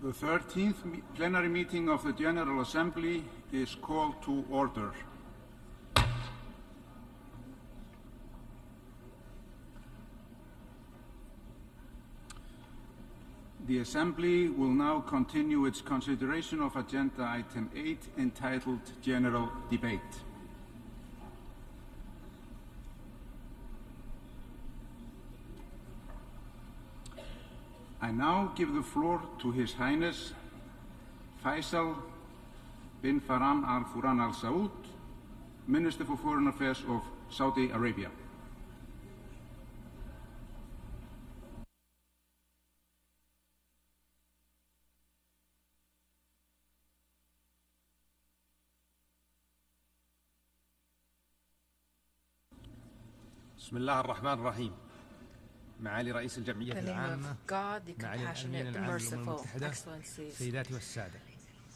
The 13th plenary meeting of the General Assembly is called to order. The Assembly will now continue its consideration of Agenda Item 8, entitled General Debate. I now give the floor to His Highness Faisal bin Farhan Al Furan Al Saud, Minister for Foreign Affairs of Saudi Arabia. بسم الله الرحمن الرحيم. معالي رئيس الجمعية العامة، معالي الأمين العام للأمم المتحدة، سيداتي والسادة.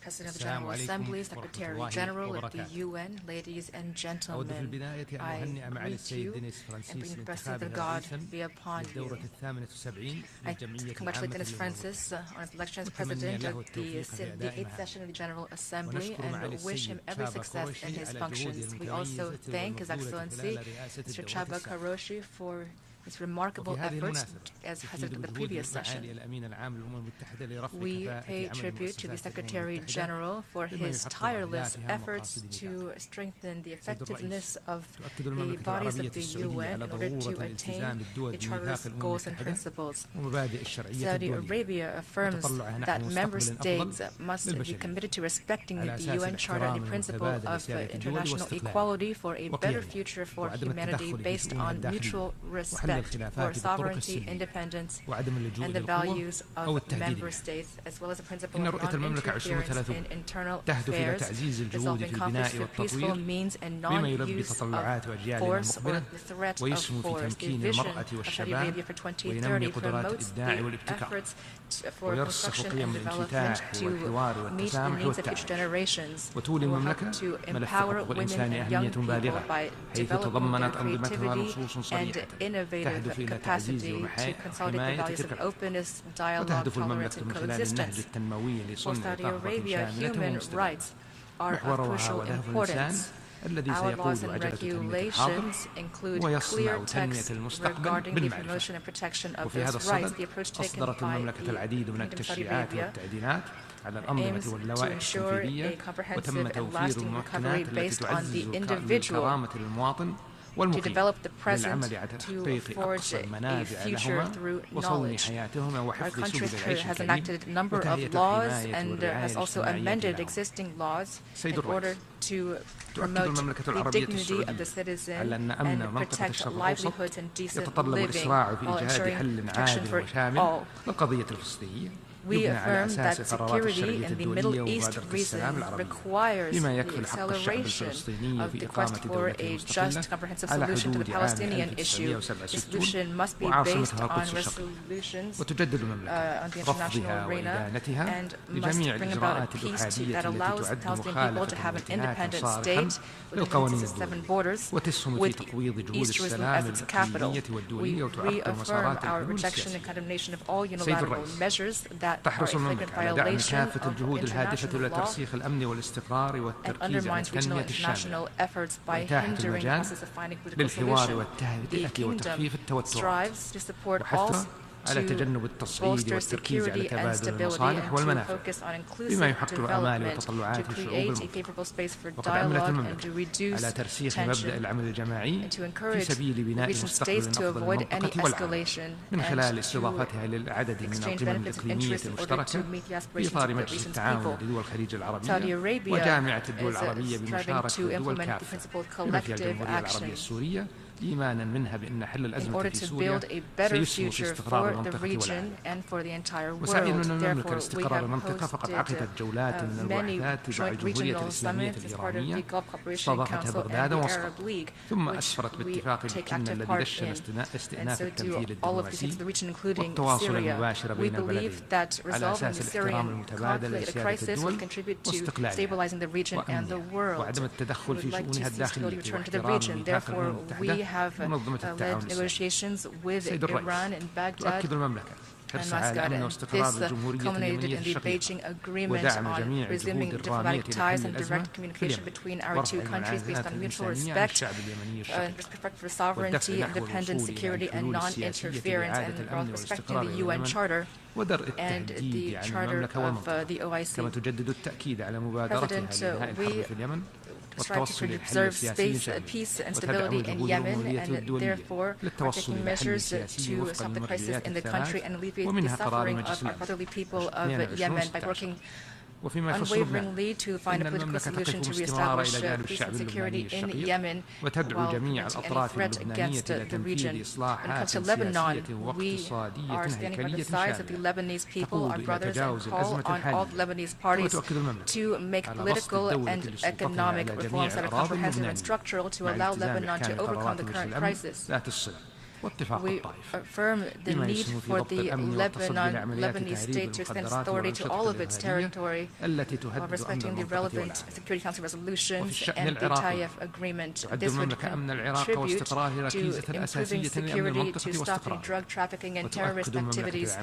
President of the General Assembly, Secretary General of the UN, ladies and gentlemen, I greet you and bring the blessings of God be upon you. I congratulate Dennis Francis on his election as President of the 8th session of the General Assembly and wish him every success in his functions. We also thank His Excellency Mr. Chaba Karoshi for his remarkable efforts as president of the previous session. We pay tribute to the Secretary General for his tireless efforts to strengthen the effectiveness of the bodies of the UN in order to attain the Charter's goals and principles. Saudi Arabia affirms that member states must be committed to respecting the UN Charter and the principle of international equality for a better future for humanity based on mutual respect for sovereignty, independence, and the values of member states, as well as the principle of non-interference in internal affairs, resolving conflicts through peaceful means and non-use of force or the threat of force. The vision of Saudi Arabia for 2030 promotes the efforts for construction and development to meet the needs of future generations. It will help to empower women and young people by developing their creativity and innovative capacity to consolidate the values of openness, dialogue, tolerance, and coexistence. For Saudi Arabia, human rights are of crucial importance. Our laws and regulations include clear text regarding the promotion and protection of those rights. The approach taken by the Kingdom of Saudi Arabia aims to ensure a comprehensive and lasting recovery based on the individual, to develop the present, to forge a future through knowledge. Our country has enacted a number of laws and has also amended existing laws in order to promote the dignity of the citizen and protect livelihoods and decent living while ensuring protection for all. We affirm that security in the Middle East region requires the acceleration of the quest for a just, comprehensive solution to the Palestinian issue. The solution must be based on resolutions on the international arena and must bring about a peace that allows the Palestinian people to have an independent state with its 7 borders, with East Jerusalem as its capital. We reaffirm our rejection and condemnation of all unilateral measures that are a flagrant violation of international law and undermines regional and international efforts by hindering the process of finding political solution. The Kingdom strives to support all to bolster security and stability and to focus on inclusive development, to create a favorable space for dialogue and to reduce tension, and to encourage regional states to avoid any escalation and to exchange benefits and interests in order to meet the aspirations of the region's people. Saudi Arabia is striving to implement the principle of collective action in order to build a better future for the region and for the entire world. Therefore, we have hosted many joint regional summits as part of the Gulf Cooperation Council and the Arab League, which we take active part in, and so do all of the states of the region, including Syria. We believe that resolving the Syrian conflict, the crisis, would contribute to stabilizing the region and the world. We would like to see stability return to the region. Therefore, we have led negotiations with Iran and Baghdad culminated in the Beijing Agreement on resuming diplomatic ties and direct communication between our two countries based on mutual respect for sovereignty, independence, security, and non-interference, and while respecting the UN Charter and the Charter of the OIC. President, we strive to preserve peace and stability in Yemen, and therefore are taking measures to stop the crisis in the country and alleviate the suffering of our brotherly people of Yemen by working unwaveringly to find a political solution to reestablish peace and security in Yemen while preventing any threat against the region. When it comes to Lebanon, we are standing by the sides of the Lebanese people, our brothers, and call on all Lebanese parties to make political and economic reforms that are comprehensive and structural to allow Lebanon to overcome the current crisis. We affirm the need for the Lebanese state to extend authority to all of its territory while respecting the relevant Security Council resolutions and the Taif Agreement. This would contribute to improving security, to stopping drug trafficking and terrorist activities,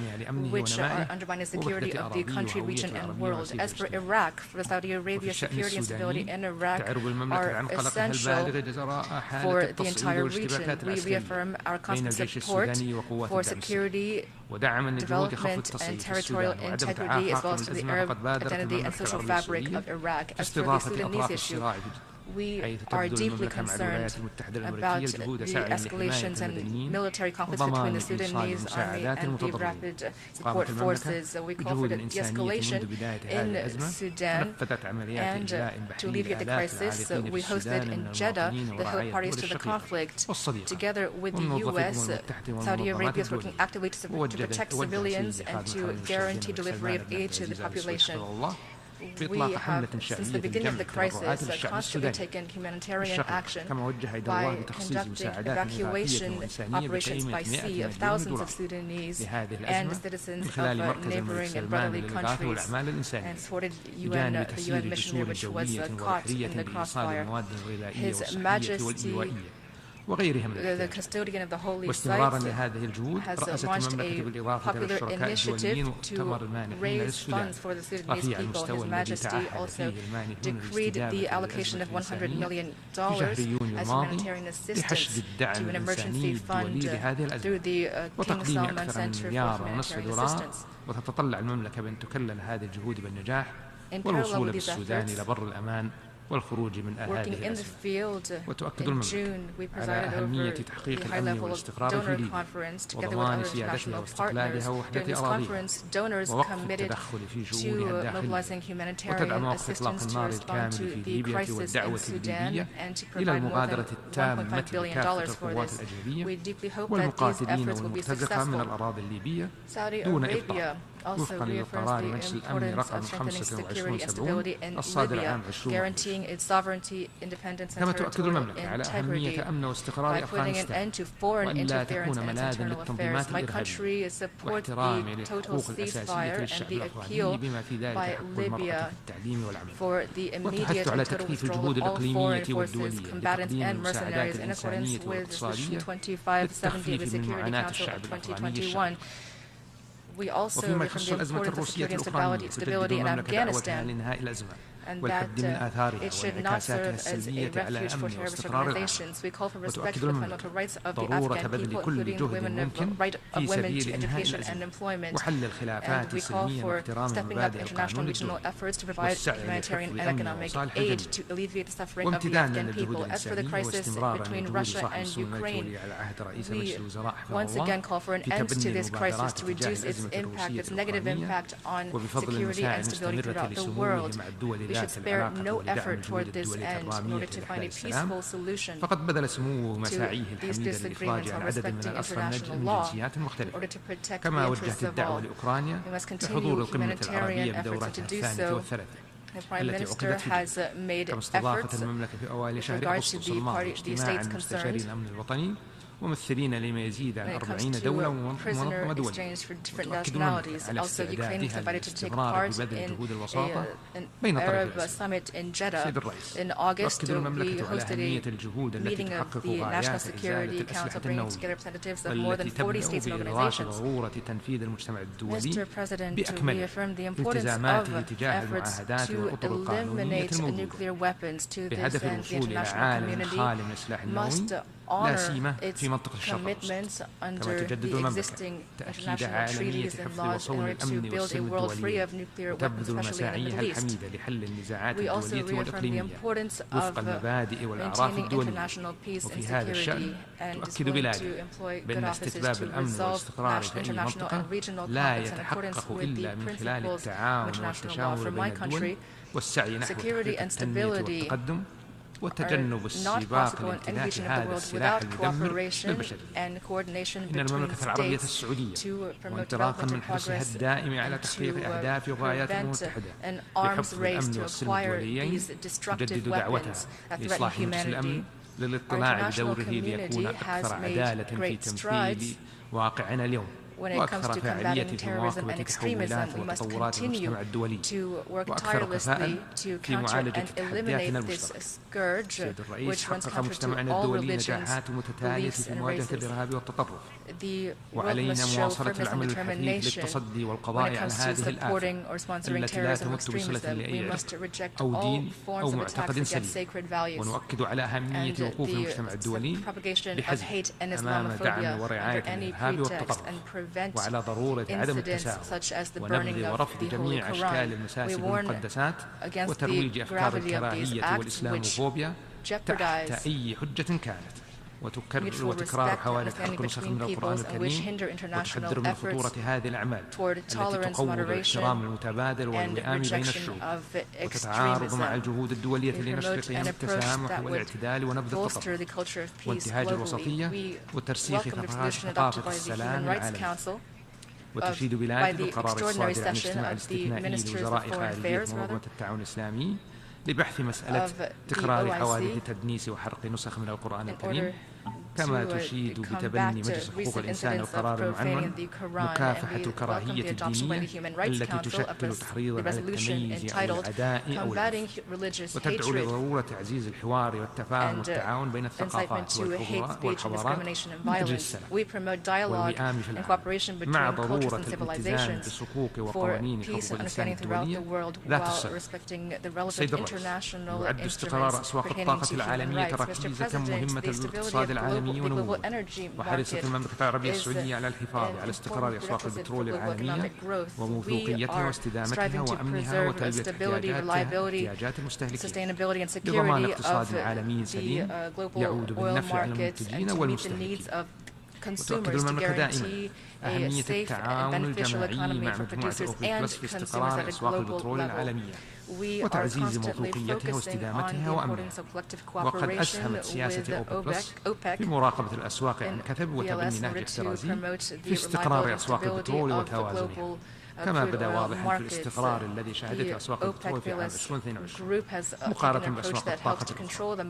which are undermining the security of the country, region, and world. As for Iraq, for Saudi Arabia, security and stability in Iraq are essential for the entire region. We reaffirm our constant support for security, development, and territorial integrity, as well as to the Arab identity and social fabric of Iraq. As for the Sudanese issue, we are deeply concerned about the escalations and military conflicts between the Sudanese army and the rapid support forces. We call for the de-escalation in Sudan, and to alleviate the crisis, we hosted in Jeddah the Hill parties to the conflict. Together with the U.S., Saudi Arabia is working actively to protect civilians and to guarantee delivery of aid to the population. We have, since the beginning of the crisis, constantly taken humanitarian action by conducting evacuation operations by sea of thousands of Sudanese and citizens of neighboring and brotherly countries, and thwarted the UN mission which was caught in the crossfire. His Majesty, the custodian of the holy sites, has launched a popular initiative to raise funds for the Sudanese people. His Majesty also decreed the allocation of $100 million as humanitarian assistance to an emergency fund through the King Salman Center for Humanitarian Assistance. In parallel with these efforts, working in the field, in June, we presided over the high-level donor conference together with other international partners. During this conference, donors committed to mobilizing humanitarian assistance to respond to the crisis in Sudan and to provide more than $1.5 billion for this. We deeply hope that these efforts will be successful. Saudi Arabia also reaffirms the importance of strengthening security and stability in Libya, guaranteeing its sovereignty, independence, and territorial integrity by putting an end to foreign interference in its internal affairs. My country supports the total ceasefire and the appeal by Libya for the immediate and total withdrawal of all foreign forces, combatants, and mercenaries in accordance with Resolution 2570 of the Security Council of 2021. We also reaffirm the importance of security and stability in Afghanistan, and that it should not serve as a refuge for terrorist organizations. We call for respect for the fundamental rights of the Afghan people, including the right of women to education and employment. And we call for stepping up international and regional efforts to provide humanitarian and economic aid to alleviate the suffering of the Afghan people. As for the crisis between Russia and Ukraine, we once again call for an end to this crisis to reduce its impact, its negative impact on security and stability throughout the world. We should spare no effort toward this end in order to find a peaceful solution to these disagreements while respecting international law in order to protect the interests of all. We must continue humanitarian efforts, and to do so, the Prime Minister has made efforts with regards to the states concerned. وممثلين لما يزيد عن 40 دولة ومنظمة دولية. وتؤكد المملكة على استعدادها للاستمرار في بذل جهود الوساطة بين طرفي السيد الرئيس. تؤكد المملكة على أهمية الجهود التي تحقق غايات إزالة الأسلحة النووية والتي تبدأ بإدراك ضرورة تنفيذ المجتمع الدولي بأكمله التزاماته تجاه المعاهدات والأطر القانونية الموجودة بهدف الوصول إلى عالم خالي من السلاح النووي لا سيما في منطقة الشرق الأوسط. كما تجدد المملكة تأكيد عالمية حفظ وصون الأمن والسلم الدولي وتبذل مساعيها الحميدة لحل النزاعات الدولية والإقليمية وفق المبادئ والأعراف الدولية. وفي هذا الشأن تؤكد بلادي بأن استتباب الأمن والاستقرار في أي منطقة لا يتحقق إلا من خلال التعاون والتشاور بين الدول والسعي نحو تحقيق التنمية والتقدم وتجنب السباق لامتلاك هذا السلاح المدمر للبشرية. إن المملكة العربية السعودية وانطلاقا من حرصها الدائم على تحقيق أهداف وغايات المتحدة لحفظ الأمن والسلم الدوليين تجدد دعوتها لإصلاح نفس الأمن للاطلاع بدوره ليكون أكثر عدالة في تمثيل واقعنا اليوم وأكثر فاعلية في مواكبة تحولات وتطورات المجتمع الدولي وأكثر كفاءة في معالجة تحدياتنا المشتركة. سيد الرئيس، حقق مجتمعنا الدولي نجاحات متتالية في مواجهة الإرهاب والتطرف وعلينا مواصلة العمل الحثيث للتصدي والقضاء على هذه الآفة التي لا تمت بصلة لأي عرق أو دين أو معتقد سليم. ونؤكد على أهمية وقوف المجتمع الدولي بحزم أمام دعم ورعاية الإرهاب والتطرف وعلى ضرورة عدم التساهل ونبذ ورفض جميع أشكال المساس بالمقدسات وترويج أفكار الكراهية والإسلاموفوبيا تحت أي حجة كانت وتكرار حوادث حرق نسخ من القرآن الكريم وتحذر من خطورة هذه الأعمال التي تقوض الاحترام المتبادل والوئام بين الشعوب وتتعارض مع الجهود الدولية لنشر قيم التسامح والاعتدال ونبذ التطرف وانتهاج الوسطية وترسيخ ثقافة السلام العالمي. وتشيد بلادي بالقرار الصادر عن الاجتماع الاستثنائي لوزراء خارجية منظمة التعاون الإسلامي لبحث مسألة تكرار حوادث تدنيس وحرق نسخ من القرآن الكريم. كما تشيد بتبني مجلس حقوق الإنسان القرار المعنون مكافحة الكراهية الدينية التي تشكل تحريضا على التمييز أو العداء أو العنف وتدعو لضرورة تعزيز الحوار والتفاهم والتعاون بين الثقافات والحضارات من أجل السلام والوئام في العالم مع ضرورة الالتزام بصكوك وقوانين حقوق الإنسان الدولية ذات الصلة. سيد الرئيس، يعد استقرار أسواق الطاقة العالمية ركيزة مهمة للاقتصاد العالمي ونموه وحرصت المملكة العربية السعودية على الحفاظ على استقرار أسواق البترول العالمية وموثوقيتها واستدامتها وأمنها وتلبية احتياجات المستهلكين لضمان اقتصاد عالمي سليم يعود بالنفع على المنتجين والمستهلكين. وتؤكد المملكة دائما أهمية التعاون الجماعي مع مجموعة أوبك بلس في استقرار أسواق البترول العالمية وتعزيز موثوقيتها واستدامتها وأمنها. وقد أسهمت سياسة أوبك في مراقبة الأسواق عن كثب وتبني نهج احترازي في استقرار أسواق البترول وتوازنها. كما بدا واضحا في الاستقرار الذي شهدته أسواق البترول في عام 2022 مقارنة بأسواق الطاقة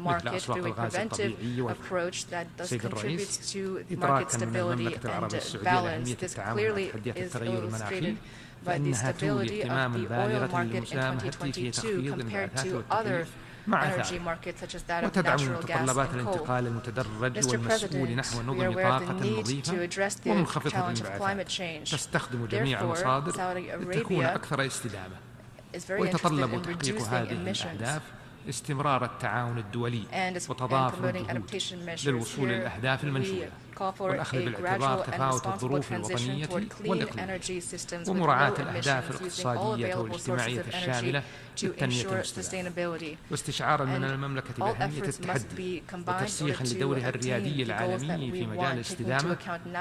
مثل أسواق الغاز الطبيعي والنفط. سيد الرئيس، إدراكا من المملكة العربية السعودية لأهمية التعامل مع تحديات التغير المناخي فإنها تولي اهتماما بالغا للمساهمة في تخفيض الانبعاثات والتكييف مع أثاره وتدعم متطلبات الانتقال المتدرج والمسؤول نحو نظم طاقة نظيفة ومنخفضة الانبعاثات تستخدم جميع المصادر لتكون أكثر استدامة. ويتطلب تحقيق هذه الأهداف استمرار التعاون الدولي وتضافر الجهود للوصول للأهداف المنشورة والأخذ بالاعتبار تفاوت الظروف الوطنية والإقليمية ومراعاة الأهداف الاقتصادية والاجتماعية الشاملة للتنمية المستدامة. واستشعارا من المملكة بأهمية التحدي وترسيخا لدورها الريادي العالمي في مجال الاستدامة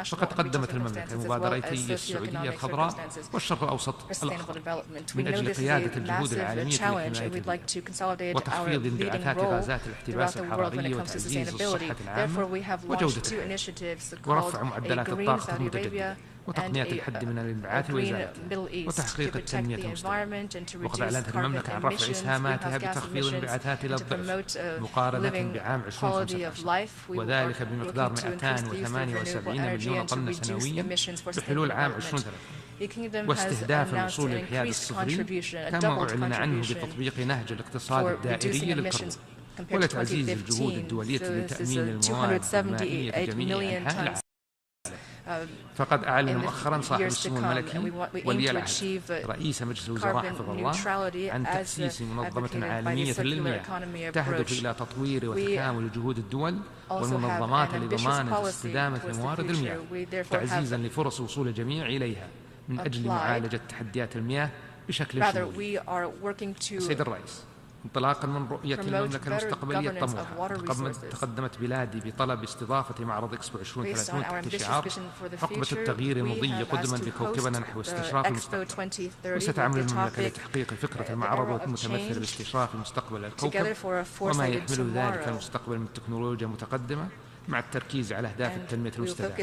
فقد قدمت المملكة مبادرتي السعودية الخضراء والشرق الأوسط الأخضر من أجل قيادة الجهود العالمية لحماية وتخفيض انبعاثات غازات الاحتباس الحراري وتعزيز الصحة العامة وجودة الحياة ورفع معدلات الطاقة المتجددة وتقنيات الحد من الانبعاث وإزالته وتحقيق التنمية المستدامة. وقد أعلنت المملكة عن رفع إسهاماتها بتخفيض الانبعاثات إلى الضعف مقارنة بعام 2015 وذلك بمقدار 278 مليون طن سنويا بحلول عام 2030 واستهداف الوصول للحياد الصفري كما أعلن عنه بتطبيق نهج الاقتصاد الدائري للكربون ولتعزيز الجهود الدولية لتأمين الموارد المائية في جميع أنحاء العالم. فقد أعلن مؤخرا صاحب السمو الملكي ولي العهد رئيس مجلس الوزراء حفظه الله عن تأسيس منظمة عالمية للمياه تهدف إلى تطوير وتكامل جهود الدول والمنظمات لضمان استدامة موارد المياه تعزيزا لفرص وصول الجميع إليها من أجل معالجة تحديات المياه بشكل شمولي. سيد الرئيس، انطلاقا من رؤية المملكة المستقبلية الطموحة تقدمت بلادي بطلب استضافة معرض إكسبو 2030 تحت شعار حقبة التغيير المضي قدما بكوكبنا نحو استشراف المستقبل. وستعمل المملكة لتحقيق فكرة المعرض المتمثل باستشراف مستقبل الكوكب وما يحمل ذلك المستقبل من تكنولوجيا متقدمة مع التركيز على أهداف التنمية المستدامة،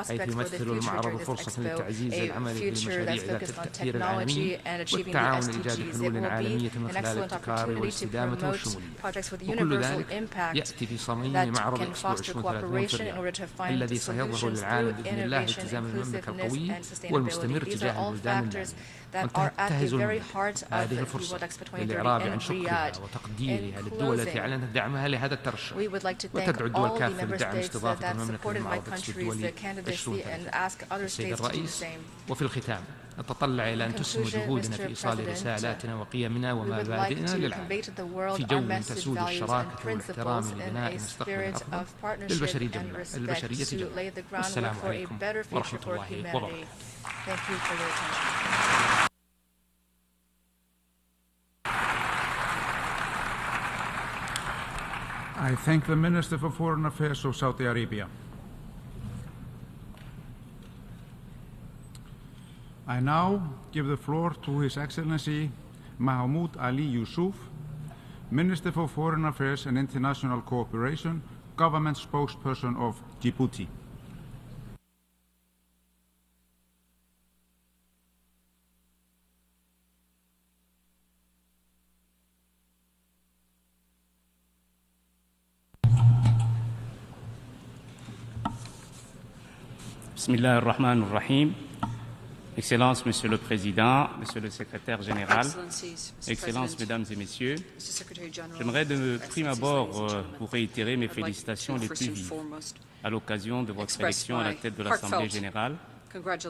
حيث يمثل المعرض فرصة للتعزيز العمل في المشاريع ذات التأثير العالمي والتعاون لإيجاد حلول عالمية من خلال الابتكار والاستدامة والشمولية. وكل ذلك يأتي في صميم معرض إكسبو 2030 في الرياض الذي سيظهر للعالم بإذن الله التزام المملكة القوي والمستمر تجاه البلدان النامية. وانتهز هذه الفرصة للإعراب عن شكرها وتقديرها للدول التي أعلنت دعمها لهذا الترشح وتدعو الدول كافة لدعم استضافة المملكة لمعرض إكسبو الدولي 2030. سيد الرئيس، وفي الختام نتطلع إلى أن تسهم جهودنا في إيصال رسالاتنا وقيمنا ومبادئنا للعالم في جو تسود الشراكة والاحترام لبناء مستقبل أفضل للبشرية جميعا. والسلام عليكم ورحمة الله وبركاته. I thank the Minister for Foreign Affairs of Saudi Arabia. I now give the floor to His Excellency Mahmoud Ali Yusuf, Minister for Foreign Affairs and International Cooperation, Government Spokesperson of Djibouti. Bismillah ar-Rahman ar-Rahim. Excellences, Monsieur le Président, Monsieur le Secrétaire Général, Excellences, Mesdames et Messieurs, j'aimerais de prime abord vous réitérer mes félicitations les plus vives à l'occasion de votre élection à la tête de l'Assemblée générale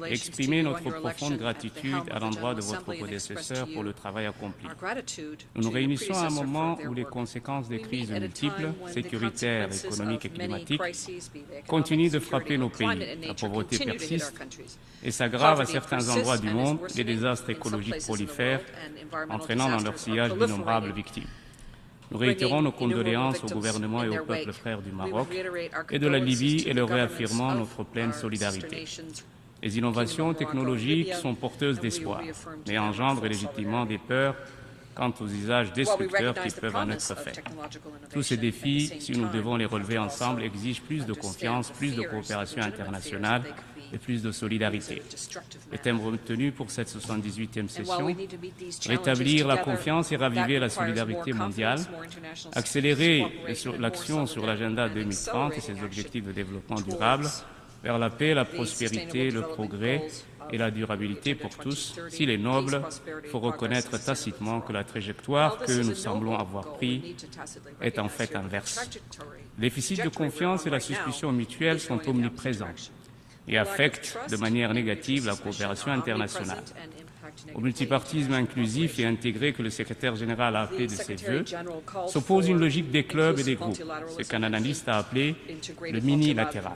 et exprimer notre profonde gratitude à l'endroit de votre prédécesseur pour le travail accompli. Nous nous réunissons à un moment où les conséquences des crises multiples, sécuritaires, économiques et climatiques, continuent de frapper nos pays. La pauvreté persiste et s'aggrave à certains endroits du monde, les désastres écologiques prolifèrent, entraînant dans leur sillage d'innombrables victimes. Nous réitérons nos condoléances au gouvernement et au peuple frère du Maroc et de la Libye et leur réaffirmons notre pleine solidarité. Les innovations technologiques sont porteuses d'espoir, mais engendrent légitimement des peurs quant aux usages destructeurs qui peuvent en être faits. Tous ces défis, si nous devons les relever ensemble, exigent plus de confiance, plus de coopération internationale et plus de solidarité. Le thème retenu pour cette 78e session, rétablir la confiance et raviver la solidarité mondiale, accélérer l'action sur l'agenda 2030 et ses objectifs de développement durable, vers la paix, la prospérité, le progrès et la durabilité pour tous. S'il est noble, il faut reconnaître tacitement que la trajectoire que nous semblons avoir prise est en fait inverse. Le déficit de confiance et la suspicion mutuelle sont omniprésents et affectent de manière négative la coopération internationale. Au multipartisme inclusif et intégré que le secrétaire général a appelé de ses vœux, s'oppose une logique des clubs et des groupes, ce qu'un analyste a appelé le mini-latéral.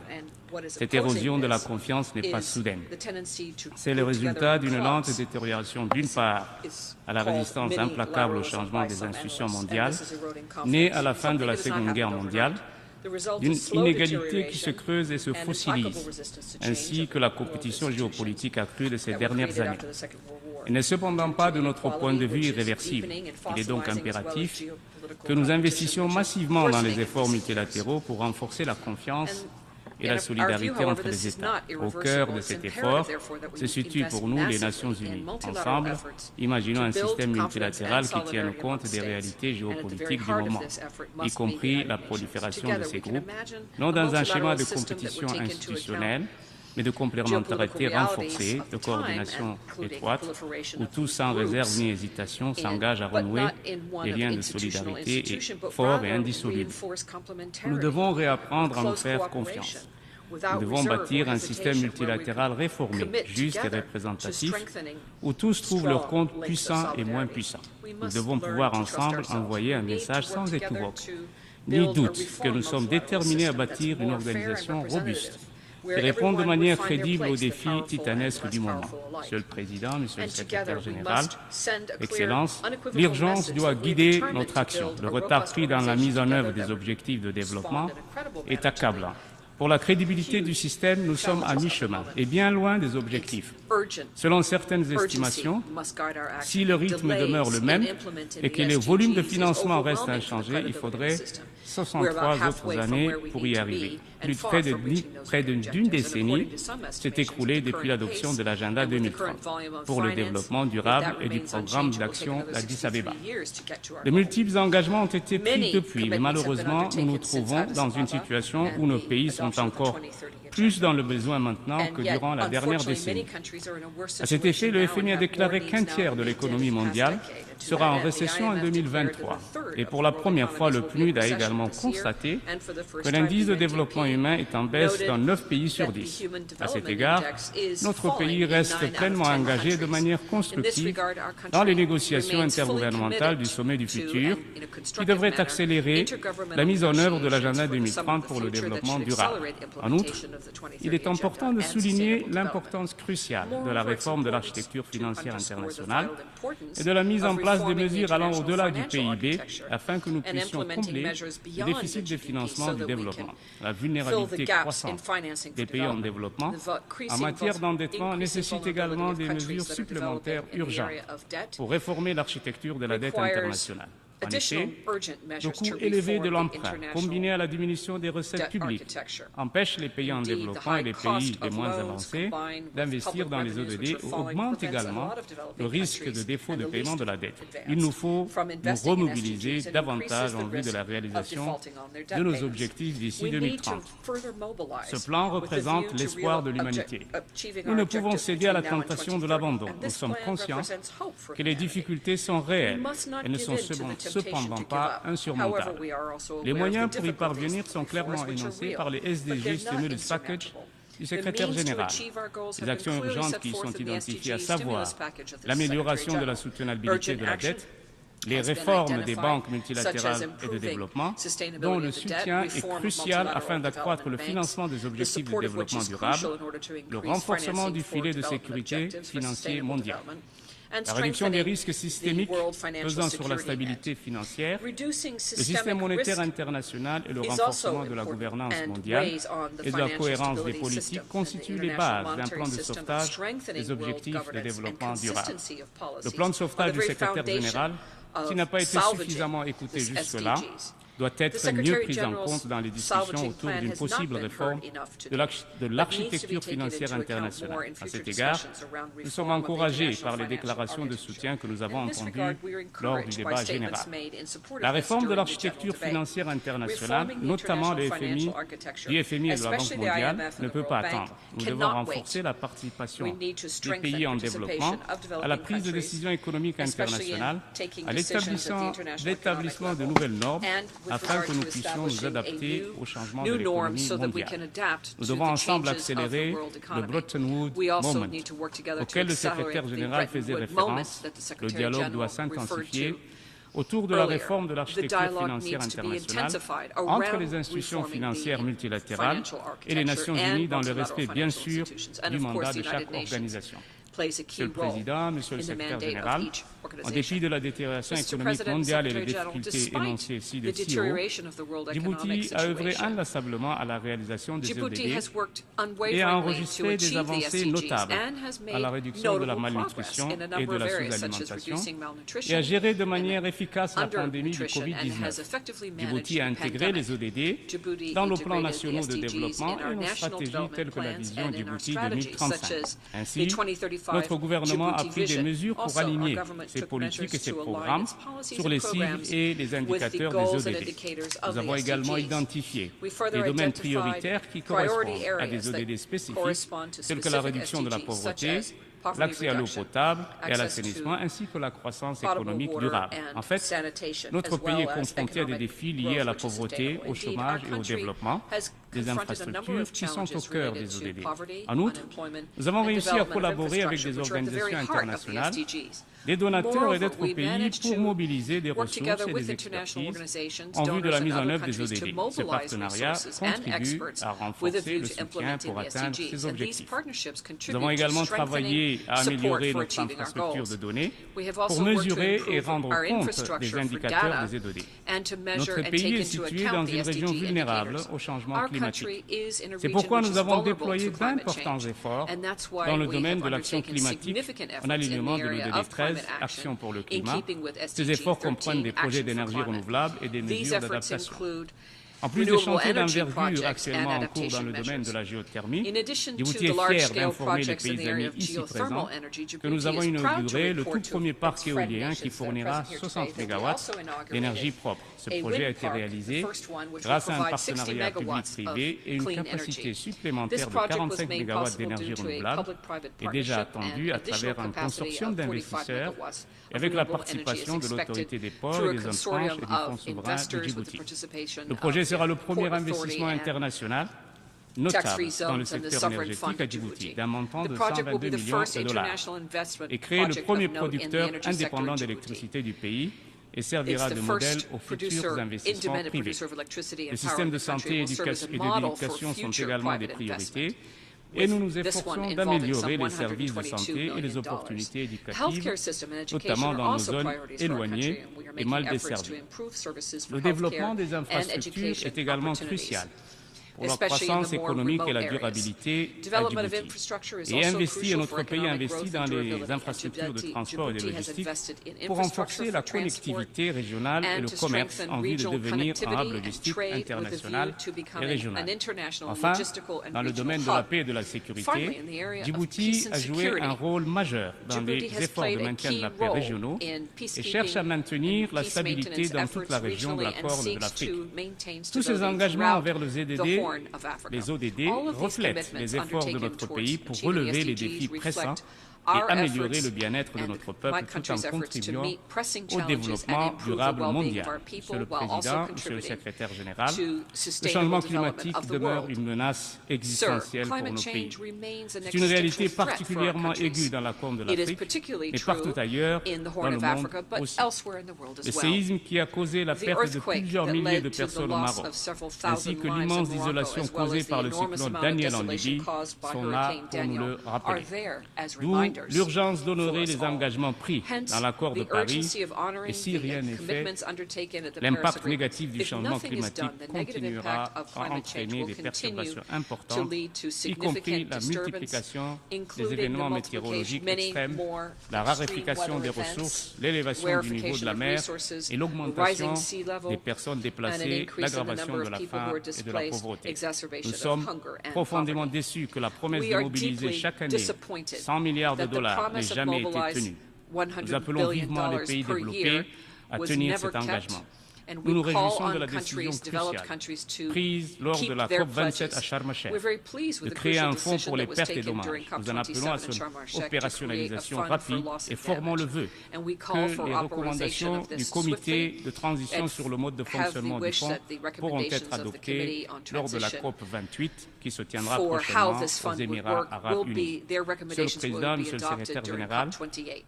Cette érosion de la confiance n'est pas soudaine. C'est le résultat d'une lente détérioration d'une part à la résistance implacable au changement des institutions mondiales, née à la fin de la Seconde Guerre mondiale, d'une inégalité qui se creuse et se fossilise, ainsi que la compétition géopolitique accrue de ces dernières années. Elle n'est cependant pas, de notre point de vue, irréversible. Il est donc impératif que nous investissions massivement dans les efforts multilatéraux pour renforcer la confiance et la solidarité entre les États. Au cœur de cet effort se situent pour nous les Nations Unies. Ensemble, imaginons un système multilatéral qui tienne compte des réalités géopolitiques du moment, y compris la prolifération de ces groupes, non dans un schéma de compétition institutionnelle, mais de complémentarité renforcée, de coordination étroite, où tous sans réserve ni hésitation s'engagent à renouer des liens de solidarité forts et indissolubles. Nous devons réapprendre à nous faire confiance. Nous devons bâtir un système multilatéral réformé, juste et représentatif, où tous trouvent leur compte puissant et moins puissant. Nous devons pouvoir ensemble envoyer un message sans équivoque, ni doute, que nous sommes déterminés à bâtir une organisation robuste qui répond de manière crédible aux défis titanesques du moment. Monsieur le Président, Monsieur le Secrétaire général, Excellences, l'urgence doit guider notre action. Le retard pris dans la mise en œuvre des objectifs de développement est accablant. Pour la crédibilité du système, nous sommes à mi-chemin et bien loin des objectifs. Selon certaines estimations, si le rythme demeure le même et que les volumes de financement restent inchangés, il faudrait 63 autres années pour y arriver. Près d'une décennie s'est écoulée depuis l'adoption de l'agenda 2030 pour le développement durable et du programme d'action d'Addis Abeba. De multiples engagements ont été pris depuis, mais malheureusement, nous nous trouvons dans une situation où nos pays sont encore plus dans le besoin maintenant que durant la dernière décennie. À cet effet, le FMI a déclaré qu'un tiers de l'économie mondiale sera en récession en 2023. Et pour la première fois, le PNUD a également constaté que l'indice de développement humain est en baisse dans 9 pays sur 10. À cet égard, notre pays reste pleinement engagé de manière constructive dans les négociations intergouvernementales du sommet du futur, qui devrait accélérer la mise en œuvre de l'agenda 2030 pour le développement durable. En outre, il est important de souligner l'importance cruciale de la réforme de l'architecture financière internationale et de la mise en place des mesures allant au-delà du PIB afin que nous puissions combler le déficit de financement du développement. La vulnérabilité croissante des pays en développement en matière d'endettement nécessite également des mesures supplémentaires urgentes pour réformer l'architecture de la dette internationale. En effet, le coût élevé de l'emprunt, combiné à la diminution des recettes publiques, empêche les pays en développement et les pays les moins avancés d'investir dans les ODD et augmente également le risque de défaut de paiement de la dette. Il nous faut nous remobiliser davantage en vue de la réalisation de nos objectifs d'ici 2030. Ce plan représente l'espoir de l'humanité. Nous ne pouvons céder à la tentation de l'abandon. Nous sommes conscients que les difficultés sont réelles et ne sont cependant pas insurmontables. Les moyens pour y parvenir sont clairement énoncés par les SDG Stimulus Package du secrétaire général. Les actions urgentes qui y sont identifiées, à savoir l'amélioration de la soutenabilité de la dette, les réformes des banques multilatérales et de développement, dont le soutien est crucial afin d'accroître le financement des objectifs de développement durable, le renforcement du filet de sécurité financier mondial, la réduction des risques systémiques pesant sur la stabilité financière, le système monétaire international et le renforcement de la gouvernance mondiale et de la cohérence des politiques constituent les bases d'un plan de sauvetage des objectifs de développement durable. Le plan de sauvetage du secrétaire général, qui n'a pas été suffisamment écouté jusque-là, doit être mieux pris en compte dans les discussions autour d'une possible réforme de l'architecture financière internationale. À cet égard, nous sommes encouragés par les déclarations de soutien que nous avons entendues lors du débat général. La réforme de l'architecture financière internationale, notamment du FMI et de la Banque mondiale, ne peut pas attendre. Nous devons renforcer la participation des pays en développement à la prise de décisions économiques internationales, à l'établissement de nouvelles normes, afin que nous puissions nous adapter au changement de l'économie mondiale. Nous devons ensemble accélérer le Bretton Woods Moment, auquel le secrétaire général faisait référence. Le dialogue doit s'intensifier autour de la réforme de l'architecture financière internationale entre les institutions financières multilatérales et les Nations Unies dans le respect, bien sûr, du mandat de chaque organisation. Monsieur le Président, Monsieur le Secrétaire général, en dépit de la détérioration économique mondiale et les difficultés énoncées ci-dessus, Djibouti a œuvré inlassablement à la réalisation des ODD et a enregistré des avancées notables à la réduction de la malnutrition et de la sous-alimentation et a géré de manière efficace la pandémie du Covid-19. Djibouti a intégré les ODD dans nos plans nationaux de développement et nos stratégies telles que la vision Djibouti 2035. Ainsi, notre gouvernement a pris des mesures pour aligner ses politiques et ses programmes sur les cibles et les indicateurs des ODD. Nous avons également identifié des domaines prioritaires qui correspondent à des ODD spécifiques, tels que la réduction de la pauvreté, l'accès à l'eau potable et à l'assainissement, ainsi que la croissance économique durable. En fait, notre pays est confronté à des défis liés à la pauvreté, au chômage et au développement des infrastructures qui sont au cœur des ODD. En outre, nous avons réussi à collaborer avec des organisations internationales, des donateurs et d'autres pays pour mobiliser des ressources et des expertises en vue de la mise en œuvre des ODD. Ce partenariat contribue à renforcer le soutien pour atteindre ces objectifs. Nous avons également travaillé à améliorer notre infrastructure de données pour mesurer et rendre compte des indicateurs des ODD. Notre pays est situé dans une région vulnérable au changement climatique. C'est pourquoi nous avons déployé d'importants efforts dans le domaine de l'action climatique en alignement de l'ODD 13, Action pour le climat. Ces efforts comprennent des projets d'énergie renouvelable et des mesures d'adaptation. En plus des chantiers d'envergure actuellement en cours dans le domaine de la géothermie, Djibouti est fier d'informer les pays amis ici présents que nous avons inauguré le tout premier parc éolien qui fournira 60 MW d'énergie propre. Ce projet a été réalisé grâce à un partenariat public-privé et une capacité supplémentaire de 45 MW d'énergie renouvelable est déjà attendue à travers un consortium d'investisseurs avec la participation de l'autorité des ports et des zones franches et du Fonds souverain de Djibouti. Le projet sera le premier investissement international notable dans le secteur énergétique à Djibouti, d'un montant de 122 millions de dollars, et créer le premier producteur indépendant d'électricité du pays et servira de modèle aux futurs investissements privés. Les systèmes de santé et d'éducation sont également des priorités, et nous nous efforçons d'améliorer les services de santé et les opportunités éducatives, notamment dans nos zones éloignées et mal desservies. Le développement des infrastructures est également crucial pour la croissance économique et la durabilité à Djibouti. Et notre pays investit dans les infrastructures de transport et de logistique pour renforcer la connectivité régionale et le commerce en vue de devenir un hub logistique international et régional. Enfin, dans le domaine de la paix et de la sécurité, Djibouti a joué un rôle majeur dans les efforts de maintien de la paix régionaux et cherche à maintenir la stabilité dans toute la région de la Corne de l'Afrique. Tous ces engagements envers le ZDD, les ODD, reflètent les efforts de notre pays pour relever les défis pressants et améliorer le bien-être de notre peuple tout en contribuant au développement durable mondial. Monsieur le Président, Monsieur le Secrétaire général, le changement climatique demeure une menace existentielle pour nos pays. C'est une réalité particulièrement aiguë dans la Corne de l'Afrique, mais partout ailleurs dans le monde aussi. Le séisme qui a causé la perte de plusieurs milliers de personnes au Maroc, ainsi que l'immense isolation causée par le cyclone Daniel en Libye, sont là pour nous le rappeler. D'où l'urgence d'honorer les engagements pris dans l'accord de Paris, et si rien n'est fait, l'impact négatif du changement climatique continuera à entraîner des perturbations importantes, y compris la multiplication des événements météorologiques extrêmes, la raréfaction des ressources, l'élévation du niveau de la mer et l'augmentation des personnes déplacées, l'aggravation de la faim et de la pauvreté. Nous sommes profondément déçus que la promesse de mobiliser chaque année 100 milliards de dollars n'ait jamais été tenue. Nous appelons vivement les pays développés à tenir cet engagement. Nous nous réjouissons de la décision cruciale prise lors de la COP27 à Sharm el-Sheikh de créer un fonds pour les pertes et dommages. Nous en appelons à son opérationnalisation rapide et formons le vœu que les recommandations du comité de transition sur le mode de fonctionnement du fonds pourront être adoptées lors de la COP28 qui se tiendra prochainement aux Émirats arabes unis. Monsieur le Président, Monsieur le Secrétaire général,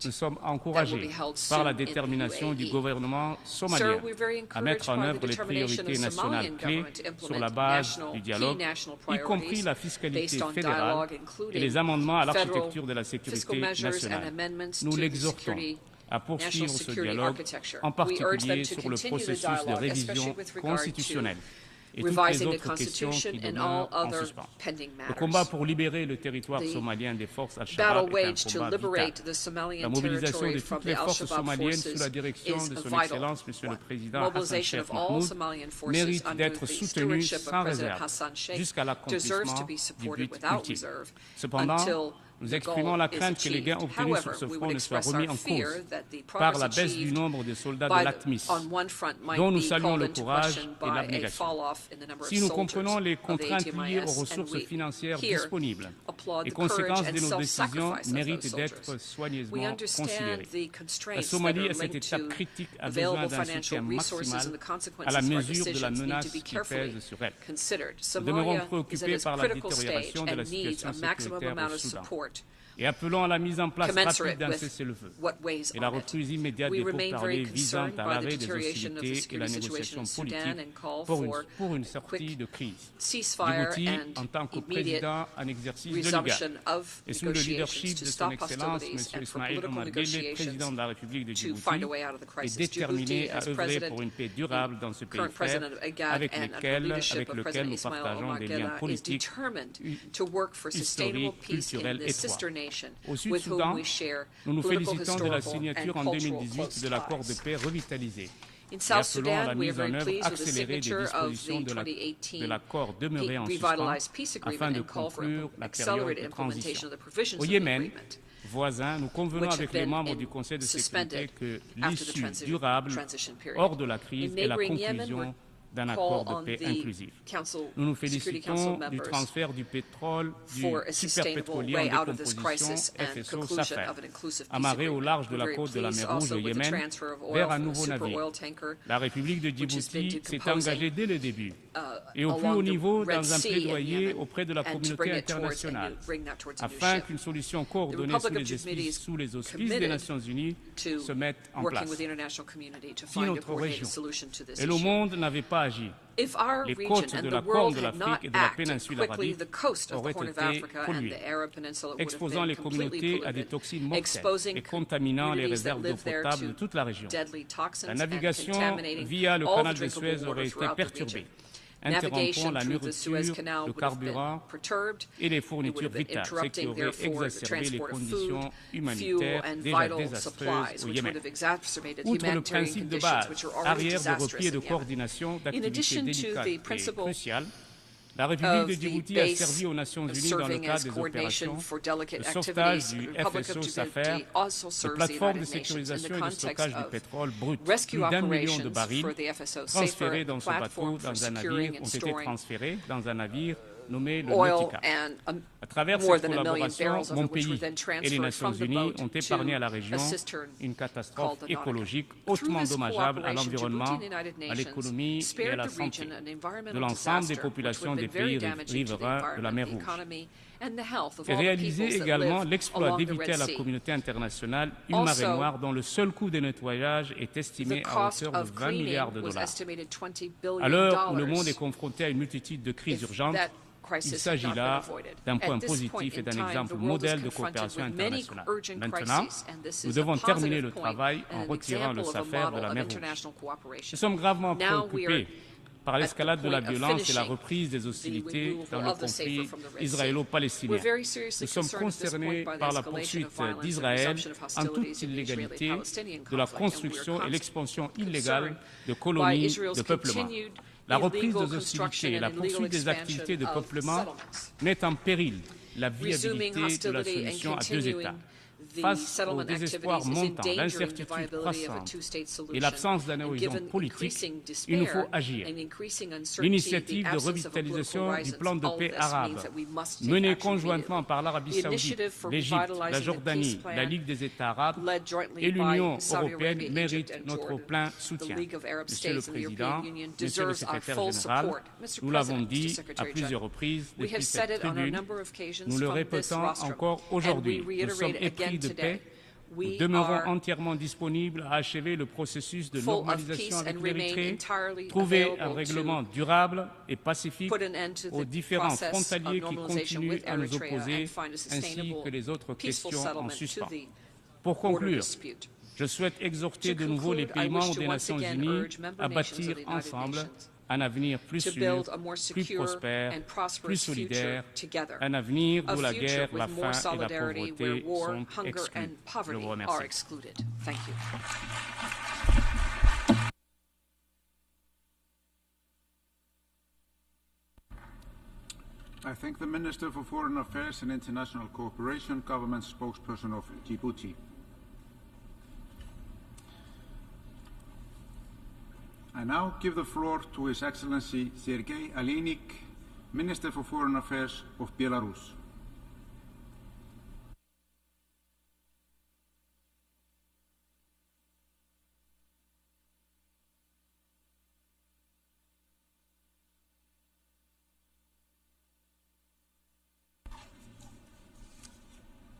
nous sommes encouragés par la détermination du gouvernement somalien à mettre en œuvre les priorités nationales clés sur la base du dialogue, y compris la fiscalité fédérale et les amendements à l'architecture de la sécurité nationale. Nous l'exhortons à poursuivre ce dialogue, en particulier sur le processus de révision constitutionnelle et toutes les autres questions qui demeurent en suspens. Le combat pour libérer le territoire somalien des forces Al-Shabaab est un combat vital. La mobilisation de toutes les forces somaliennes sous la direction de son Excellence, Monsieur le Président Hassan Sheikh Mahmoud, mérite d'être soutenue sans réserve jusqu'à l'accomplissement du but ultime. Cependant, nous exprimons la crainte que les gains obtenus sur ce front ne soient remis en cause par la baisse du nombre de soldats de l'ATMIS, dont nous saluons le courage et l'abnégation. Si nous comprenons les contraintes liées aux ressources financières disponibles, les conséquences de nos décisions méritent d'être soigneusement considérées. La Somalie, à cette étape critique, a besoin d'un soutien maximal à la mesure de la menace qui pèse sur elle. Nous demeurons préoccupés par la détérioration de la situation sécuritaire au Soudan et appelons à la mise en place rapide d'un cessez-le-feu et la reprise immédiate des pourparlers visant à l'arrêt des hostilités et la négociation politique pour une sortie de crise. Djibouti, en tant que président en exercice de l'IGAD et sous le leadership de son Excellence, M. Ismaïl Omar Guelleh, président de la République de Djibouti, est déterminé à œuvrer pour une paix durable dans ce pays frère avec lequel nous partageons des liens politiques, historiques, culturels étroits. Au Sud-Soudan, nous nous félicitons de la signature en 2018 de l'accord de paix revitalisé et appelons à la mise en œuvre accélérée des dispositions de l'accord demeuré en suspens afin de conclure la période de transition. Au Yémen, voisins, nous convenons avec les membres du Conseil de sécurité que l'issue durable hors de la crise est la conclusion d'un accord de paix inclusif. Nous nous félicitons du transfert du pétrole du superpétrolier en décomposition FSO Safer, amarré au large de la côte de la mer Rouge au Yémen, vers un nouveau navire. La République de Djibouti s'est engagée dès le début et au plus haut niveau dans un plaidoyer auprès de la communauté internationale afin qu'une solution coordonnée sous les auspices des Nations Unies se mette en place. Si notre région et le monde n'avaient pas agi, les côtes de la Corne de l'Afrique et de la péninsule arabique auraient été polluées, exposant les communautés à des toxines mortelles et contaminant les réserves d'eau potable de toute la région. La navigation via le canal de Suez aurait été perturbée, interrompant la nourriture, le carburant et les fournitures vitales, ce qui aurait exacerbé les conditions humanitaires déjà désastreuses au Yémen. Outre le principe de base, arrière de repli et de coordination d'activités délicates et cruciales, la République de Djibouti a servi aux Nations Unies dans le cadre des opérations de sauvetage du FSO Safer, de plateforme de sécurisation et de stockage du pétrole brut. Plus d'1 million de barils transférés dans ce bateau ont été transférés dans un navire nommé le Nautica. À travers cette collaboration, mon pays et les Nations Unies ont épargné à la région une catastrophe écologique hautement dommageable à l'environnement, à l'économie et à la santé de l'ensemble des populations des pays riverains de la mer Rouge. Et réaliser également l'exploit d'éviter à la communauté internationale une marée noire dont le seul coût de nettoyage est estimé à hauteur de 20 milliards de dollars. À l'heure où le monde est confronté à une multitude de crises urgentes, il s'agit là d'un point positif et d'un exemple modèle de coopération internationale. Maintenant, nous devons terminer le travail en retirant le Safer de la mer Rouge. Nous sommes gravement préoccupés par l'escalade de la violence et la reprise des hostilités dans le conflit israélo-palestinien. Nous sommes concernés par la poursuite d'Israël en toute illégalité de la construction et l'expansion illégale de colonies de peuplement. La reprise des hostilités et la poursuite des activités de peuplement met en péril la viabilité de la solution à deux États. Face au désespoir montant, l'incertitude croissante et l'absence d'un horizon politique, il nous faut agir. L'initiative de revitalisation du plan de paix arabe, menée conjointement par l'Arabie saoudite, l'Égypte, la Jordanie, la Ligue des États arabes et l'Union européenne, mérite notre plein soutien. Monsieur le Président, Monsieur le Secrétaire général, nous l'avons dit à plusieurs reprises depuis cette tribune, nous le répétons encore aujourd'hui, nous sommes épris de paix nous demeurons entièrement disponibles à achever le processus de normalisation avec l'Érythrée, trouver un règlement durable et pacifique aux différents frontaliers qui continuent à nous opposer, ainsi que les autres questions en suspens. Pour conclure, je souhaite exhorter de nouveau les pays membres des Nations Unies à bâtir ensemble un avenir plus sûr, plus prospère, plus solidaire, un avenir où la guerre, la faim et la pauvreté sont exclus. Je vous remercie. I thank the Minister for Foreign Affairs and International Cooperation, Government Spokesperson of Djibouti. I now give the floor to His Excellency Sergei Alienik, Minister for Foreign Affairs of Belarus.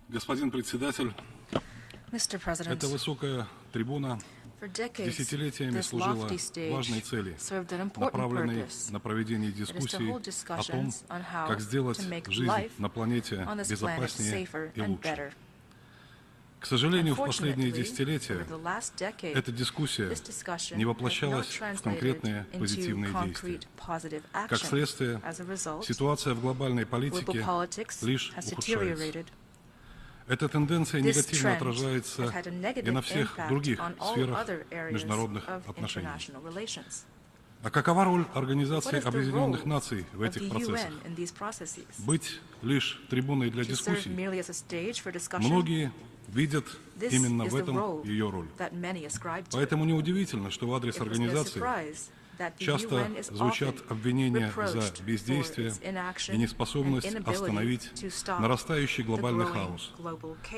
Господин председатель, эта высокая трибуна десятилетиями служила важной цели, направленной на проведение дискуссий о том, как сделать жизнь на планете безопаснее и лучше. К сожалению, в последние десятилетия эта дискуссия не воплощалась в конкретные позитивные действия. Как следствие, ситуация в глобальной политике лишь ухудшается. Эта тенденция негативно отражается и на всех других сферах международных отношений. А какова роль Организации Объединенных Наций в этих процессах? Быть лишь трибуной для дискуссий? Многие видят именно в этом ее роль. Поэтому неудивительно, что в адрес организации часто звучат обвинения за бездействие и неспособность остановить нарастающий глобальный хаос,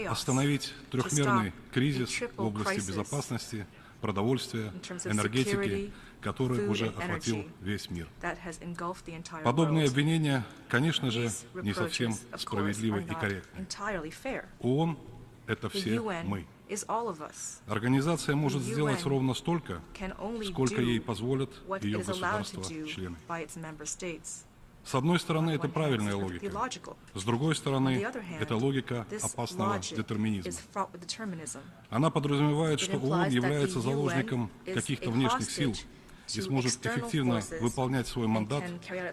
остановить трехмерный кризис в области безопасности, продовольствия, энергетики, который уже охватил весь мир. Подобные обвинения, конечно же, не совсем справедливы и корректны. ООН — это все мы. Организация может сделать ровно столько, сколько ей позволят ее государства-члены. С одной стороны, это правильная логика. С другой стороны, это логика опасного детерминизма. Она подразумевает, что ООН является заложником каких-то внешних сил и сможет эффективно выполнять свой мандат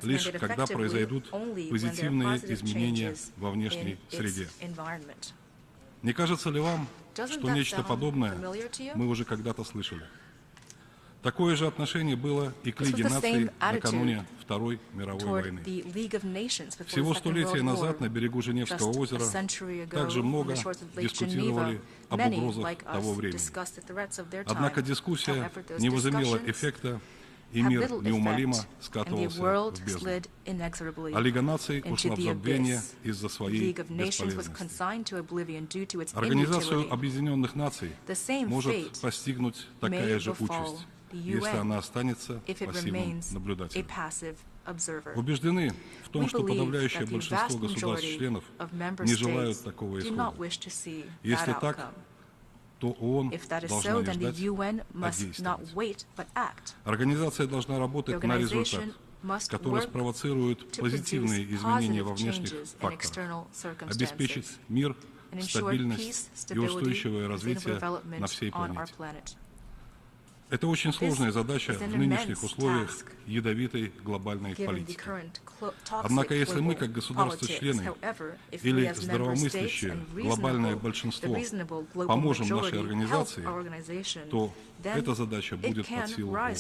лишь когда произойдут позитивные изменения во внешней среде. Не кажется ли вам, что нечто подобное мы уже когда-то слышали? Такое же отношение было и к Лиге наций накануне Второй мировой войны. Всего столетия назад на берегу Женевского озера также много дискутировали об угрозах того времени. Однако дискуссия не возымела эффекта, и мир неумолимо скатывался в бездну. А Лига наций ушла в забвение из-за своей бесполезности. Организацию Объединенных Наций может постигнуть такая же участь, если она останется пассивным наблюдателем. Убеждены в том, что подавляющее большинство государств-членов не желают такого исхода. Если так, то ООН должна не ждать, а действовать. Организация должна работать на результат, который спровоцирует позитивные изменения во внешних факторах, обеспечить мир, стабильность и устойчивое развитие на всей планете. Это очень сложная задача в нынешних условиях ядовитой глобальной политики. Однако, если мы, как государства-члены или здравомыслящее глобальное большинство, поможем нашей организации, то эта задача будет под силу ООН.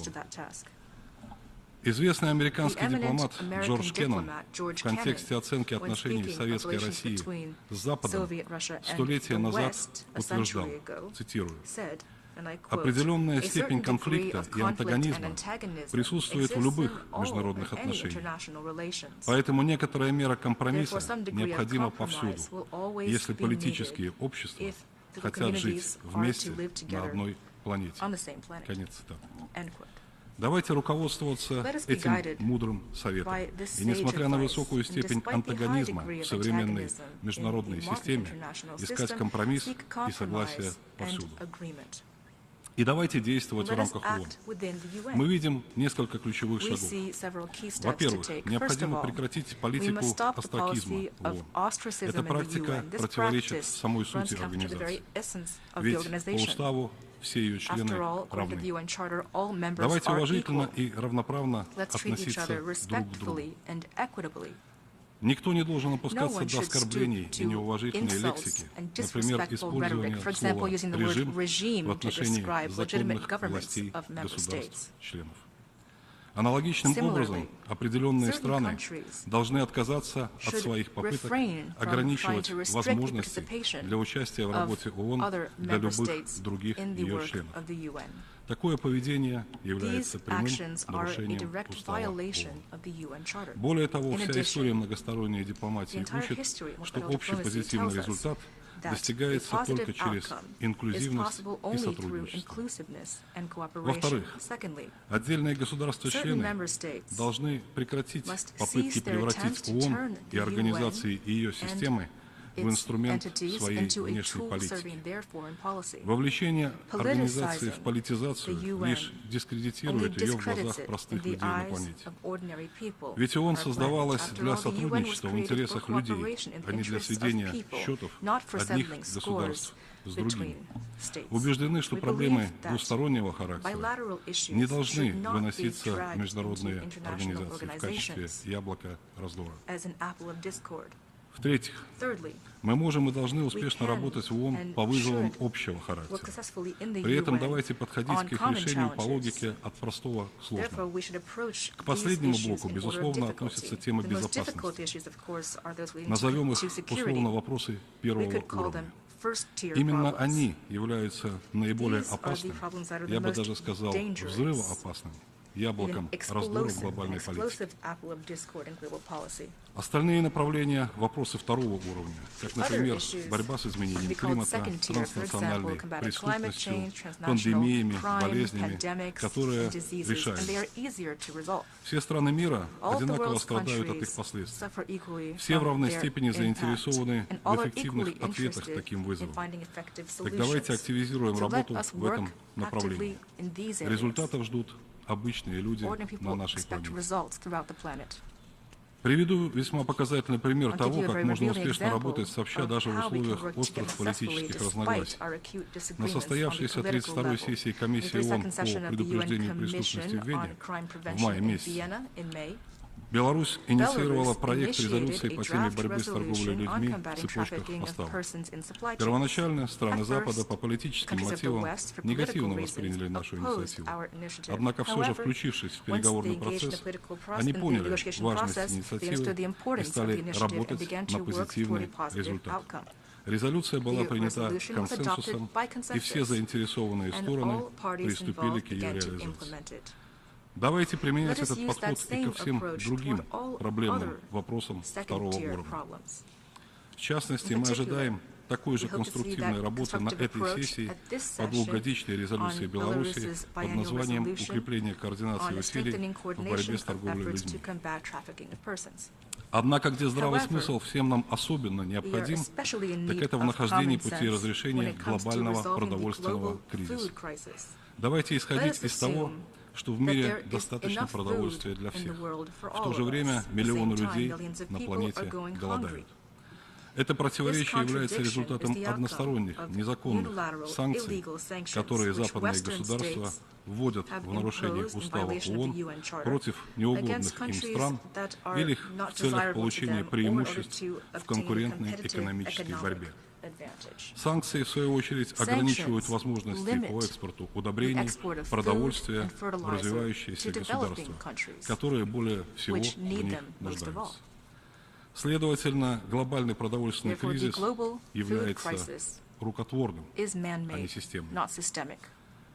Известный американский дипломат Джордж Кеннон в контексте оценки отношений Советской России с Западом столетия назад утверждал, цитирую, «Определенная степень конфликта и антагонизма присутствует в любых международных отношениях. Поэтому некоторая мера компромисса необходима повсюду, если политические общества хотят жить вместе на одной планете». Конец цитаты. Давайте руководствоваться этим мудрым советом. И несмотря на высокую степень антагонизма в современной международной системе, искать компромисс и согласие повсюду. И давайте действовать в рамках ООН. Мы видим несколько ключевых шагов. Во-первых, необходимо прекратить политику остракизма в ООН. Эта практика противоречит самой сути организации. Ведь по уставу все ее члены равны. Давайте уважительно и равноправно относиться друг к другу. Никто не должен опускаться до оскорблений и неуважительной лексики, например, использование слова «режим» в отношении законных властей государств-членов. Аналогичным образом определенные страны должны отказаться от своих попыток ограничивать возможности для участия в работе ООН для любых других ее членов. Такое поведение является прямым нарушением устава ООН. Более того, вся история многосторонней дипломатии учит, что общий позитивный результат достигается только через инклюзивность и сотрудничество. Во-вторых, отдельные государства-члены должны прекратить попытки превратить ООН и организации и ее системы в инструмент своей внешней политики. Вовлечение организации в политизацию лишь дискредитирует ее в глазах простых людей на планете. Ведь ООН создавалась для сотрудничества в интересах людей, а не для сведения счетов одних государств с другими. Убеждены, что проблемы двустороннего характера не должны выноситься в международные организации в качестве яблока раздора. В-третьих, мы можем и должны успешно работать в ООН по вызовам общего характера. При этом давайте подходить к их решению по логике от простого к сложному. К последнему блоку, безусловно, относятся темы безопасности. Назовем их условно вопросы первого уровня. Именно они являются наиболее опасными, я бы даже сказал, взрывоопасными яблоком раздора в глобальной политике. Остальные направления – вопросы второго уровня, как, например, борьба с изменением климата, транснациональной преступностью, пандемиями, болезнями, которые решаются. Все страны мира одинаково страдают от их последствий. Все в равной степени заинтересованы в эффективных ответах к таким вызовам. Так давайте активизируем работу в этом направлении. Результатов ждут обычные люди на нашей планете. Приведу весьма показательный пример того, как можно успешно работать сообща даже в условиях острых политических разногласий. На состоявшейся 32-й сессии Комиссии ООН по предупреждению преступности в Вене в мае месяце Беларусь инициировала проект резолюции по теме борьбы с торговлей людьми в цепочках поставок. Первоначально страны Запада по политическим мотивам негативно восприняли нашу инициативу. Однако все же, включившись в переговорный процесс, они поняли важность инициативы и стали работать на позитивный результат. Резолюция была принята консенсусом, и все заинтересованные стороны приступили к ее реализации. Давайте применять этот подход и ко всем другим проблемным вопросам второго уровня. В частности, мы ожидаем такой же конструктивной работы на этой сессии по двухгодичной резолюции Беларуси под названием «Укрепление координации усилий в борьбе с торговлей людьми». Однако, где здравый смысл всем нам особенно необходим, так это в нахождении пути разрешения глобального продовольственного кризиса. Давайте исходить из того, что в мире достаточно продовольствия для всех. В то же время миллионы людей на планете голодают. Это противоречие является результатом односторонних, незаконных санкций, которые западные государства вводят в нарушение устава ООН против неугодных им стран или в целях получения преимуществ в конкурентной экономической борьбе. Санкции, в свою очередь, ограничивают возможности по экспорту удобрений, продовольствия в развивающиеся государства, которые более всего в них нуждаются. Следовательно, глобальный продовольственный кризис является рукотворным, а не системным.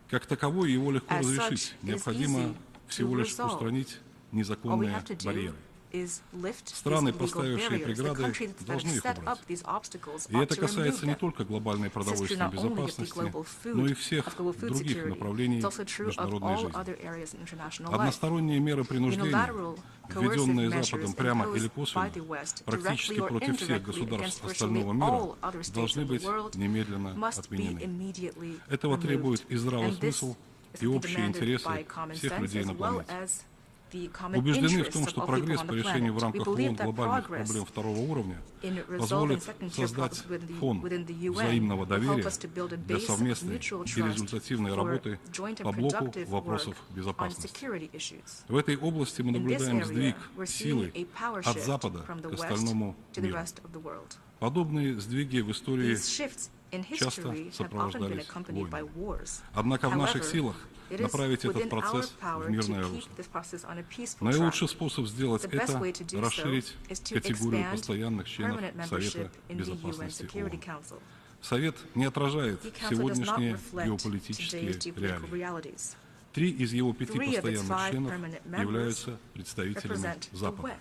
Как таковой его легко разрешить, необходимо всего лишь устранить незаконные барьеры. Страны, поставившие преграды, должны их убрать. И это касается не только глобальной продовольственной безопасности, но и всех других направлений международной жизни. Односторонние меры принуждения, введенные Западом прямо или косвенно, практически против всех государств остального мира, должны быть немедленно отменены. Этого требует и здравый смысл, и общие интересы всех людей на планете. Убеждены в том, что прогресс по решению в рамках ООН глобальных проблем второго уровня позволит создать фон взаимного доверия для совместной и результативной работы по блоку вопросов безопасности. В этой области мы наблюдаем сдвиг силы от Запада к остальному миру. Подобные сдвиги в истории часто сопровождались войнами. Однако в наших силах направить этот процесс в мирное русло. Наилучший способ сделать это – расширить категорию постоянных членов Совета Безопасности ООН. Совет не отражает сегодняшние геополитические реалии. 3 из его 5 постоянных членов являются представителями Запада.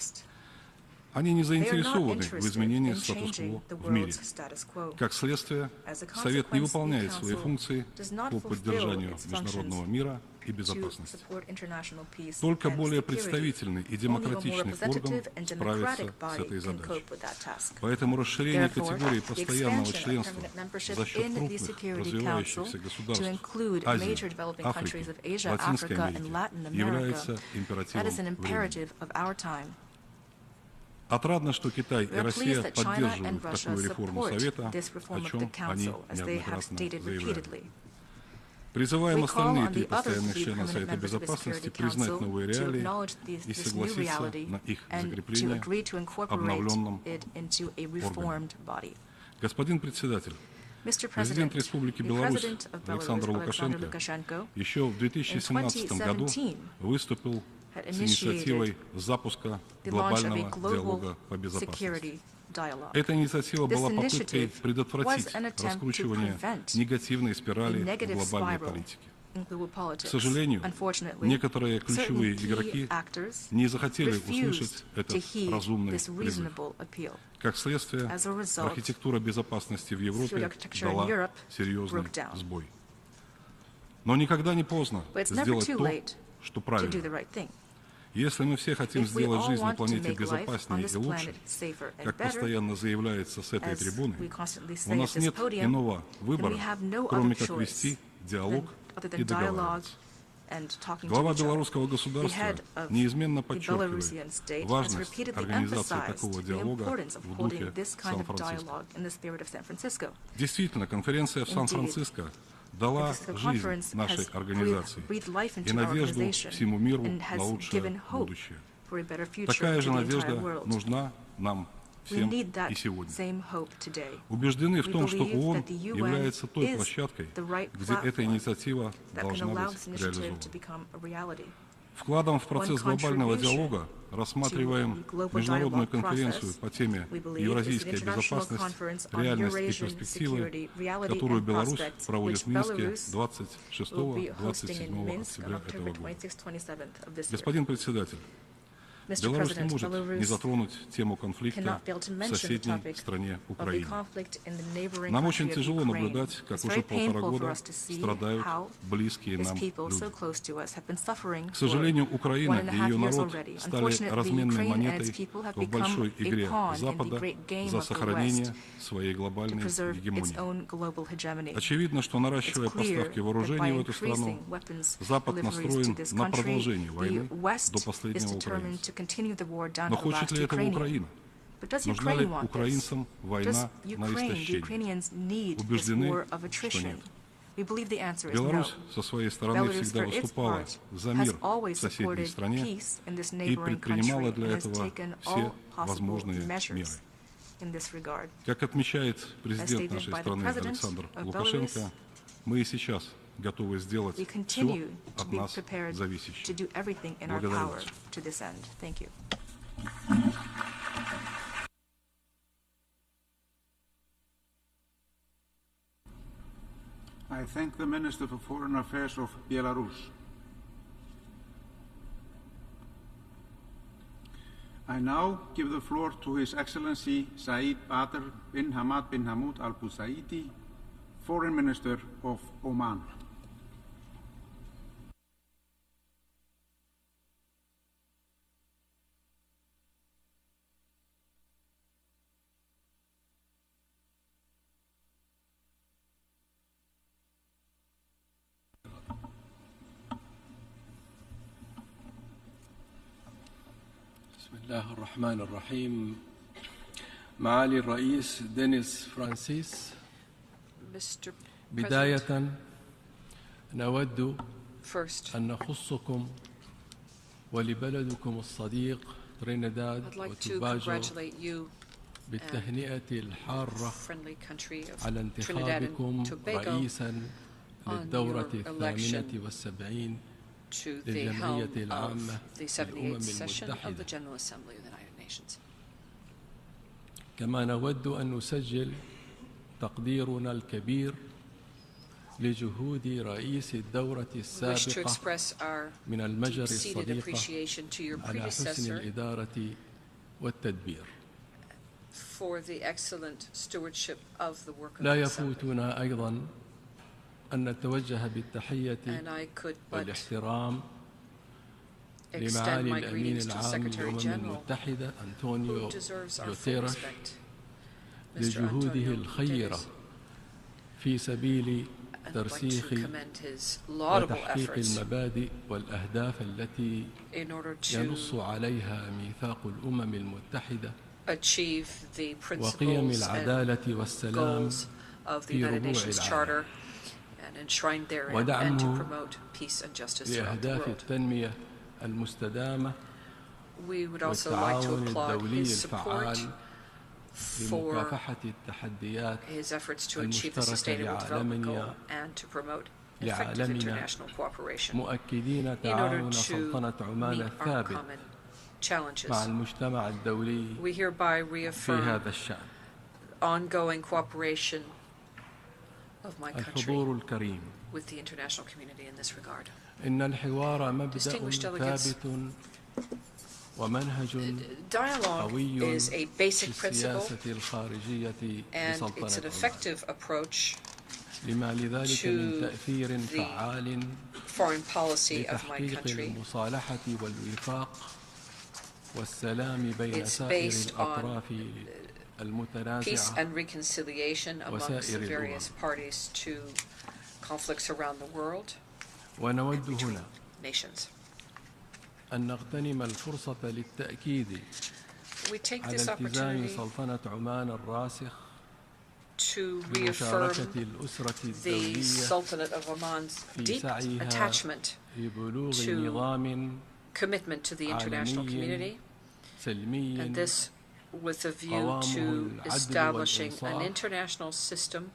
Они не заинтересованы в изменении статус-кво в мире. Как следствие, Совет не выполняет свои функции по поддержанию международного мира и безопасности. Только более представительный и демократичный орган справится с этой задачей. Поэтому расширение категории постоянного членства за счет крупных развивающихся государств Азии, Африки, Латинской Америки является императивом времени. Отрадно, что Китай и Россия поддерживают такую реформу Совета, о чем они неоднократно заявляли. Призываем остальные 3 постоянных члена Совета Безопасности признать новые реалии и согласиться на их закрепление в обновленном органе. Господин председатель, президент Республики Беларусь Александр Лукашенко еще в 2017 году выступил с инициативой запуска глобального диалога по безопасности. Эта инициатива была попыткой предотвратить раскручивание негативной спирали глобальной политики. К сожалению, некоторые ключевые игроки не захотели услышать этот разумный призыв. Как следствие, архитектура безопасности в Европе дала серьезный сбой. Но никогда не поздно сделать то, что правильно. Если мы все хотим сделать жизнь на планете безопаснее и лучше, как постоянно заявляется с этой трибуны, у нас нет иного выбора, кроме как вести диалог и договариваться. Глава белорусского государства неизменно подчеркивает важность организации такого диалога в духе Сан-Франциско. Действительно, конференция в Сан-Франциско дала жизнь нашей организации и надежду всему миру на лучшее будущее. Такая же надежда нужна нам всем и сегодня. Убеждены в том, что ООН является той площадкой, где эта инициатива должна быть реализована. Вкладом в процесс глобального диалога рассматриваем международную конференцию по теме «Евразийская безопасность, реальность и перспективы», которую Беларусь проводит в Минске 26-27 октября этого года. Господин председатель, Беларусь не может не затронуть тему конфликта в соседней стране Украине. Нам очень тяжело наблюдать, как уже 1,5 года страдают близкие нам люди. К сожалению, Украина и ее народ стали разменной монетой в большой игре Запада за сохранение своей глобальной гегемонии. Очевидно, что, наращивая поставки вооружений в эту страну, Запад настроен на продолжение войны до последнего украинца. Но хочет ли этого Украина? Нужна ли украинцам война на истощение? Убеждены, что нет. Беларусь со своей стороны всегда выступала за мир в соседней стране и предпринимала для этого все возможные меры. Как отмечает президент нашей страны Александр Лукашенко, мы и сейчас готовы сделать все от нас зависящее. Благодарю вас. I thank the Minister for Foreign Affairs of Belarus. I now give the floor to His Excellency Saeed Badr bin Hamad bin Hamoud Al Busaidi, Foreign Minister of Oman. بسم الله الرحمن الرحيم. معالي الرئيس دينيس فرانسيس، بداية نود أن نخصكم ولبلدكم الصديق ترينيداد وتوباجو بالتهنئة الحارة على انتخابكم رئيسا للدورة 78 للجمعية العامة للأمم المتحدة. كما نود أن نسجل تقديرنا الكبير لجهود رئيس الدورة السابقة من المجر الصديقة على حسن الإدارة والتدبير. لا يفوتنا أيضا أن نتوجه بالتحية والاحترام لمعالي الأمين العام للأمم المتحدة أنطونيو غوتيريش لجهوده الخيرة في سبيل ترسيخ وتحقيق المبادئ والأهداف التي ينص عليها ميثاق الأمم المتحدة وقيم العدالة والسلام في ربوع العالم، ودعمه لأهداف التنمية المستدامة والتعاون الدولي الفعال لمكافحة التحديات المشتركة لعالمنا مؤكدين تعاون سلطنة عمان الثابت مع المجتمع الدولي في هذا الشأن. الحضور الكريم، إن الحوار مبدأ ثابت ومنهج قوي في السياسة الخارجية لسلطنة عمان، لما لذلك من تأثير فعال لتحقيق المصالحة والوفاق والسلام بين سائر الأطراف المتنازعة وسائر الأمم. ونود هنا أن نغتنم الفرصة للتأكيد على التزام سلطنة عمان الراسخ بمشاركة الأسرة الدولية في سعيها لبلوغ نظام عالمي سلمي with a view to establishing an international system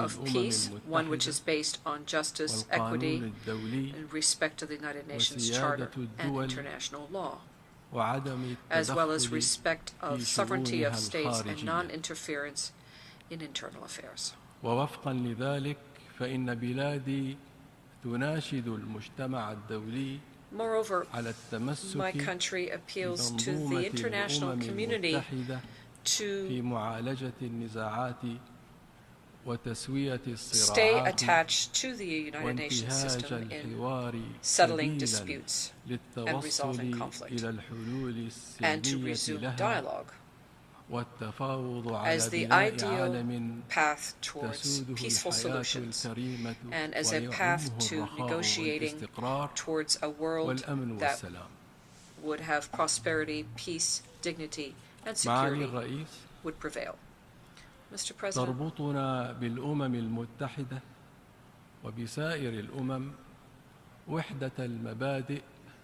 of peace, one which is based on justice, equity, and respect to the United Nations Charter and international law, as well as respect of sovereignty of states and non-interference in internal affairs. ووفقا لذلك فإن بلادي تناشد المجتمع الدولي Moreover, my country appeals to the international community to stay attached to the United Nations system in settling disputes and resolving conflict, and to resume dialogue as the ideal path towards peaceful solutions and as a path to negotiating towards a world that would have prosperity, peace, dignity, and security would prevail. Mr. President, تربطنا بالأمم المتحدة وبسائر الأمم وحدة المبادئ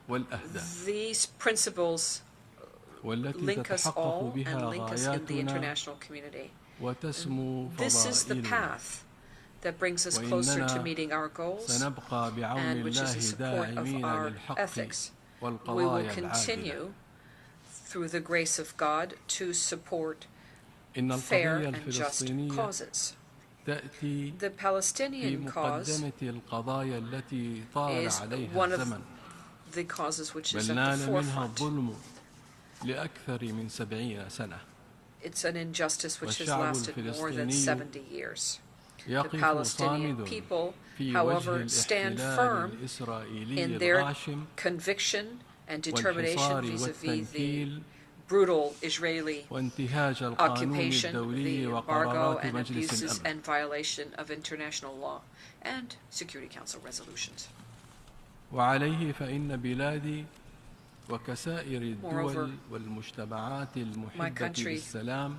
والأهداف. These principles link us all and link us in the international community. This is the path that brings us closer to meeting our goals and which is in support of our ethics. We will continue, through the grace of God, to support fair and just causes. The Palestinian cause is one of the causes which is at the forefront. لأكثر من 70 سنة. It's an injustice which has lasted more than 70 years. The Palestinian people, however, stand firm in their conviction and determination vis-à-vis the brutal Israeli occupation, the embargo and abuses and violation of international law and Security Council resolutions. وعليه فإن بلادي وكسائر الدول والمجتمعات المحبة للسلام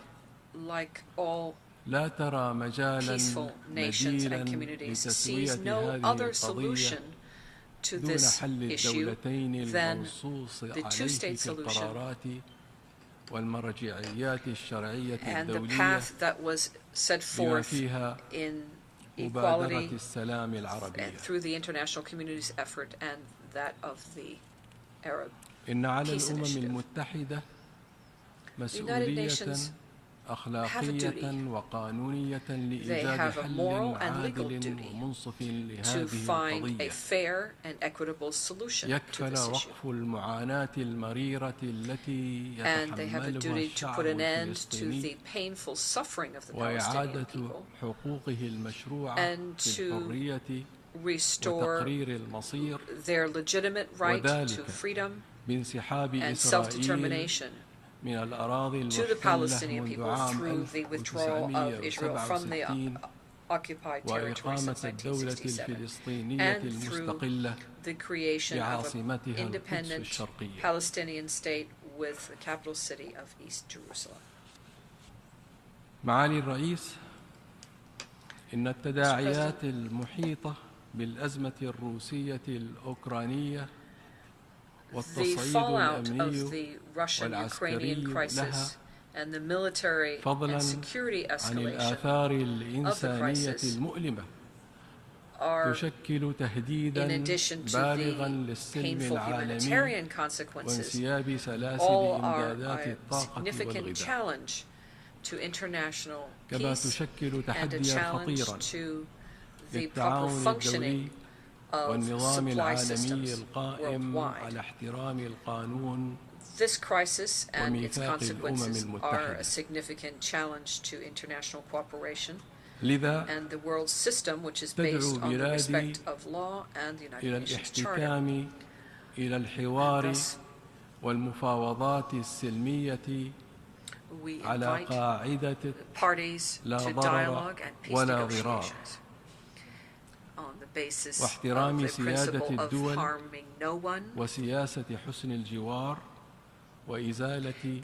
لا ترى مجالا بديلا لتسوية هذه القضية دون حل الدولتين المنصوص عليه في القرارات والمرجعيات الشرعية الدولية بما فيها مبادرة السلام العربية. إن على الأمم المتحدة مسؤولية أخلاقية وقانونية لإيجاد حل عادل ومنصف لهذه القضية يكفل وقف المعاناة المريرة التي يتحملها الشعب الفلسطيني وإعادة حقوقه المشروعة في الحرية وتقرير المصير وذلك بانسحاب إسرائيل من الأراضي المحتلة منذ عام 1967 وإقامة الدولة الفلسطينية المستقلة بعاصمتها القدس الشرقية. معالي الرئيس، إن التداعيات المحيطة بالأزمة الروسية الأوكرانية والتصعيد الأمني والعسكري لها فضلا عن الآثار الإنسانية المؤلمة تشكل تهديدا بالغا للسلم العالمي وانسياب سلاسل إمدادات الطاقة والغذاء، كما تشكل تحديا خطيرا للتعاون الدولي والنظام العالمي القائم على احترام القانون وميثاق الأمم المتحدة. لذا تدعو بلادي إلى الاحتكام إلى الحوار والمفاوضات السلمية على قاعدة لا ضرر ولا ضرار واحترام سيادة الدول وسياسة حسن الجوار وإزالة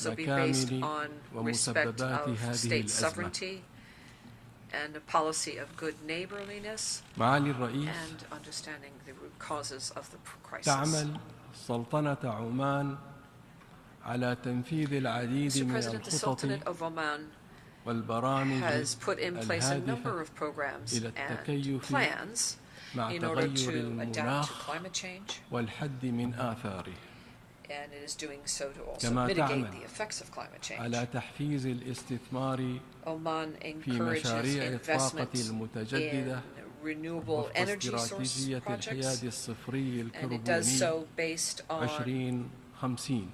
مكامن ومسببات هذه الأزمة. معالي الرئيس، تعمل سلطنة عمان على تنفيذ العديد من الخطط والبرامج الهادفة إلى التكيف مع تغير المناخ والحد من آثاره، كما تعمل على تحفيز الاستثمار في مشاريع الطاقة المتجددة وفق استراتيجية الحياد الصفري الكربوني 2050،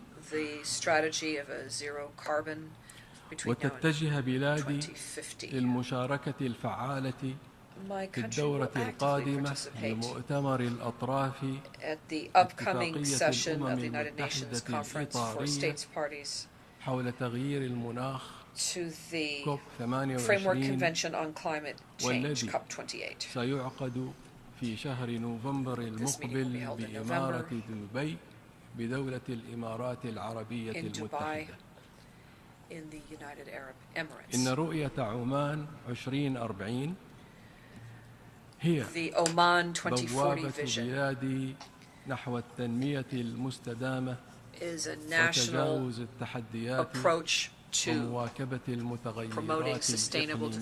وتتجه بلادي للمشاركة الفعالة في الدورة القادمة لمؤتمر الأطراف اتفاقية الأمم المتحدة الإطارية حول تغيير المناخ COP 28 والذي سيعقد في شهر نوفمبر المقبل بإمارة دبي بدولة الإمارات العربية المتحدة. إن رؤية عمان 2040 هي بوابة بلادي نحو التنمية المستدامة وتجاوز التحديات ومواكبة المتغيرات الإقليمية والدولية.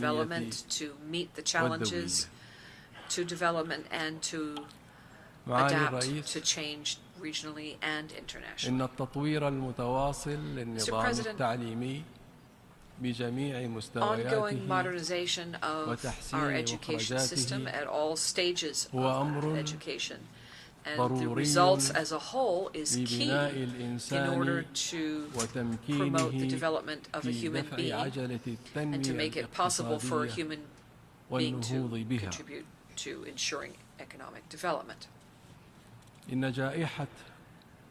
معالي الرئيس، إن التطوير المتواصل للنظام التعليمي بجميع مستوياته وتحسين مخرجاته هو أمر And the results as a whole is key in order to promote the development of a human being and to make it possible for a human being to contribute to ensuring economic development. إن جائحة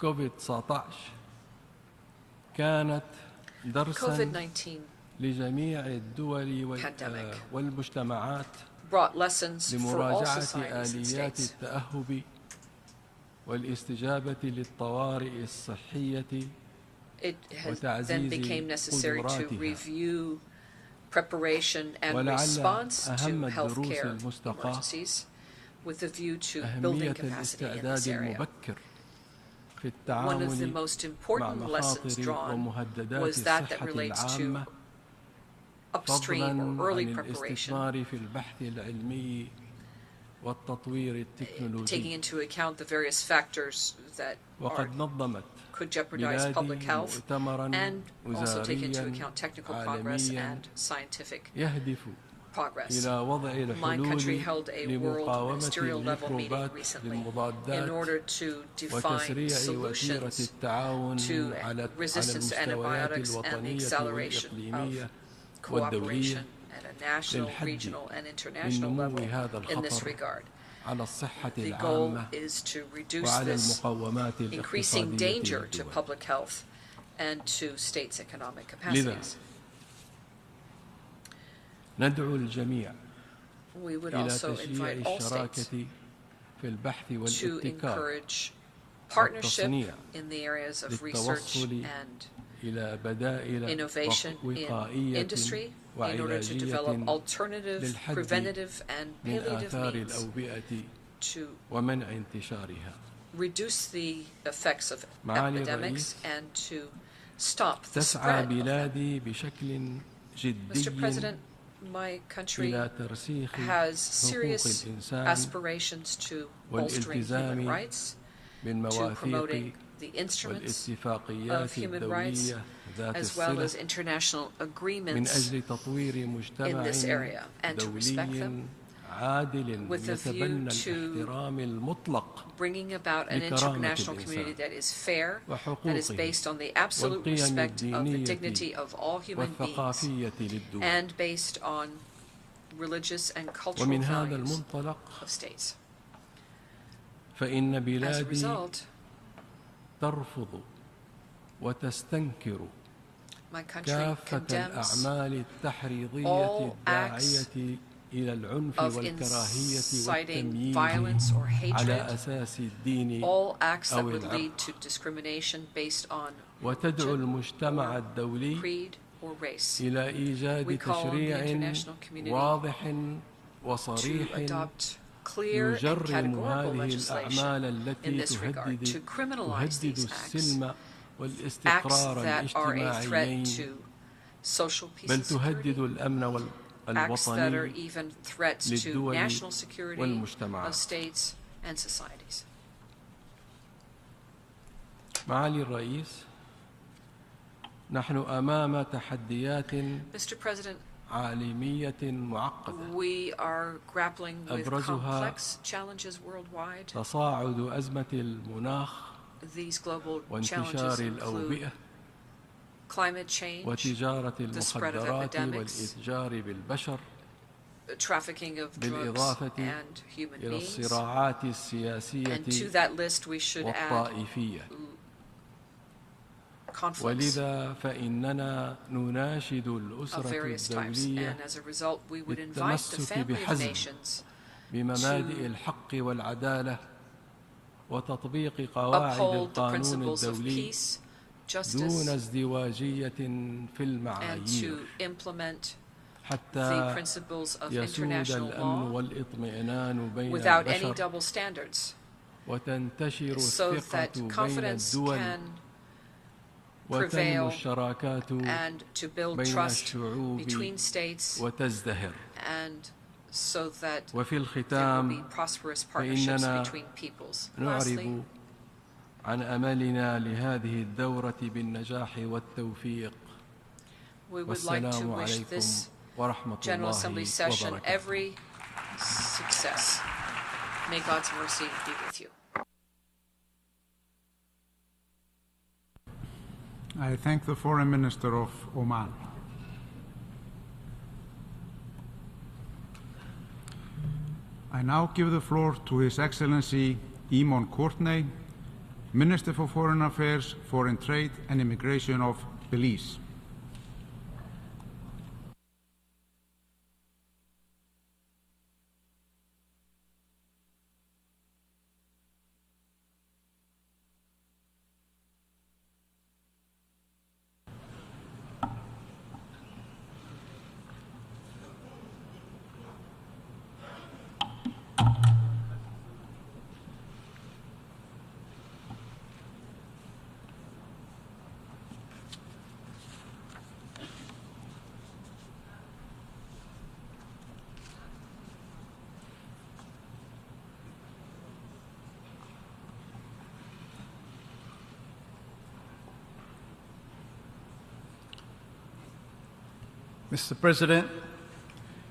كوفيد-19 كانت درساً لجميع الدول والمجتمعات لمراجعة آليات التأهب والاستجابة للطوارئ الصحية وتعزيز قدراتها. Preparation and response to healthcare emergencies with a view to building capacity in this area. One of the most important lessons drawn was that relates to upstream or early preparation, taking into account the various factors that could jeopidize public health, and also take into account technical progress and scientific progress. My country held a world ministerial level meeting recently in order to define solutions to resistance to antibiotics and the acceleration of cooperation at a national, regional, and international level in this regard. The goal is to reduce this increasing danger to public health and to states' economic capacities. We would also invite all states to encourage partnership in the areas of research and innovation in industry in order to develop alternative, preventative, and palliative means to reduce the effects of epidemics and to stop the spread of them. Mr. President, my country has serious aspirations to bolstering human rights, to promoting the instruments of human rights, as well as international agreements in this area, and to respect them, with a view to bringing about an international community that is fair, that is based on the absolute respect of the dignity of all human beings, and based on religious and cultural values of states. As a result, ترفض وتستنكر my country condemns all acts of inciting violence or hatred, all acts that would lead to discrimination based on religion, creed, or race. We call on the international community to adopt clear and categorical legislation in this regard, to criminalize these acts that are a threat to social peace and security, acts that are even threats to national security of states and societies. معالي الرئيس، نحن أمام تحديات Mr. President, عالمية معقدة we are grappling with complex challenges worldwide. تصاعد أزمة المناخ These global وانتشار challenges الأوبئة include climate change, وتجارة the spread of المخدرات epidemics, والإتجار بالبشر trafficking of drugs بالإضافة and human إلى beings. الصراعات السياسية And to that list we should add والطائفية. conflicts ولذا فإننا نناشد of الأسرة various types, الدولية and as a result we would invite the بالتمسك family of بحزم nations بمبادئ الحق والعدالة وتطبيق قواعد uphold the القانون principles of الدولي peace, دون justice, ازدواجية في and المعايير to implement the حتى principles of يسود international الأمن law والاطمئنان بين without any البشر double standards, وتنتشر so الثقة that بين confidence الدول can وتنمو prevail الشراكات and to build بين trust الشعوب between states, وتزدهر. and so that وفي there will be الختام prosperous partnerships فإننا between peoples. Lastly, نعرب عن أملنا لهذه الدورة بالنجاح والتوفيق. we would like to والسلام wish عليكم this ورحمة General Assembly الله session وبركاته. every success. May God's mercy be with you. I thank the Foreign Minister of Oman. I now give the floor to His Excellency Eamon Courtney, Minister for Foreign Affairs, Foreign Trade and Immigration of Belize. Mr. President,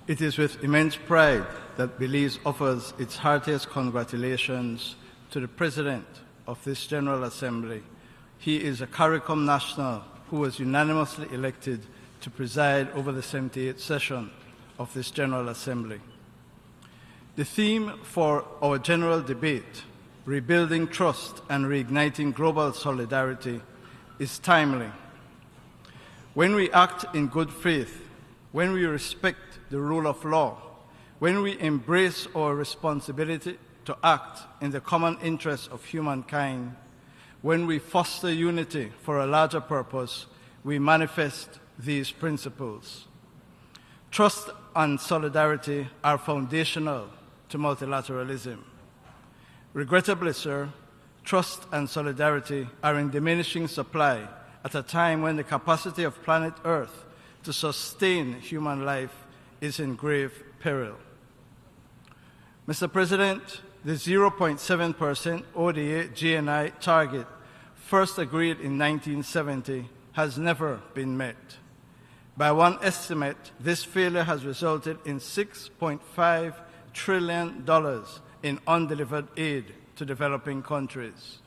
it is with immense pride that Belize offers its heartiest congratulations to the President of this General Assembly. He is a CARICOM national who was unanimously elected to preside over the 78th session of this General Assembly. The theme for our general debate, Rebuilding Trust and Reigniting Global Solidarity, is timely. When we act in good faith, when we respect the rule of law, when we embrace our responsibility to act in the common interest of humankind, when we foster unity for a larger purpose, we manifest these principles. Trust and solidarity are foundational to multilateralism. Regrettably, sir, trust and solidarity are in diminishing supply at a time when the capacity of planet Earth to sustain human life is in grave peril. Mr. President, the 0.7% ODA GNI target, first agreed in 1970, has never been met. By one estimate, this failure has resulted in $6.5 trillion in undelivered aid to developing countries.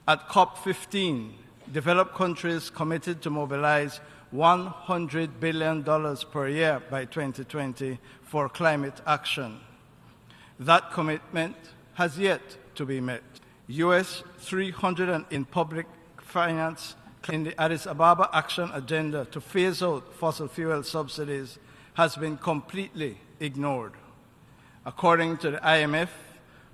At COP15, developed countries committed to mobilize $100 billion per year by 2020 for climate action. That commitment has yet to be met. US $300 in public finance in the Addis Ababa Action Agenda to phase out fossil fuel subsidies has been completely ignored. According to the IMF,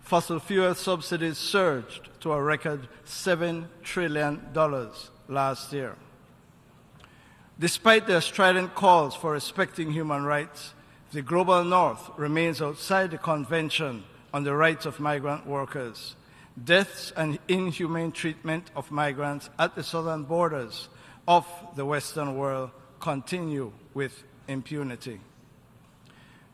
fossil fuel subsidies surged to a record $7 trillion last year. Despite their strident calls for respecting human rights, the Global North remains outside the Convention on the Rights of Migrant Workers. Deaths and inhumane treatment of migrants at the southern borders of the Western world continue with impunity.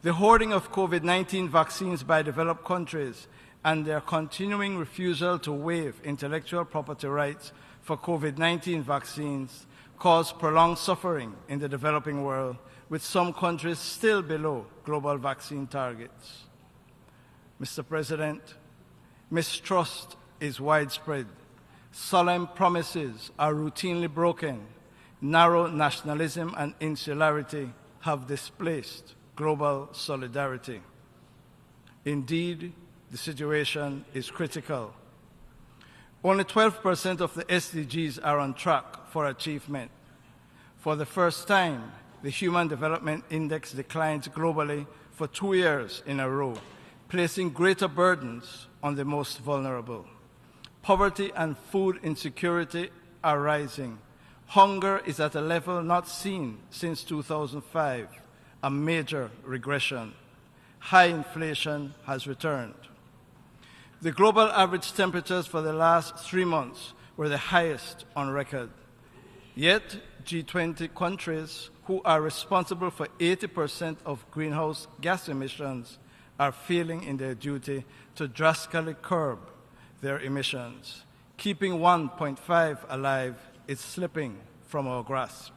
The hoarding of COVID-19 vaccines by developed countries and their continuing refusal to waive intellectual property rights for COVID-19 vaccines cause prolonged suffering in the developing world, with some countries still below global vaccine targets. Mr. President, mistrust is widespread. Solemn promises are routinely broken. Narrow nationalism and insularity have displaced global solidarity. Indeed, the situation is critical. Only 12% of the SDGs are on track for achievement. For the first time, the Human Development Index declines globally for 2 years in a row, placing greater burdens on the most vulnerable. Poverty and food insecurity are rising. Hunger is at a level not seen since 2005, a major regression. High inflation has returned. The global average temperatures for the last 3 months were the highest on record. Yet, G20 countries, who are responsible for 80% of greenhouse gas emissions, are failing in their duty to drastically curb their emissions. Keeping 1.5 alive is slipping from our grasp.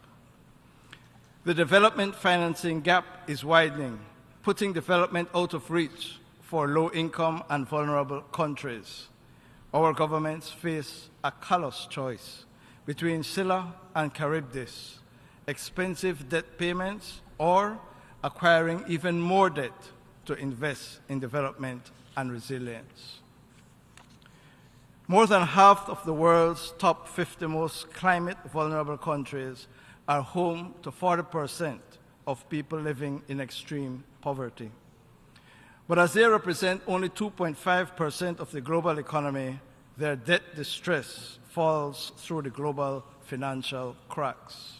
The development financing gap is widening, putting development out of reach for low-income and vulnerable countries. Our governments face a callous choice between Scylla and Charybdis, expensive debt payments, or acquiring even more debt to invest in development and resilience. More than half of the world's top 50 most climate vulnerable countries are home to 40% of people living in extreme poverty. But as they represent only 2.5% of the global economy, their debt distress falls through the global financial cracks.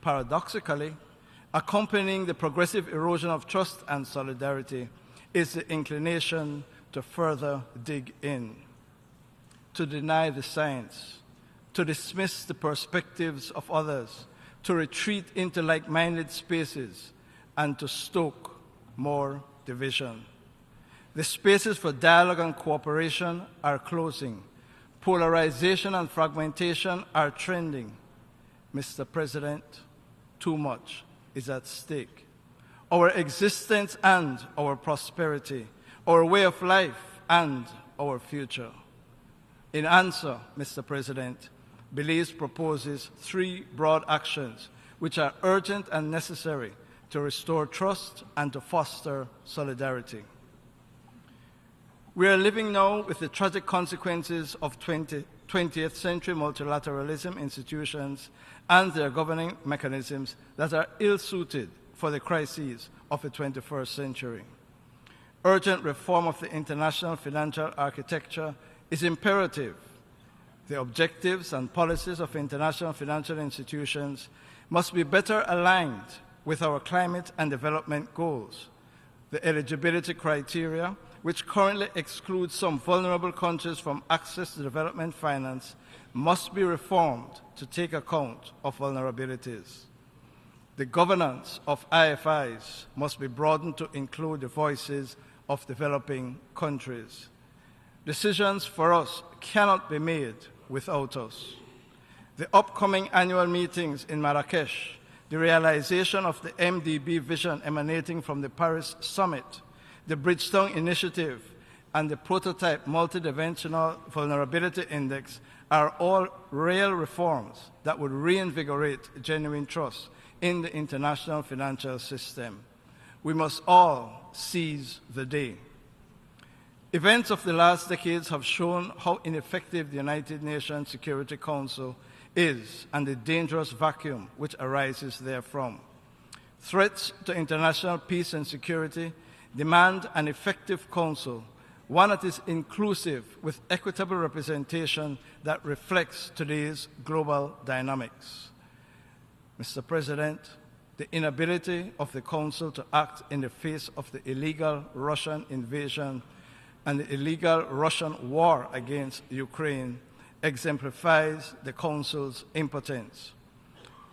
Paradoxically, accompanying the progressive erosion of trust and solidarity is the inclination to further dig in, to deny the science, to dismiss the perspectives of others, to retreat into like-minded spaces, and to stoke more division. The spaces for dialogue and cooperation are closing. Polarization and fragmentation are trending. Mr. President, too much is at stake. Our existence and our prosperity, our way of life and our future. In answer, Mr. President, Belize proposes 3 broad actions which are urgent and necessary to restore trust and to foster solidarity. We are living now with the tragic consequences of 20th century multilateralism institutions and their governing mechanisms that are ill-suited for the crises of the 21st century. Urgent reform of the international financial architecture is imperative. The objectives and policies of international financial institutions must be better aligned with our climate and development goals. The eligibility criteria, which currently excludes some vulnerable countries from access to development finance, must be reformed to take account of vulnerabilities. The governance of IFIs must be broadened to include the voices of developing countries. Decisions for us cannot be made without us. The upcoming annual meetings in Marrakesh, the realization of the MDB vision emanating from the Paris Summit, the Bridgestone Initiative, and the prototype Multidimensional Vulnerability Index are all real reforms that would reinvigorate genuine trust in the international financial system. We must all seize the day. Events of the last decades have shown how ineffective the United Nations Security Council is and the dangerous vacuum which arises therefrom. Threats to international peace and security demand an effective council, one that is inclusive with equitable representation that reflects today's global dynamics. Mr. President, the inability of the Council to act in the face of the illegal Russian invasion and the illegal Russian war against Ukraine exemplifies the Council's impotence.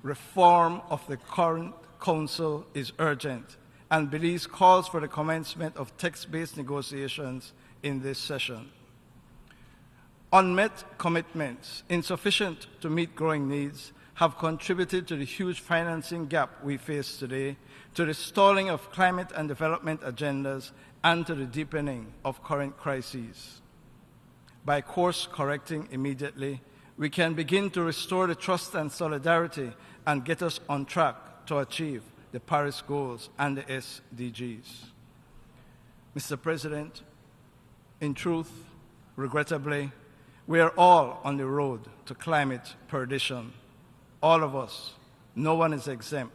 Reform of the current Council is urgent, and Belize calls for the commencement of text-based negotiations in this session. Unmet commitments, insufficient to meet growing needs, have contributed to the huge financing gap we face today, to the stalling of climate and development agendas, and to the deepening of current crises. By course correcting immediately, we can begin to restore the trust and solidarity and get us on track to achieve the Paris goals and the SDGs. Mr. President, in truth, regrettably, we are all on the road to climate perdition. All of us, no one is exempt.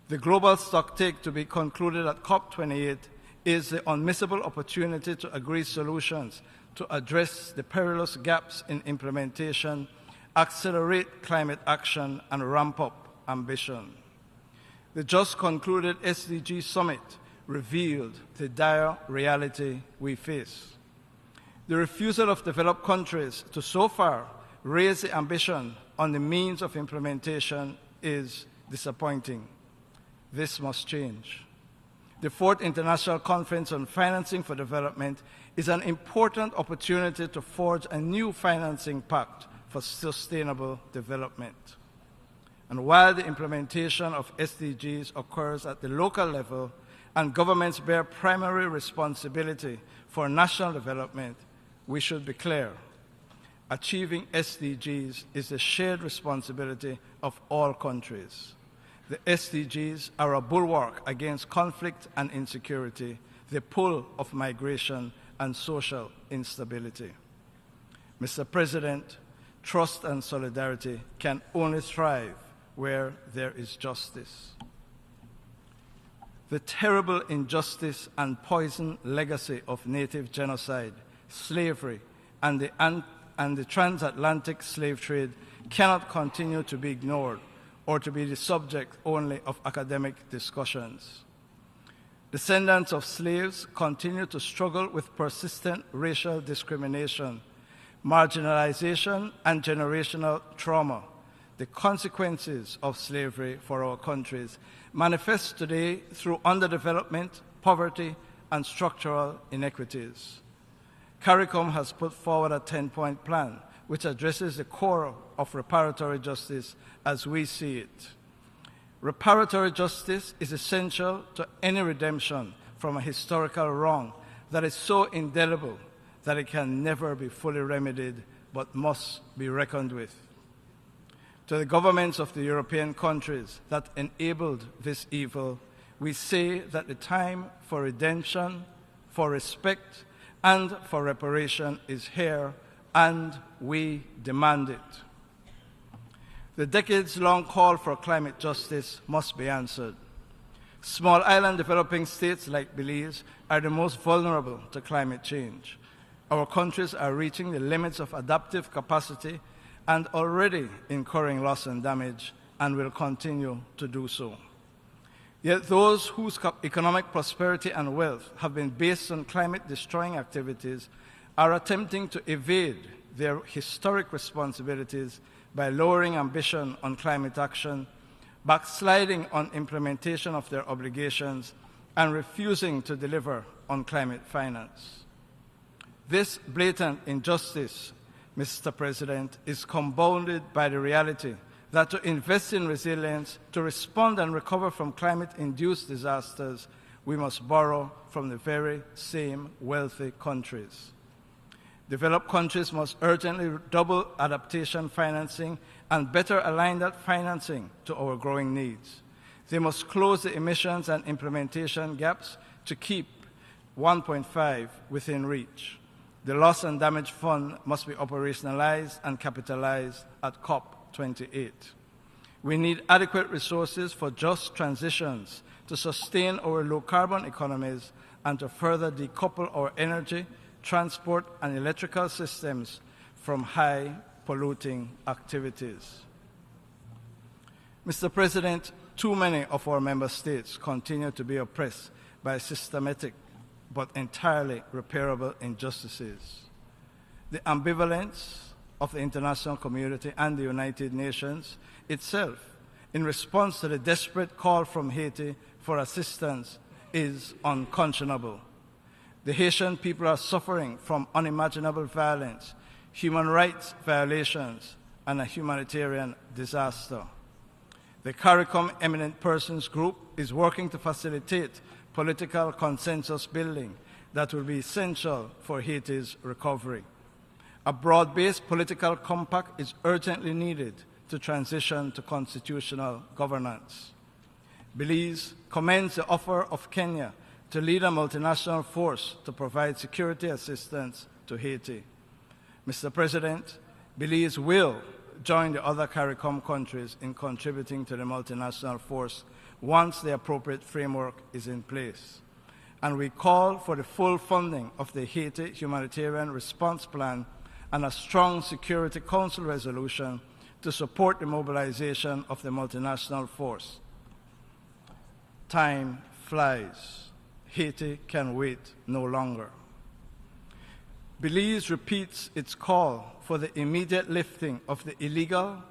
The global stocktake to be concluded at COP28 is the unmissable opportunity to agree solutions to address the perilous gaps in implementation, accelerate climate action, and ramp up ambition. The just concluded SDG Summit revealed the dire reality we face. The refusal of developed countries to so far raise the ambition on the means of implementation is disappointing. This must change. The 4th International Conference on Financing for Development is an important opportunity to forge a new financing pact for sustainable development. And while the implementation of SDGs occurs at the local level and governments bear primary responsibility for national development, we should be clear. Achieving SDGs is a shared responsibility of all countries. The SDGs are a bulwark against conflict and insecurity, the pull of migration and social instability. Mr. President, trust and solidarity can only thrive where there is justice. The terrible injustice and poison legacy of native genocide, slavery, and the transatlantic slave trade cannot continue to be ignored or to be the subject only of academic discussions. Descendants of slaves continue to struggle with persistent racial discrimination, marginalization, and generational trauma. The consequences of slavery for our countries manifest today through underdevelopment, poverty, and structural inequities. CARICOM has put forward a 10-point plan which addresses the core of reparatory justice as we see it. Reparatory justice is essential to any redemption from a historical wrong that is so indelible that it can never be fully remedied but must be reckoned with. To the governments of the European countries that enabled this evil, we say that the time for redemption, for respect, and for reparation is here, and we demand it. The decades-long call for climate justice must be answered. Small island developing states like Belize are the most vulnerable to climate change. Our countries are reaching the limits of adaptive capacity and already incurring loss and damage, and will continue to do so. Yet those whose economic prosperity and wealth have been based on climate-destroying activities are attempting to evade their historic responsibilities by lowering ambition on climate action, backsliding on implementation of their obligations, and refusing to deliver on climate finance. This blatant injustice, Mr. President, is compounded by the reality that to invest in resilience, to respond and recover from climate-induced disasters, we must borrow from the very same wealthy countries. Developed countries must urgently double adaptation financing and better align that financing to our growing needs. They must close the emissions and implementation gaps to keep 1.5 within reach. The Loss and Damage Fund must be operationalized and capitalized at COP28. We need adequate resources for just transitions to sustain our low-carbon economies and to further decouple our energy, transport, and electrical systems from high-polluting activities. Mr. President, too many of our member states continue to be oppressed by systematic but entirely repairable injustices. The ambivalence of the international community and the United Nations itself in response to the desperate call from Haiti for assistance is unconscionable. The Haitian people are suffering from unimaginable violence, human rights violations, and a humanitarian disaster. The CARICOM Eminent Persons Group is working to facilitate political consensus building that will be essential for Haiti's recovery. A broad-based political compact is urgently needed to transition to constitutional governance. Belize commends the offer of Kenya to lead a multinational force to provide security assistance to Haiti. Mr. President, Belize will join the other CARICOM countries in contributing to the multinational force once the appropriate framework is in place. And we call for the full funding of the Haiti Humanitarian Response Plan and a strong Security Council resolution to support the mobilization of the multinational force. Time flies. Haiti can wait no longer. Belize repeats its call for the immediate lifting of the illegal,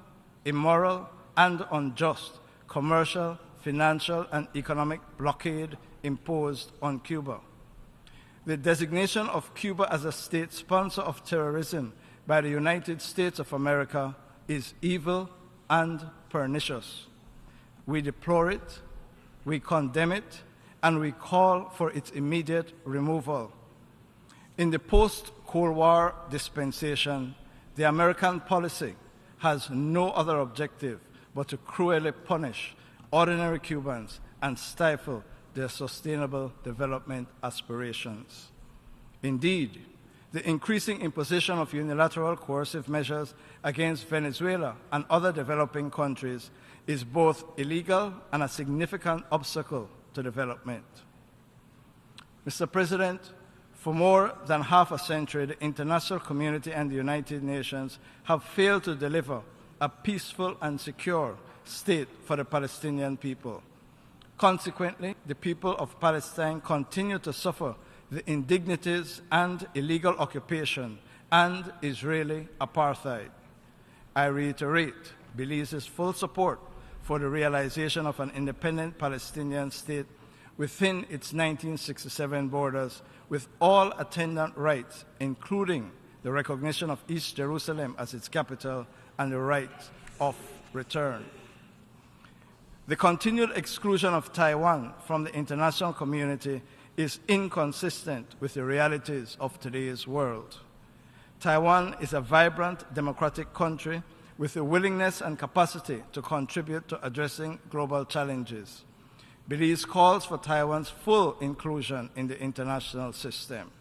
immoral, and unjust commercial, financial, and economic blockade imposed on Cuba. The designation of Cuba as a state sponsor of terrorism by the United States of America is evil and pernicious. We deplore it, we condemn it, and we call for its immediate removal. In the post-Cold War dispensation, the American policy has no other objective but to cruelly punish ordinary Cubans and stifle their sustainable development aspirations. Indeed, the increasing imposition of unilateral coercive measures against Venezuela and other developing countries is both illegal and a significant obstacle to development. Mr. President, for more than half a century, the international community and the United Nations have failed to deliver a peaceful and secure state for the Palestinian people. Consequently, the people of Palestine continue to suffer the indignities and illegal occupation and Israeli apartheid. I reiterate Belize's full support for the realization of an independent Palestinian state within its 1967 borders, with all attendant rights, including the recognition of East Jerusalem as its capital and the right of return. The continued exclusion of Taiwan from the international community is inconsistent with the realities of today's world. Taiwan is a vibrant democratic country with the willingness and capacity to contribute to addressing global challenges. Belize calls for Taiwan's full inclusion in the international system.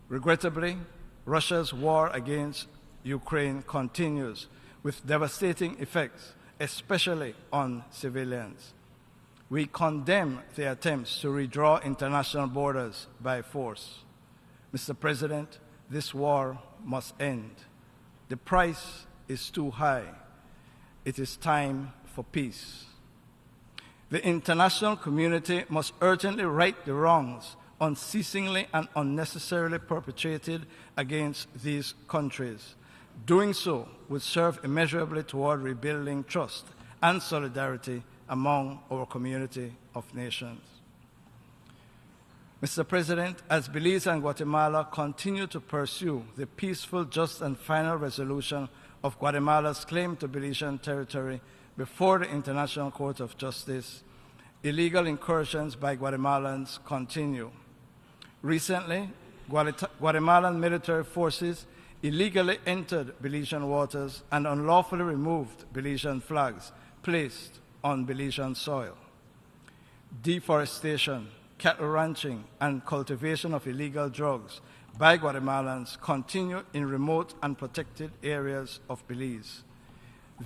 Regrettably, Russia's war against Ukraine continues with devastating effects, especially on civilians. We condemn the attempts to redraw international borders by force. Mr. President, this war must end. The price is too high. It is time for peace. The international community must urgently right the wrongs unceasingly and unnecessarily perpetrated against these countries. Doing so would serve immeasurably toward rebuilding trust and solidarity among our community of nations. Mr. President, as Belize and Guatemala continue to pursue the peaceful, just, and final resolution of Guatemala's claim to Belizean territory before the International Court of Justice, illegal incursions by Guatemalans continue. Recently, Guatemalan military forces illegally entered Belizean waters and unlawfully removed Belizean flags placed on Belizean soil. Deforestation, cattle ranching, and cultivation of illegal drugs by Guatemalans continue in remote and protected areas of Belize.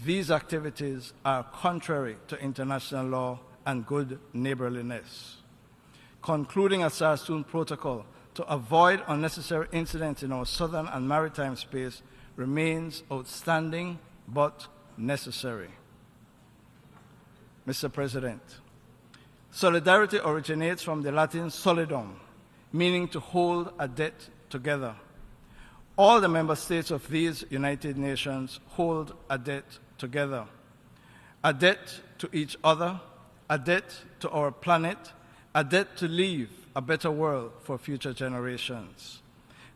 These activities are contrary to international law and good neighborliness. Concluding a Sarsoon protocol to avoid unnecessary incidents in our southern and maritime space remains outstanding but necessary. Mr. President, solidarity originates from the Latin solidum, meaning to hold a debt together. All the member states of these United Nations hold a debt together. A debt to each other, a debt to our planet, a debt to leave a better world for future generations.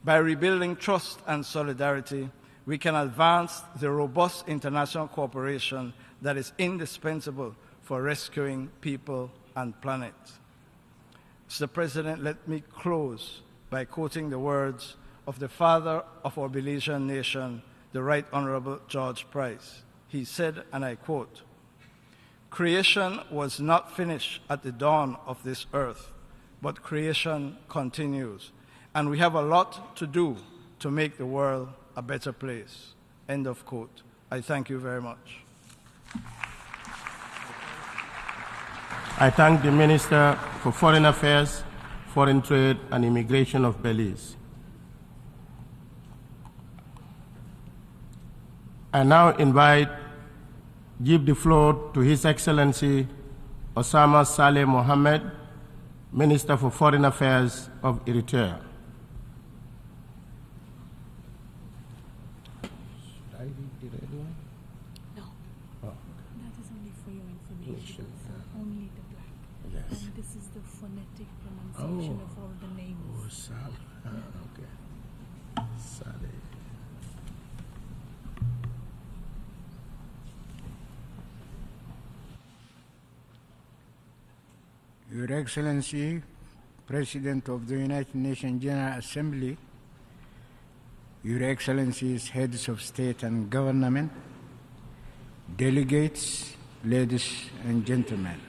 By rebuilding trust and solidarity, we can advance the robust international cooperation that is indispensable for rescuing people and planet. Mr. President, let me close by quoting the words of the father of our Belizean nation, the Right Honorable George Price. He said, and I quote, "Creation was not finished at the dawn of this earth, but creation continues, and we have a lot to do to make the world a better place." End of quote. I thank you very much. I thank the Minister for Foreign Affairs, Foreign Trade and Immigration of Belize. I now give the floor to His Excellency Osama Saleh Mohammed, Minister for Foreign Affairs of Eritrea. Should I read the red one? No. Oh. That is only for your information. Only the black. Yes. And this is the phonetic pronunciation of all the names. Oh, Saleh. Okay. Saleh. Your Excellency, President of the United Nations General Assembly, Your Excellencies, heads of state and government, delegates, ladies and gentlemen.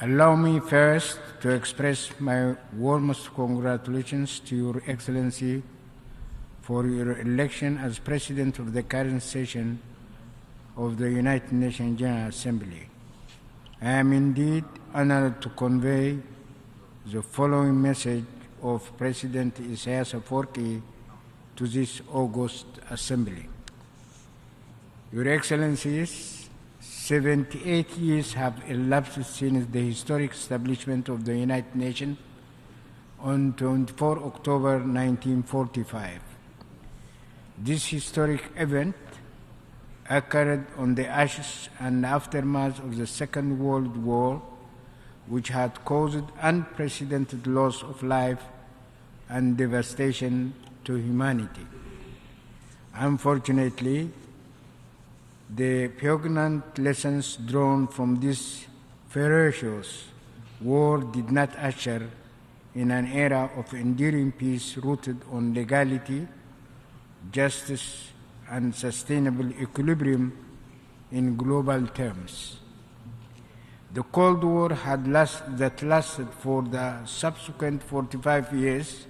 Allow me first to express my warmest congratulations to Your Excellency for your election as President of the current session of the United Nations General Assembly. I am indeed honored to convey the following message of President Isaias Afwerki to this august assembly. Your Excellencies, 78 years have elapsed since the historic establishment of the United Nations on 24 October 1945. This historic event occurred on the ashes and aftermath of the Second World War, which had caused unprecedented loss of life and devastation to humanity. Unfortunately, the poignant lessons drawn from this ferocious war did not usher in an era of enduring peace rooted on legality, justice, and sustainable equilibrium in global terms. The Cold War that lasted for the subsequent 45 years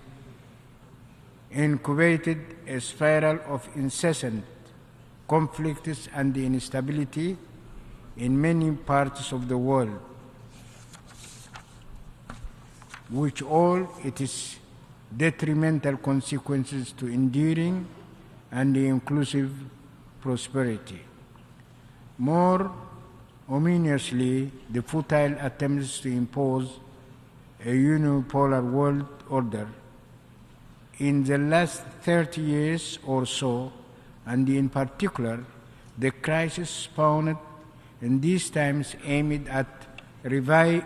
incubated a spiral of incessant conflicts and instability in many parts of the world, which all its detrimental consequences to enduring and inclusive prosperity. More ominously, the futile attempts to impose a unipolar world order in the last 30 years or so, and in particular, the crisis spawned in these times aimed at reviving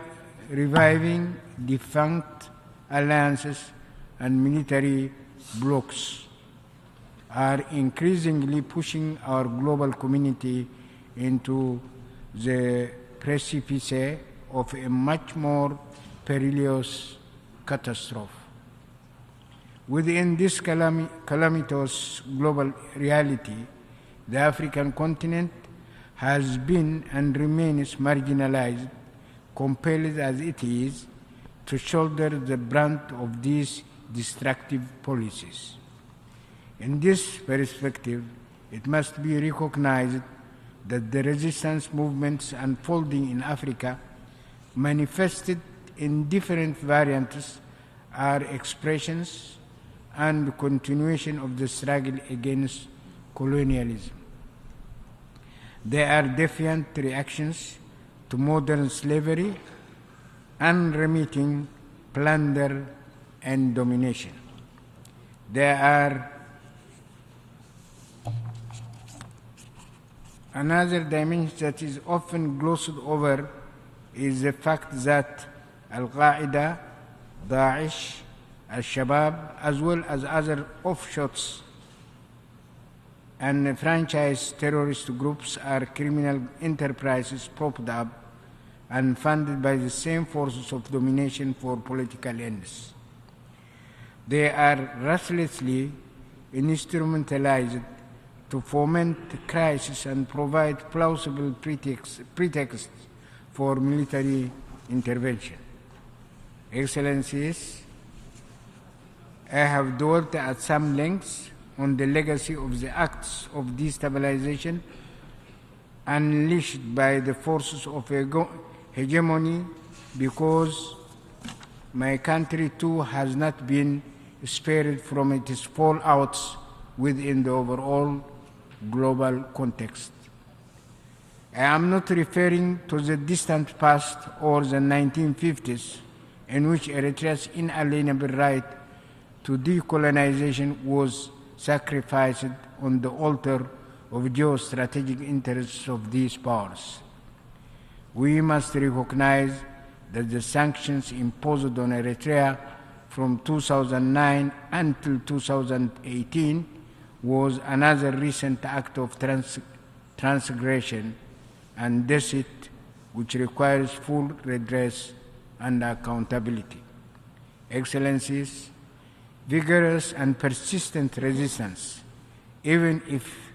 defunct alliances and military blocs, are increasingly pushing our global community into the precipice of a much more perilous catastrophe. Within this calamitous global reality, the African continent has been and remains marginalized, compelled as it is to shoulder the brunt of these destructive policies. In this perspective, it must be recognized that the resistance movements unfolding in Africa, manifested in different variants, are expressions and continuation of the struggle against colonialism. They are defiant reactions to modern slavery, unremitting plunder and domination. They are another dimension that is often glossed over is the fact that Al-Qaeda, Daesh, Al-Shabaab, as well as other offshoots and franchise terrorist groups are criminal enterprises propped up and funded by the same forces of domination for political ends. They are ruthlessly instrumentalized to foment crisis and provide plausible pretexts for military intervention. Excellencies, I have dwelt at some length on the legacy of the acts of destabilization unleashed by the forces of hegemony, because my country too has not been spared from its fallouts within the overall global context. I am not referring to the distant past or the 1950s, in which Eritrea's inalienable right to decolonization was sacrificed on the altar of geostrategic interests of these powers. We must recognize that the sanctions imposed on Eritrea from 2009 until 2018 was another recent act of transgression and deceit which requires full redress and accountability. Excellencies, vigorous and persistent resistance, even if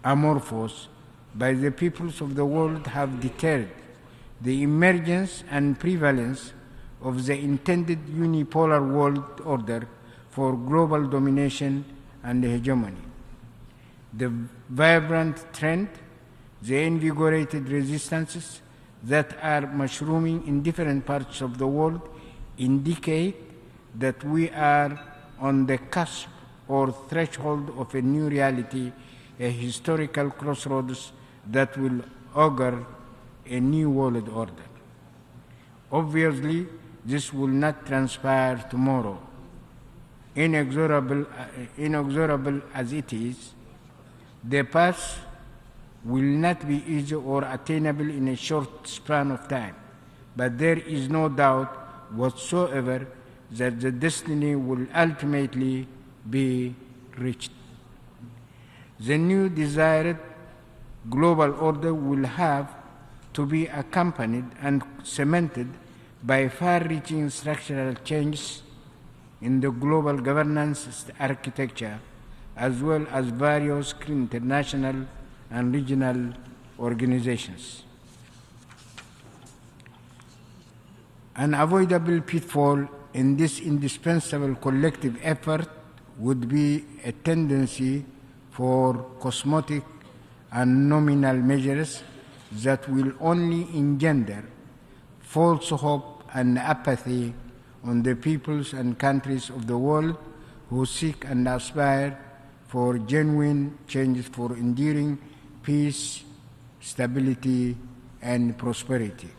amorphous, by the peoples of the world have deterred the emergence and prevalence of the intended unipolar world order for global domination and hegemony. The vibrant trend, the invigorated resistances that are mushrooming in different parts of the world indicate that we are on the cusp or threshold of a new reality, a historical crossroads that will augur a new world order. Obviously, this will not transpire tomorrow. Inexorable as it is, the path will not be easy or attainable in a short span of time, but there is no doubt whatsoever that the destiny will ultimately be reached. The new desired global order will have to be accompanied and cemented by far-reaching structural changes in the global governance architecture, as well as various international and regional organizations. An unavoidable pitfall in this indispensable collective effort would be a tendency for cosmetic and nominal measures that will only engender false hope and apathy on the peoples and countries of the world who seek and aspire for genuine changes for enduring peace, stability, and prosperity.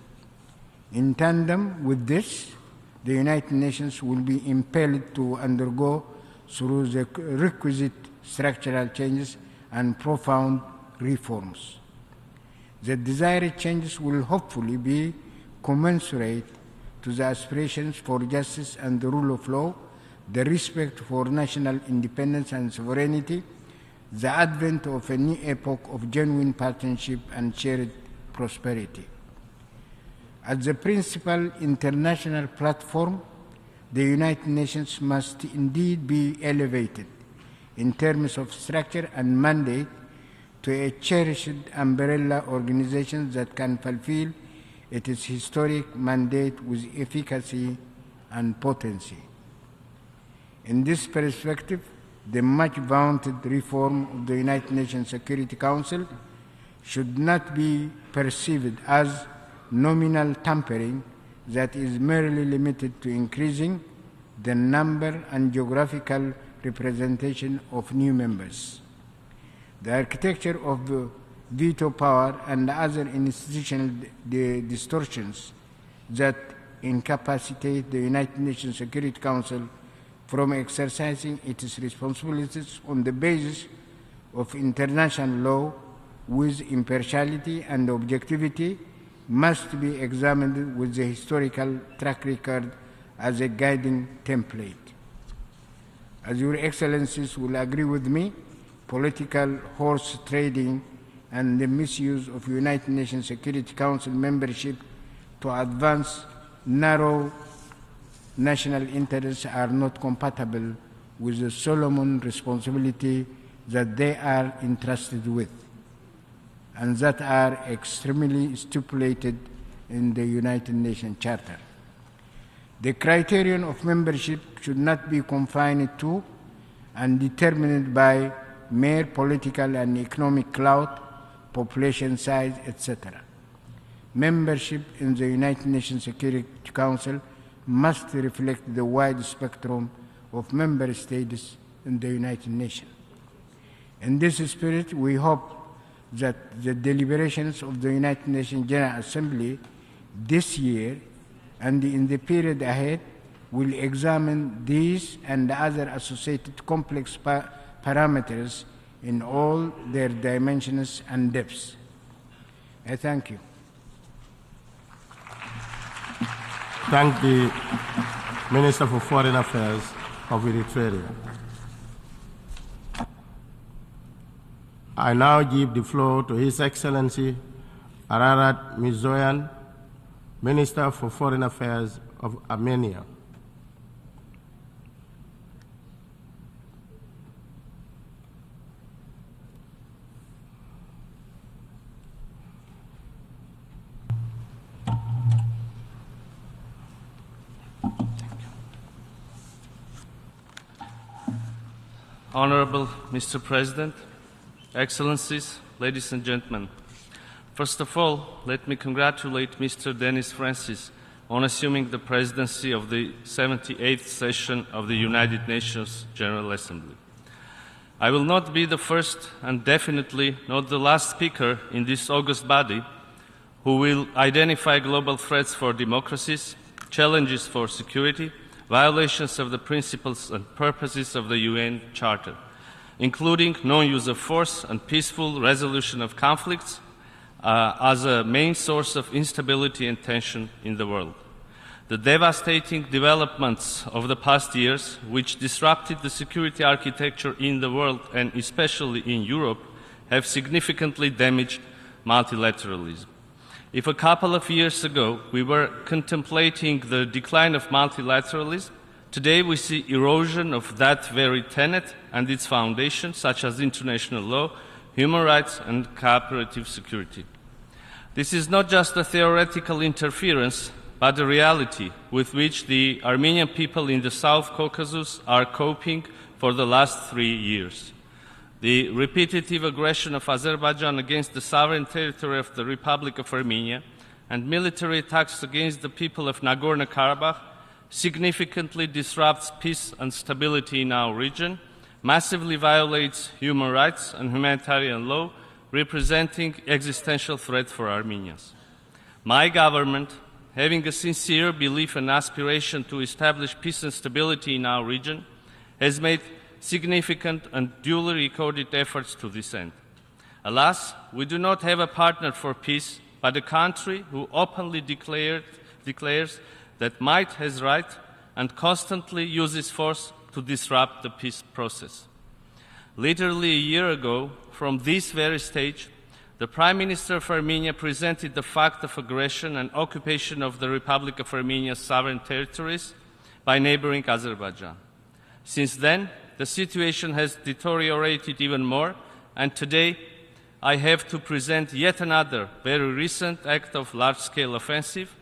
In tandem with this, the United Nations will be impelled to undergo through the requisite structural changes and profound reforms. The desired changes will hopefully be commensurate to the aspirations for justice and the rule of law, the respect for national independence and sovereignty, the advent of a new epoch of genuine partnership and shared prosperity. As the principal international platform, the United Nations must indeed be elevated in terms of structure and mandate to a cherished umbrella organization that can fulfill its historic mandate with efficacy and potency. In this perspective, the much vaunted reform of the United Nations Security Council should not be perceived as nominal tampering that is merely limited to increasing the number and geographical representation of new members. The architecture of the veto power and other institutional distortions that incapacitate the United Nations Security Council from exercising its responsibilities on the basis of international law with impartiality and objectivity must be examined with the historical track record as a guiding template. As Your Excellencies will agree with me, political horse trading and the misuse of United Nations Security Council membership to advance narrow national interests are not compatible with the solemn responsibility that they are entrusted with, and that are extremely stipulated in the United Nations Charter. The criterion of membership should not be confined to and determined by mere political and economic clout, population size, etc. Membership in the United Nations Security Council must reflect the wide spectrum of member states in the United Nations. In this spirit, we hope that the deliberations of the United Nations General Assembly this year and in the period ahead will examine these and other associated complex parameters in all their dimensions and depths. I thank you. Thank the Minister for Foreign Affairs of Eritrea. I now give the floor to His Excellency Ararat Mirzoyan, Minister for Foreign Affairs of Armenia. Honorable Mr. President, Excellencies, ladies and gentlemen. First of all, let me congratulate Mr. Denis Francis on assuming the presidency of the 78th session of the United Nations General Assembly. I will not be the first and definitely not the last speaker in this august body who will identify global threats for democracies, challenges for security, violations of the principles and purposes of the UN Charter, including non-use of force and peaceful resolution of conflicts as a main source of instability and tension in the world. The devastating developments of the past years, which disrupted the security architecture in the world and especially in Europe, have significantly damaged multilateralism. If a couple of years ago we were contemplating the decline of multilateralism, today we see erosion of that very tenet and its foundations, such as international law, human rights, and cooperative security. This is not just a theoretical interference, but a reality with which the Armenian people in the South Caucasus are coping for the last 3 years. The repetitive aggression of Azerbaijan against the sovereign territory of the Republic of Armenia and military attacks against the people of Nagorno-Karabakh significantly disrupts peace and stability in our region, massively violates human rights and humanitarian law, representing existential threat for Armenians. My government, having a sincere belief and aspiration to establish peace and stability in our region, has made significant and duly recorded efforts to this end. Alas, we do not have a partner for peace, but a country who openly declares that might has right and constantly uses force to disrupt the peace process. Literally a year ago, from this very stage, the Prime Minister of Armenia presented the fact of aggression and occupation of the Republic of Armenia's sovereign territories by neighboring Azerbaijan. Since then, the situation has deteriorated even more, and today I have to present yet another very recent act of large-scale offensive,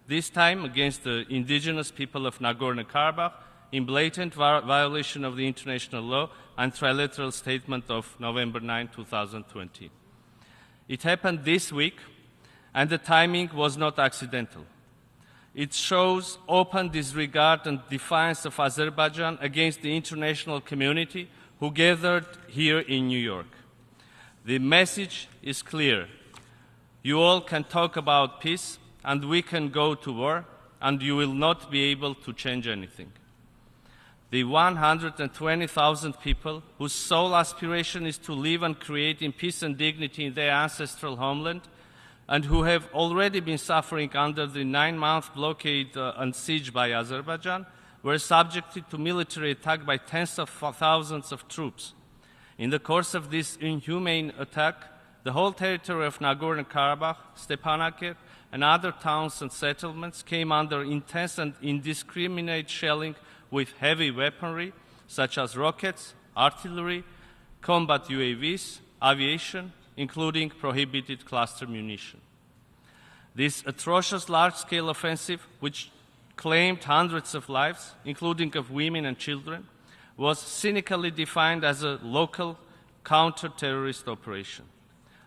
this time against the indigenous people of Nagorno-Karabakh, in blatant violation of the international law and trilateral statement of November 9, 2020. It happened this week, and the timing was not accidental. It shows open disregard and defiance of Azerbaijan against the international community who gathered here in New York. The message is clear. You all can talk about peace, and we can go to war, and you will not be able to change anything. The 120,000 people whose sole aspiration is to live and create in peace and dignity in their ancestral homeland, and who have already been suffering under the 9-month blockade and siege by Azerbaijan, were subjected to military attack by tens of thousands of troops. In the course of this inhumane attack, the whole territory of Nagorno-Karabakh, Stepanakert, and other towns and settlements came under intense and indiscriminate shelling with heavy weaponry such as rockets, artillery, combat UAVs, aviation, including prohibited cluster munition. This atrocious large-scale offensive, which claimed hundreds of lives, including of women and children, was cynically defined as a local counter-terrorist operation.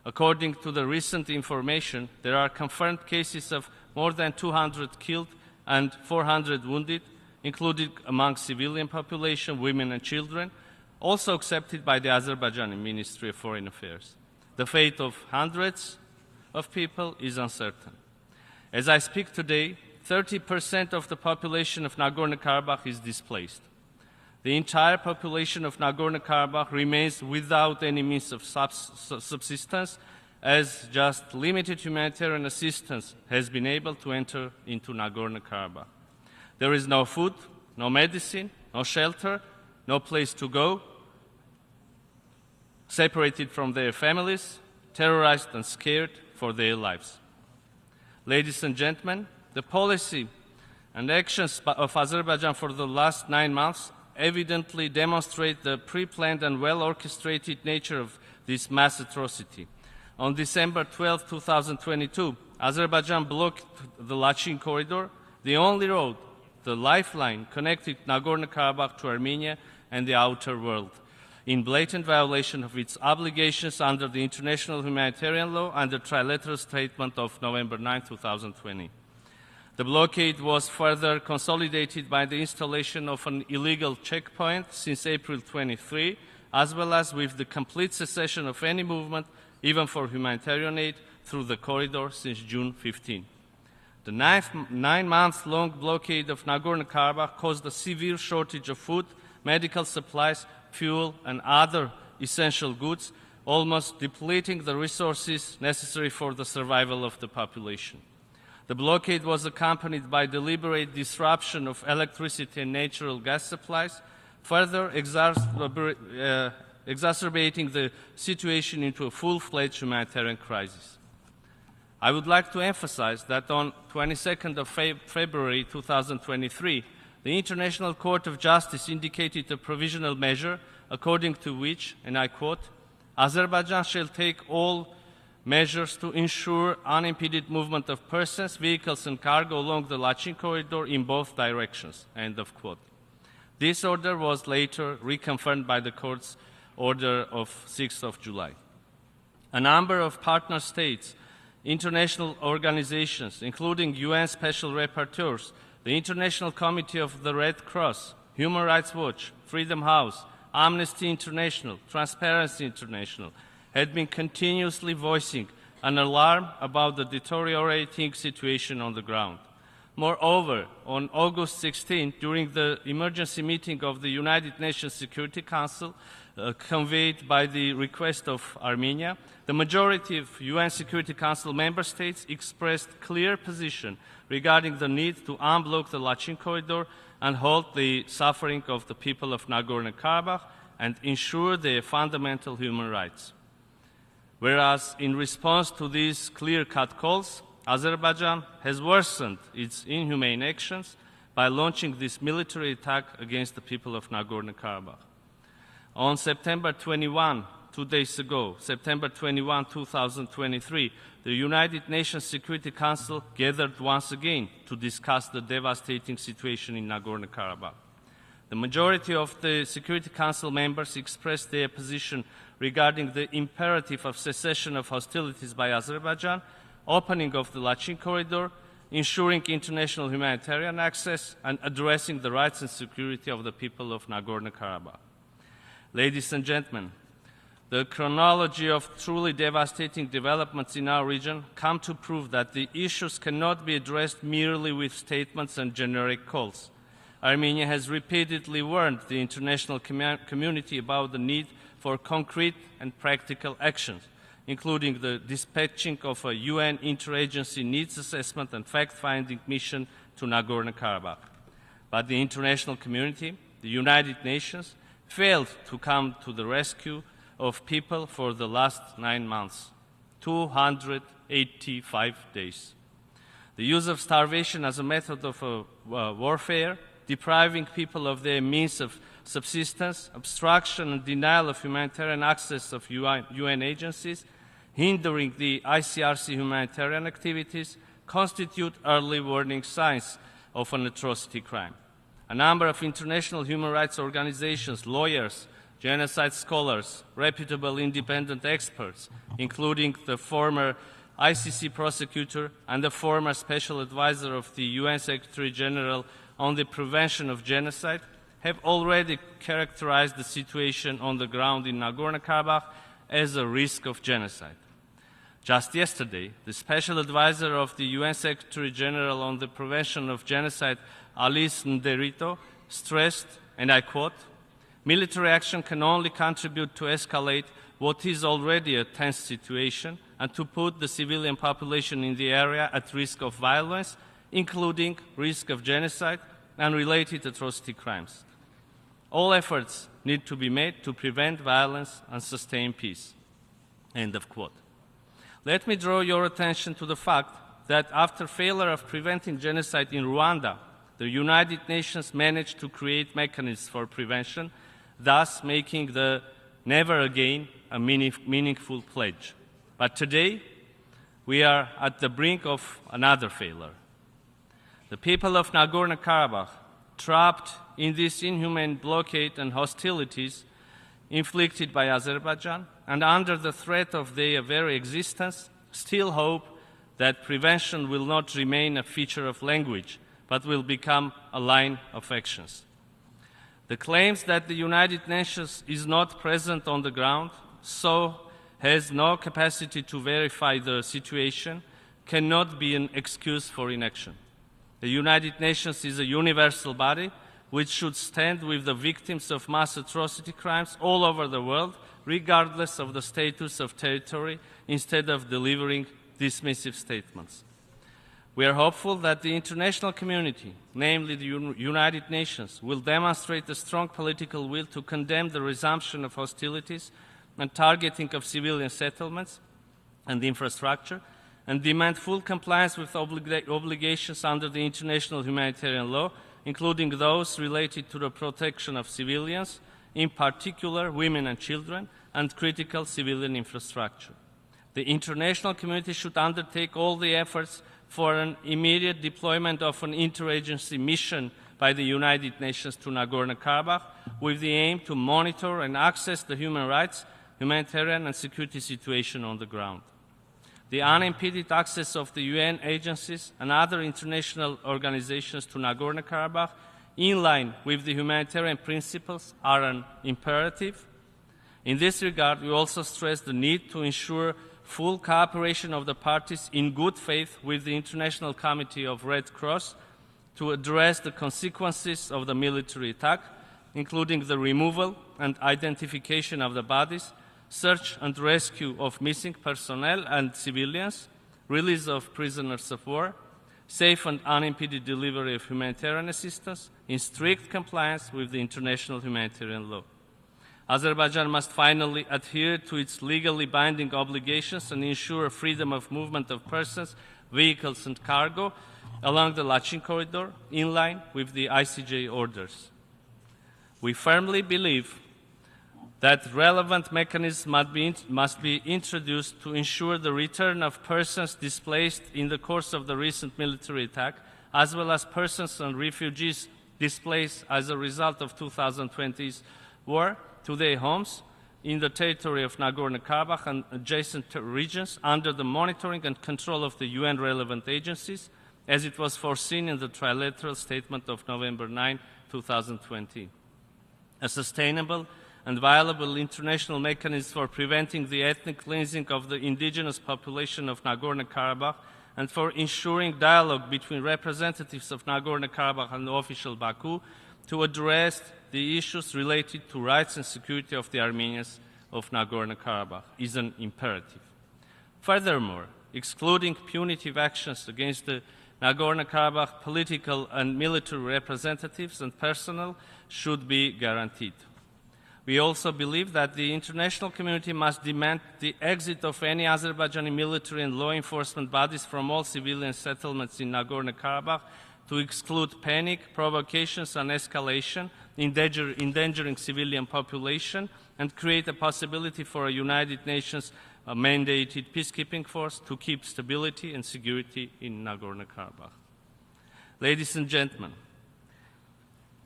According to the recent information, there are confirmed cases of more than 200 killed and 400 wounded, including among civilian population, women and children, also accepted by the Azerbaijani Ministry of Foreign Affairs. The fate of hundreds of people is uncertain. As I speak today, 30% of the population of Nagorno-Karabakh is displaced. The entire population of Nagorno-Karabakh remains without any means of subsistence, as just limited humanitarian assistance has been able to enter into Nagorno-Karabakh. There is no food, no medicine, no shelter, no place to go, separated from their families, terrorized and scared for their lives. Ladies and gentlemen, the policy and actions of Azerbaijan for the last 9 months evidently demonstrate the pre-planned and well-orchestrated nature of this mass atrocity. On December 12, 2022, Azerbaijan blocked the Lachin corridor, the only road, the lifeline connecting Nagorno-Karabakh to Armenia and the outer world. in blatant violation of its obligations under the international humanitarian law and the trilateral statement of November 9, 2020. The blockade was further consolidated by the installation of an illegal checkpoint since April 23, as well as with the complete cessation of any movement, even for humanitarian aid, through the corridor since June 15. The 9-month-long blockade of Nagorno-Karabakh caused a severe shortage of food, medical supplies, fuel, and other essential goods, almost depleting the resources necessary for the survival of the population. The blockade was accompanied by deliberate disruption of electricity and natural gas supplies, further exacerbating the situation into a full-fledged humanitarian crisis. I would like to emphasize that on 22nd of February 2023, the International Court of Justice indicated a provisional measure according to which, and I quote, Azerbaijan shall take all measures to ensure unimpeded movement of persons, vehicles and cargo along the Lachin corridor in both directions, end of quote. This order was later reconfirmed by the court's order of 6th of July. A number of partner states, international organizations, including UN Special Rapporteurs, the International Committee of the Red Cross, Human Rights Watch, Freedom House, Amnesty International, Transparency International, had been continuously voicing an alarm about the deteriorating situation on the ground. Moreover, on August 16, during the emergency meeting of the United Nations Security Council, convened by the request of Armenia, the majority of UN Security Council member states expressed clear position regarding the need to unblock the Lachin corridor and halt the suffering of the people of Nagorno-Karabakh and ensure their fundamental human rights. Whereas in response to these clear-cut calls, Azerbaijan has worsened its inhumane actions by launching this military attack against the people of Nagorno-Karabakh. On September 21, 2 days ago, September 21, 2023, the United Nations Security Council gathered once again to discuss the devastating situation in Nagorno-Karabakh. The majority of the Security Council members expressed their position regarding the imperative of cessation of hostilities by Azerbaijan, opening of the Lachin corridor, ensuring international humanitarian access, and addressing the rights and security of the people of Nagorno-Karabakh. Ladies and gentlemen, the chronology of truly devastating developments in our region come to prove that the issues cannot be addressed merely with statements and generic calls. Armenia has repeatedly warned the international community about the need for concrete and practical actions, including the dispatching of a UN interagency needs assessment and fact-finding mission to Nagorno-Karabakh. But the international community, the United Nations, failed to come to the rescue of people for the last 9 months, 285 days. The use of starvation as a method of warfare, depriving people of their means of subsistence, obstruction and denial of humanitarian access of UN agencies, hindering the ICRC humanitarian activities, constitute early warning signs of an atrocity crime. A number of international human rights organizations, lawyers, genocide scholars, reputable independent experts, including the former ICC prosecutor and the former special advisor of the UN Secretary General on the prevention of genocide, have already characterized the situation on the ground in Nagorno-Karabakh as a risk of genocide. Just yesterday, the special advisor of the UN Secretary General on the prevention of genocide, Alice Nderito, stressed, and I quote, "Military action can only contribute to escalate what is already a tense situation and to put the civilian population in the area at risk of violence, including risk of genocide and related atrocity crimes. All efforts need to be made to prevent violence and sustain peace." End of quote. Let me draw your attention to the fact that after failure of preventing genocide in Rwanda, the United Nations managed to create mechanisms for prevention, thus making the never again a meaningful pledge. But today, we are at the brink of another failure. The people of Nagorno-Karabakh, trapped in this inhumane blockade and hostilities, inflicted by Azerbaijan, and under the threat of their very existence, still hope that prevention will not remain a feature of language, but will become a line of actions. The claims that the United Nations is not present on the ground, so has no capacity to verify the situation, cannot be an excuse for inaction. The United Nations is a universal body which should stand with the victims of mass atrocity crimes all over the world, regardless of the status of territory, instead of delivering dismissive statements. We are hopeful that the international community, namely the United Nations, will demonstrate a strong political will to condemn the resumption of hostilities and targeting of civilian settlements and infrastructure, and demand full compliance with obligations under the international humanitarian law, including those related to the protection of civilians, in particular women and children, and critical civilian infrastructure. The international community should undertake all the efforts for an immediate deployment of an interagency mission by the United Nations to Nagorno-Karabakh with the aim to monitor and assess the human rights, humanitarian and security situation on the ground. The unimpeded access of the UN agencies and other international organizations to Nagorno-Karabakh, in line with the humanitarian principles, are an imperative. In this regard, we also stress the need to ensure full cooperation of the parties in good faith with the International Committee of Red Cross to address the consequences of the military attack, including the removal and identification of the bodies, search and rescue of missing personnel and civilians, release of prisoners of war, safe and unimpeded delivery of humanitarian assistance in strict compliance with the international humanitarian law. Azerbaijan must finally adhere to its legally binding obligations and ensure freedom of movement of persons, vehicles and cargo along the Lachin corridor in line with the ICJ orders. We firmly believe that relevant mechanisms must be introduced to ensure the return of persons displaced in the course of the recent military attack, as well as persons and refugees displaced as a result of 2020's war to their homes in the territory of Nagorno-Karabakh and adjacent regions under the monitoring and control of the UN relevant agencies, as it was foreseen in the trilateral statement of November 9, 2020. A sustainable and viable international mechanism for preventing the ethnic cleansing of the indigenous population of Nagorno-Karabakh and for ensuring dialogue between representatives of Nagorno-Karabakh and official Baku to address the issues related to rights and security of the Armenians of Nagorno-Karabakh is an imperative. Furthermore, excluding punitive actions against the Nagorno-Karabakh political and military representatives and personnel should be guaranteed. We also believe that the international community must demand the exit of any Azerbaijani military and law enforcement bodies from all civilian settlements in Nagorno-Karabakh to exclude panic, provocations and escalation, endangering civilian population, and create a possibility for a United Nations mandated peacekeeping force to keep stability and security in Nagorno-Karabakh. Ladies and gentlemen,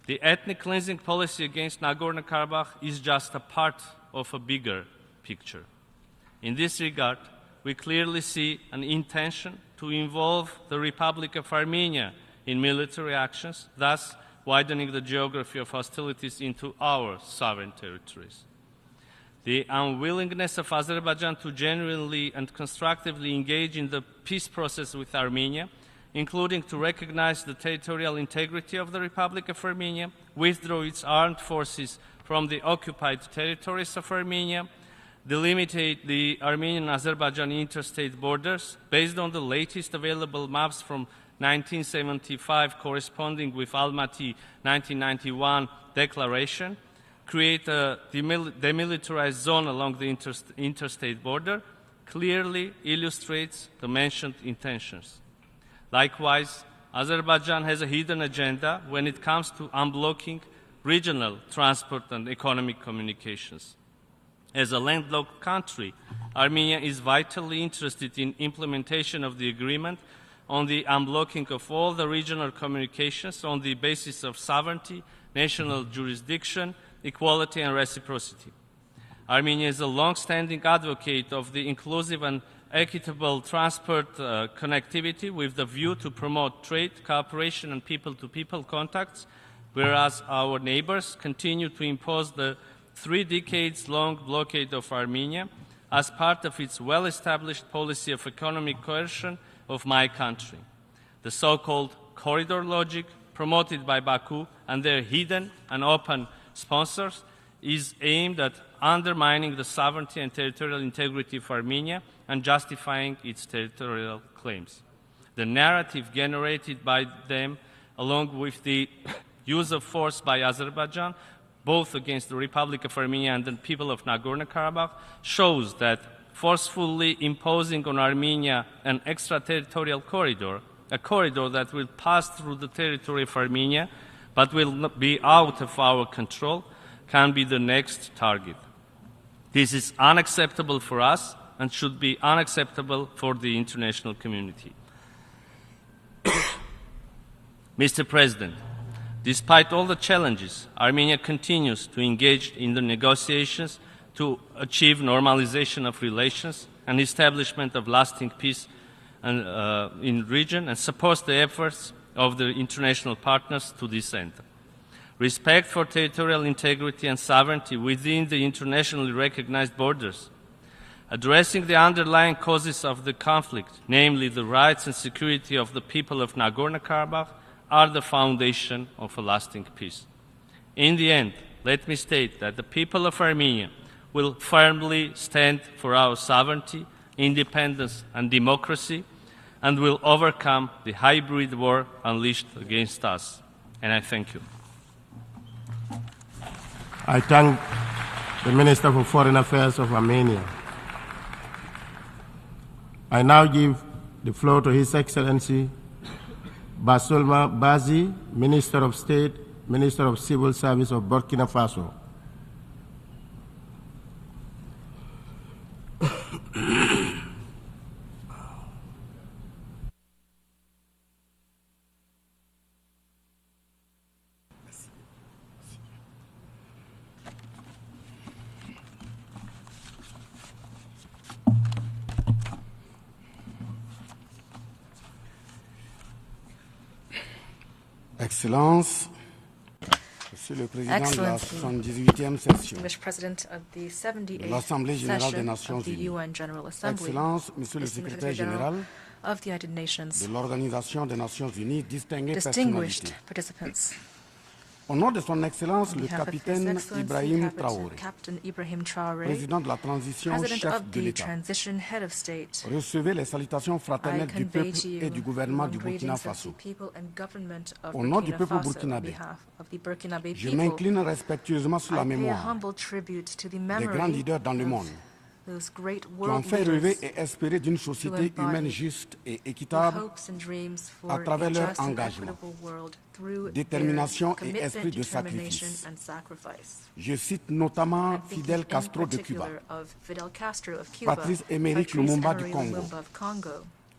the ethnic cleansing policy against Nagorno-Karabakh is just a part of a bigger picture. In this regard, we clearly see an intention to involve the Republic of Armenia in military actions, thus widening the geography of hostilities into our sovereign territories. The unwillingness of Azerbaijan to genuinely and constructively engage in the peace process with Armenia, including to recognize the territorial integrity of the Republic of Armenia, withdraw its armed forces from the occupied territories of Armenia, delimitate the Armenian-Azerbaijani interstate borders based on the latest available maps from 1975 corresponding with Almaty 1991 declaration, create a demilitarized zone along the interstate border, clearly illustrates the mentioned intentions. Likewise, Azerbaijan has a hidden agenda when it comes to unblocking regional transport and economic communications. As a landlocked country, Armenia is vitally interested in implementation of the agreement on the unblocking of all the regional communications on the basis of sovereignty, national jurisdiction, equality and reciprocity. Armenia is a long-standing advocate of the inclusive and equitable transport connectivity with the view to promote trade, cooperation, and people-to-people contacts, whereas our neighbors continue to impose the 3 decades-long blockade of Armenia as part of its well-established policy of economic coercion of my country. The so-called corridor logic promoted by Baku and their hidden and open sponsors is aimed at undermining the sovereignty and territorial integrity of Armenia and justifying its territorial claims. The narrative generated by them, along with the use of force by Azerbaijan, both against the Republic of Armenia and the people of Nagorno-Karabakh, shows that forcefully imposing on Armenia an extraterritorial corridor, a corridor that will pass through the territory of Armenia but will not be out of our control, can be the next target. This is unacceptable for us and should be unacceptable for the international community. Mr. President, despite all the challenges, Armenia continues to engage in the negotiations to achieve normalization of relations and establishment of lasting peace in the region and supports the efforts of the international partners to this end. Respect for territorial integrity and sovereignty within the internationally recognized borders, addressing the underlying causes of the conflict, namely the rights and security of the people of Nagorno-Karabakh, are the foundation of a lasting peace. In the end, let me state that the people of Armenia will firmly stand for our sovereignty, independence, and democracy, and will overcome the hybrid war unleashed against us. And I thank you. I thank the Minister for Foreign Affairs of Armenia. I now give the floor to His Excellency Basulma Bazi, Minister of State, Minister of Civil Service of Burkina Faso. Excellences, Monsieur le Président de la 78e session de l'Assemblée générale des Nations unies, Excellences, Monsieur le Secrétaire général de l'Organisation des Nations unies, distinguées personnalités. Au nom de son Excellence, le capitaine Ibrahim Traoré, président de la transition, chef de l'État, recevez les salutations fraternelles du peuple et du gouvernement du Burkina Faso. Au nom du peuple burkinabé, je m'incline respectueusement sur la mémoire des grands leaders dans le monde qui ont fait rêver et espérer d'une société humaine juste et équitable à travers leur engagement, détermination et esprit de sacrifice. Je cite notamment Fidel Castro de Cuba, Patrice Émeric Lumumba du Congo,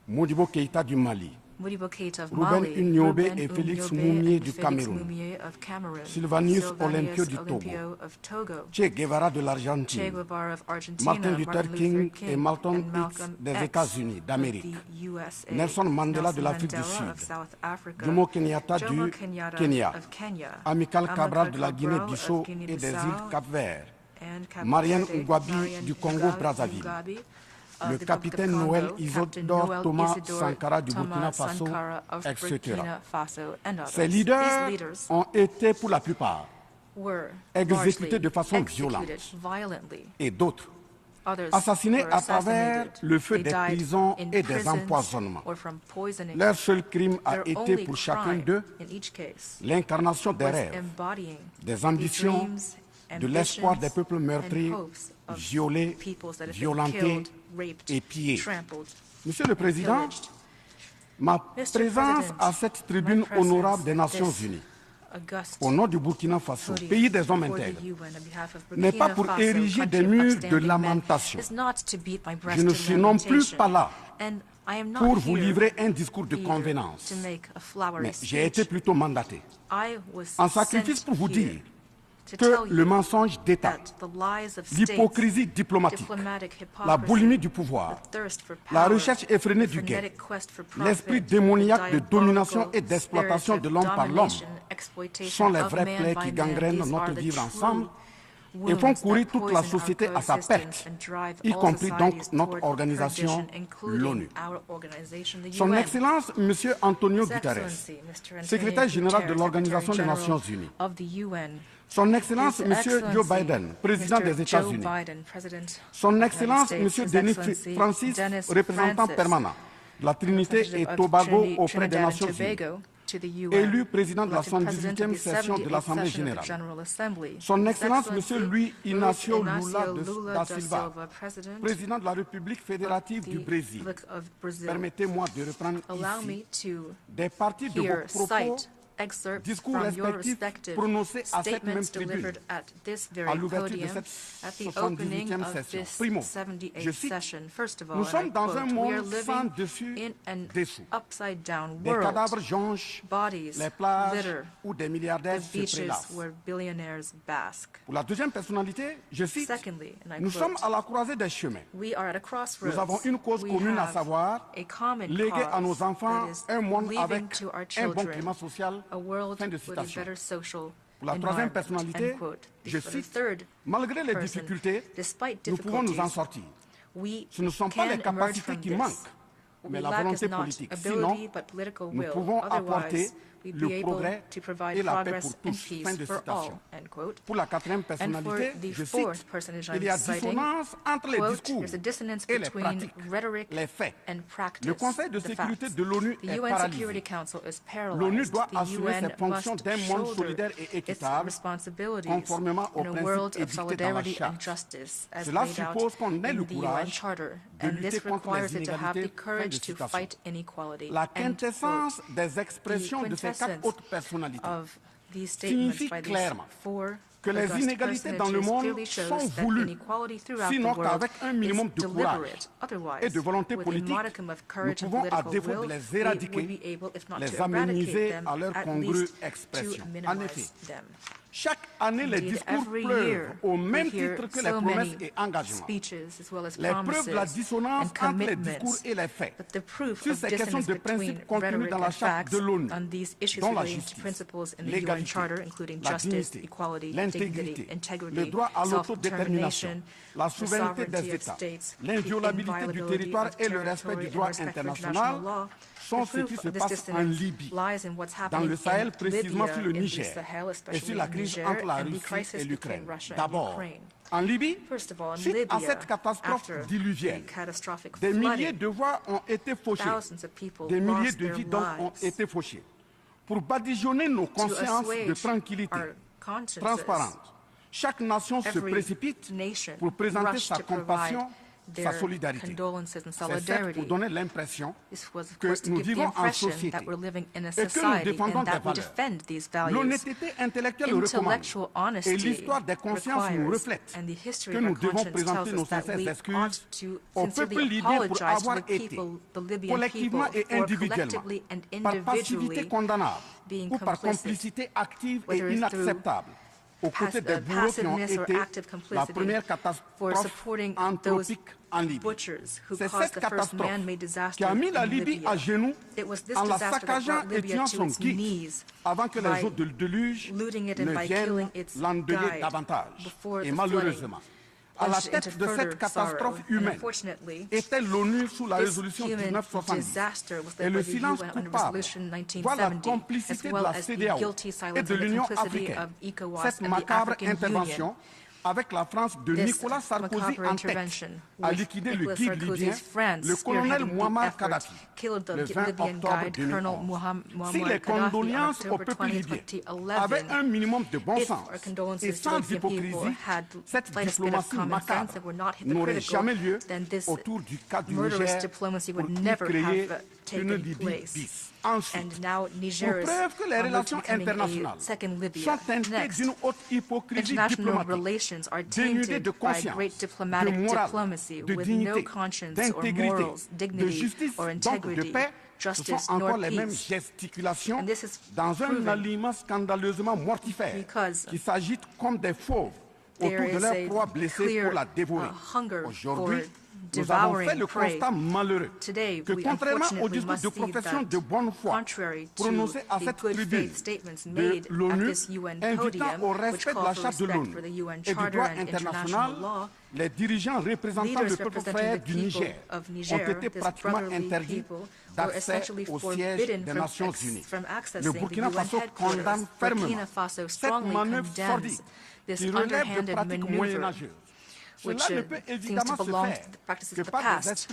Modibo Keïta du Mali, Ruben Unyobé et Félix Moumié du Cameroun, Sylvanus Olympio du Togo, Che Guevara de l'Argentine, Martin Luther King et Malcolm X des États-Unis d'Amérique, Nelson Mandela de l'Afrique du Sud, Jomo Kenyatta du Kenya, Amilcar Cabral de la Guinée-Bissau et des îles Cap-Vert, Marianne Ngouabi du Congo-Brazzaville, le capitaine Noël Isidore Thomas Sankara du Burkina Faso, etc. Ces leaders ont été pour la plupart exécutés de façon violente et d'autres assassinés à travers le feu des prisons et des empoisonnements. Leur seul crime a été pour chacun d'eux l'incarnation des rêves, des ambitions, de l'espoir des peuples meurtris, violés, violentés et pillés. Monsieur le Président, ma présence à cette tribune honorable des Nations Unies, au nom du Burkina Faso, pays des hommes intègres, n'est pas pour ériger des murs de lamentation. Je ne suis non plus pas là pour vous livrer un discours de convenance, mais j'ai été plutôt mandaté en sacrifice pour vous dire que le mensonge d'État, l'hypocrisie diplomatique, la boulimie du pouvoir, la recherche effrénée du gain, l'esprit démoniaque de domination et d'exploitation de l'homme par l'homme sont les vrais plaies qui gangrènent notre vivre ensemble et font courir toute la société à sa perte, y compris donc notre organisation, l'ONU. Son Excellence, M. Antonio Guterres, secrétaire général de l'Organisation des Nations Unies, Son Excellence, M. Joe Biden, président des États-Unis, Son Excellence, M. Denis Francis, représentant permanent de la Trinité et Tobago auprès des Nations Unies, élu président de la 78e session de l'Assemblée générale. Son Excellence, M. Luis Inácio Lula da Silva, président de la République fédérative du Brésil. Permettez-moi de reprendre ici des parties de vos propos, discours respectifs prononcés à cette même tribune à l'ouverture de cette 78e session. Primo, je cite, nous sommes dans un monde sans dessus dessous. Des cadavres jonchent les plages où des milliardaires se prélassent. Pour la deuxième personnalité, je cite, nous sommes à la croisée des chemins. Nous avons une cause commune, à savoir léguer à nos enfants un monde avec un bon climat social. Fin de citation. Pour la troisième personnalité, je cite, malgré les difficultés, nous pouvons nous en sortir. Ce ne sont pas les capacités qui manquent, mais la volonté politique. Sinon, nous pouvons apporter le progrès et la paix pour tous. Fin de citation. Pour la quatrième personnalité, je cite, il y a dissonance entre les discours et les pratiques, les faits. Le Conseil de sécurité de l'ONU est paralysé. L'ONU doit assumer ses fonctions d'un monde solidaire et équitable, conformément aux principes édictés dans la Charte. Cela suppose qu'on ait le courage de lutter contre les inégalités. Fin de citation. La quintessence des expressions de ces quatre autres personnalités signifie clairement que les inégalités dans le monde sont voulues, sinon qu'avec un minimum de courage et de volonté politique, nous pouvons, à défaut de les éradiquer, les améniser à leur congrue expression. En effet, chaque année, les discours pleuvent au même titre que les promesses et engagements. Les preuves de la dissonance entre les discours et les faits sur ces questions de principes contenus dans la Charte de l'ONU, dont la justice, l'égalité, la dignité, l'intégrité, le droit à l'autodétermination, la souveraineté des États, l'inviolabilité du territoire et le respect du droit international sont ce qui se passe en Libye, dans le Sahel, précisément sur le Niger, et sur la crise entre la Russie et l'Ukraine. D'abord, en Libye, suite à cette catastrophe diluvienne, des milliers de voix ont été fauchées, des milliers de vies donc ont été fauchées. Pour badigeonner nos consciences de tranquillité, transparente, chaque nation se précipite pour présenter sa compassion, sa solidarité. C'est certes pour donner l'impression que nous vivons en société et que nous défendons des valeurs. L'honnêteté intellectuelle le recommande et l'histoire des consciences nous reflète que nous devons présenter nos sincères excuses au peuple libyen pour avoir été, collectivement et individuellement, par passivité condamnable ou par complicité active et inacceptable, aux côtés des bourreaux qui ont été la première catastrophe anthropique en Libye. C'est cette catastrophe qui a mis la Libye à genoux en la saccageant et tuant son guide avant que les eaux de déluge ne viennent l'endeuiller davantage. Et malheureusement, à la tête de cette catastrophe humaine était l'ONU sous la résolution 1970 et le silence coupable, voire la complicité de la CEDEAO et de l'Union africaine. Cette macabre intervention avec la France de Nicolas Sarkozy en tête, a liquidé le guide libyen, le colonel Muammar Kadhafi, le 20 octobre 2011. Si les condoléances au peuple libyen avaient un minimum de bon sens et sans hypocrisie, cette diplomatie macabre n'aurait jamais lieu autour du cas du Niger pour y créer une Libye bis. Ensuite, pour preuve que les relations internationales sont teintées d'une haute hypocrisie diplomatique, dénudées de conscience, de morale, de dignité, d'intégrité, de justice, donc de paix, justice nor peace. And this is proven because there is a clear hunger for devouring prey. Today, we unfortunately must see that, contrary to the good faith statements made at this UN podium, which call for respect for the UN Charter and international law, leaders representing the people of Niger, this brotherly people, were essentially forbidden from accessing the UN headquarters. Burkina Faso strongly condemns this underhanded maneuver, which seems to belong to the practices of the past.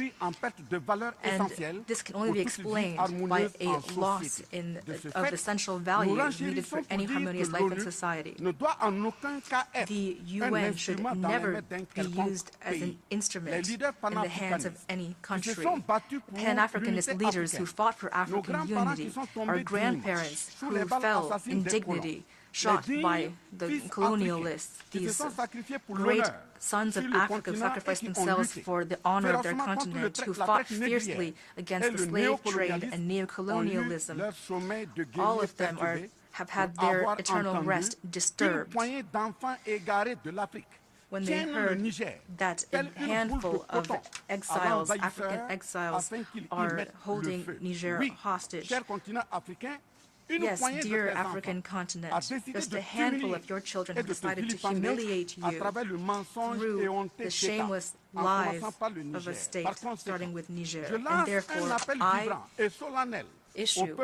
And this can only be explained by a loss of essential value needed for any harmonious life in society. The UN should never be used as an instrument in the hands of any country. Pan-Africanist leaders who fought for African unity, our grandparents who fell in dignity, shot by the colonialists, these great sons of Africa who sacrificed themselves for the honor of their continent, who fought fiercely against the slave trade and neocolonialism. All of them have had their eternal rest disturbed when they heard that a handful of exiles, African exiles, are holding Niger hostage. Yes, dear African continent, just a handful of your children have decided to humiliate you through the shameless lies of a state, starting with Niger. And therefore, I issue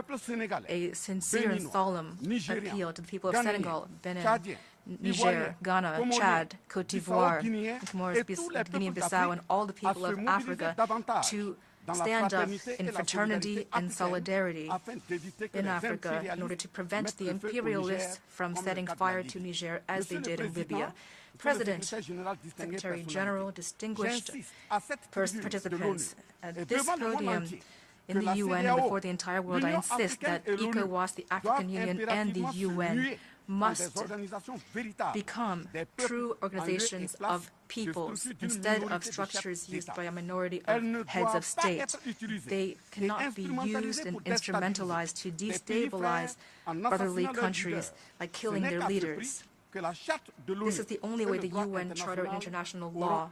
a sincere and solemn appeal to the people of Senegal, Benin, Niger, Ghana, Chad, Cote d'Ivoire, Guinea-Bissau, and all the people of Africa to stand up in fraternity and solidarity in Africa in order to prevent the imperialists from setting fire to Niger as they did in Libya. President, Secretary General, distinguished participants, at this podium in the UN and before the entire world, I insist that ECOWAS, the African Union, and the UN must become true organizations of peoples instead of structures used by a minority of heads of state. They cannot be used and instrumentalized to destabilize brotherly countries by killing their leaders. This is the only way the UN Charter and international law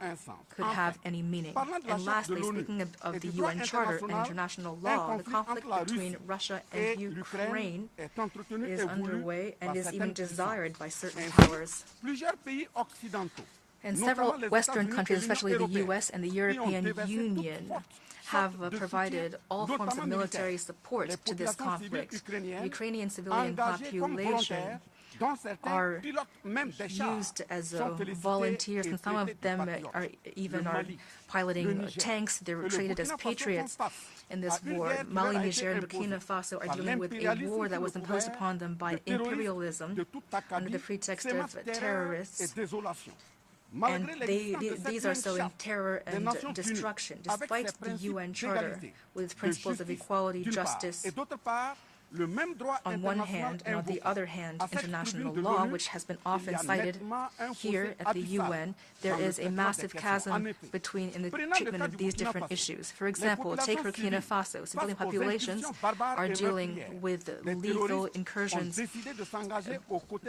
could have any meaning. And lastly, speaking of the UN Charter and international law, the conflict between Russia and Ukraine is underway and is even desired by certain powers. And several Western countries, especially the US and the European Union, have provided all forms of military support to this conflict. The Ukrainian civilian population are used as volunteers, and some of them are piloting tanks. They're treated as patriots in this war. Mali, Niger, and Burkina Faso are dealing with a war that was imposed upon them by imperialism under the pretext of terrorists. And these are sowing terror and destruction, despite the UN Charter with its principles of equality, justice, on one hand, and on the other hand, international law, which has been often cited here at the UN. There is a massive chasm in the treatment of these different issues. For example, take Burkina Faso. Civilian populations are dealing with lethal incursions,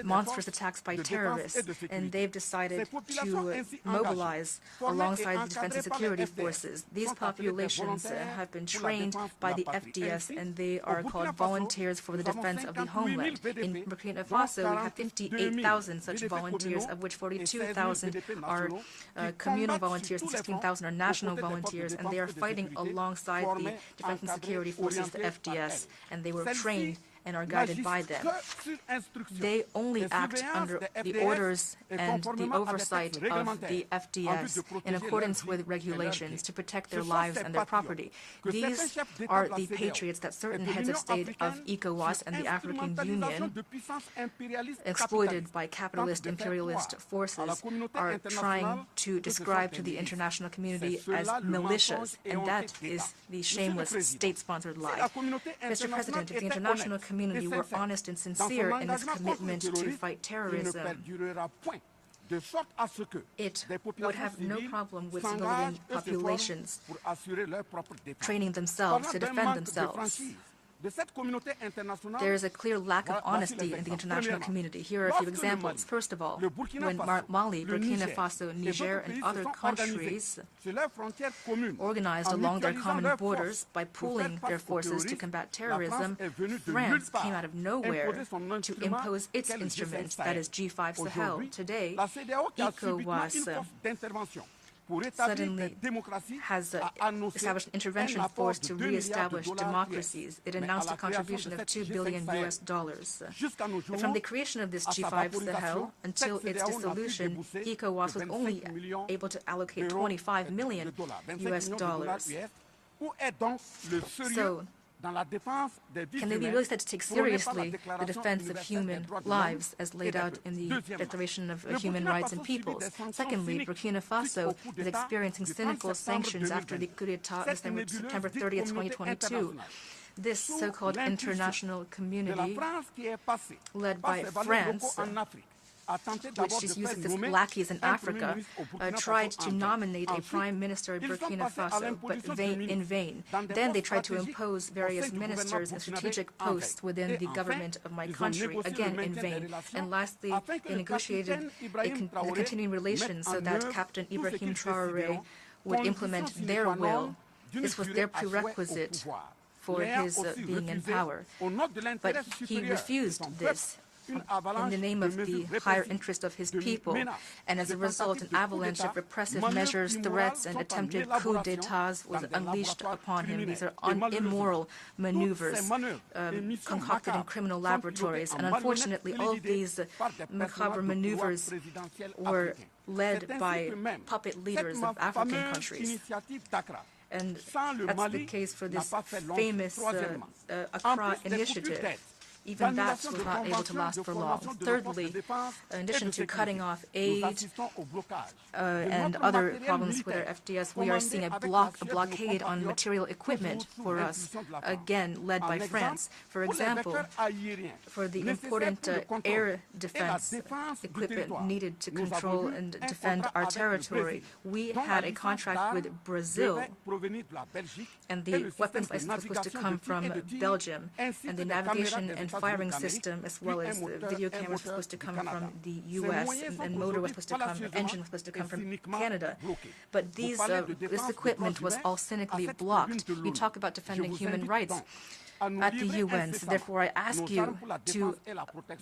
monstrous attacks by terrorists, and they've decided to mobilize alongside the defense and security forces. These populations have been trained by the FDS, and they are called volunteers for the defense of the homeland. In Burkina Faso, we have 58,000 such volunteers, of which 42,000 are communal volunteers and 16,000 are national volunteers, and they are fighting alongside the defense and security forces, the FDS, and they were trained and are guided by them. They only act under the orders and the oversight of the FDS in accordance with regulations to protect their lives and their property. These are the patriots that certain heads of state of ECOWAS and the African Union, exploited by capitalist imperialist forces, are trying to describe to the international community as militias, and that is the shameless state-sponsored lie. Mr. President, if the international community were honest and sincere in its commitment to fight terrorism, it would have no problem with civilian populations training themselves to defend themselves. There is a clear lack of honesty in the international community. Here are a few examples. First of all, when Mali, Burkina Faso, Niger, and other countries organized along their common borders by pooling their forces to combat terrorism, France came out of nowhere to impose its instruments, that is G5 Sahel. Today, ECOWAS suddenly has established an intervention force to re-establish democracies. It announced a contribution of $2 billion. And from the creation of this G5 Sahel until its dissolution, ECOWAS was only able to allocate $25 million. So, can they be really said to take seriously the defense of human lives as laid out in the Declaration of Human Rights and Peoples? Secondly, Burkina Faso is experiencing cynical sanctions after the coup d'etat on September 30th, 2022. This so-called international community, led by France, which is used as its lackeys in Africa, tried to nominate a prime minister of Burkina Faso, but in vain. Then they tried to impose various ministers and strategic posts within the government of my country, again in vain. And lastly, they negotiated the continuing relations so that Captain Ibrahim Traoré would implement their will. This was their prerequisite for his being in power. But he refused this in the name of the higher interest of his people, and as a result, an avalanche of repressive measures, threats, and attempted coups d'etats was unleashed upon him. These are immoral maneuvers concocted in criminal laboratories, and unfortunately, all of these macabre maneuvers were led by puppet leaders of African countries. And that's the case for this famous Accra initiative. Even that was not able to last for long. Thirdly, in addition to cutting off aid and other problems with our FDS, we are seeing a blockade on material equipment for us, again led by France. For example, for the important air defense equipment needed to control and defend our territory, we had a contract with Brazil, and the weapons license was supposed to come from Belgium, and the navigation and firing system, as well as the video camera, was supposed to come from the U.S., and motor was supposed to come, engine was supposed to come from Canada. But this equipment was all cynically blocked. We talk about defending human rights at the UN, so therefore I ask you to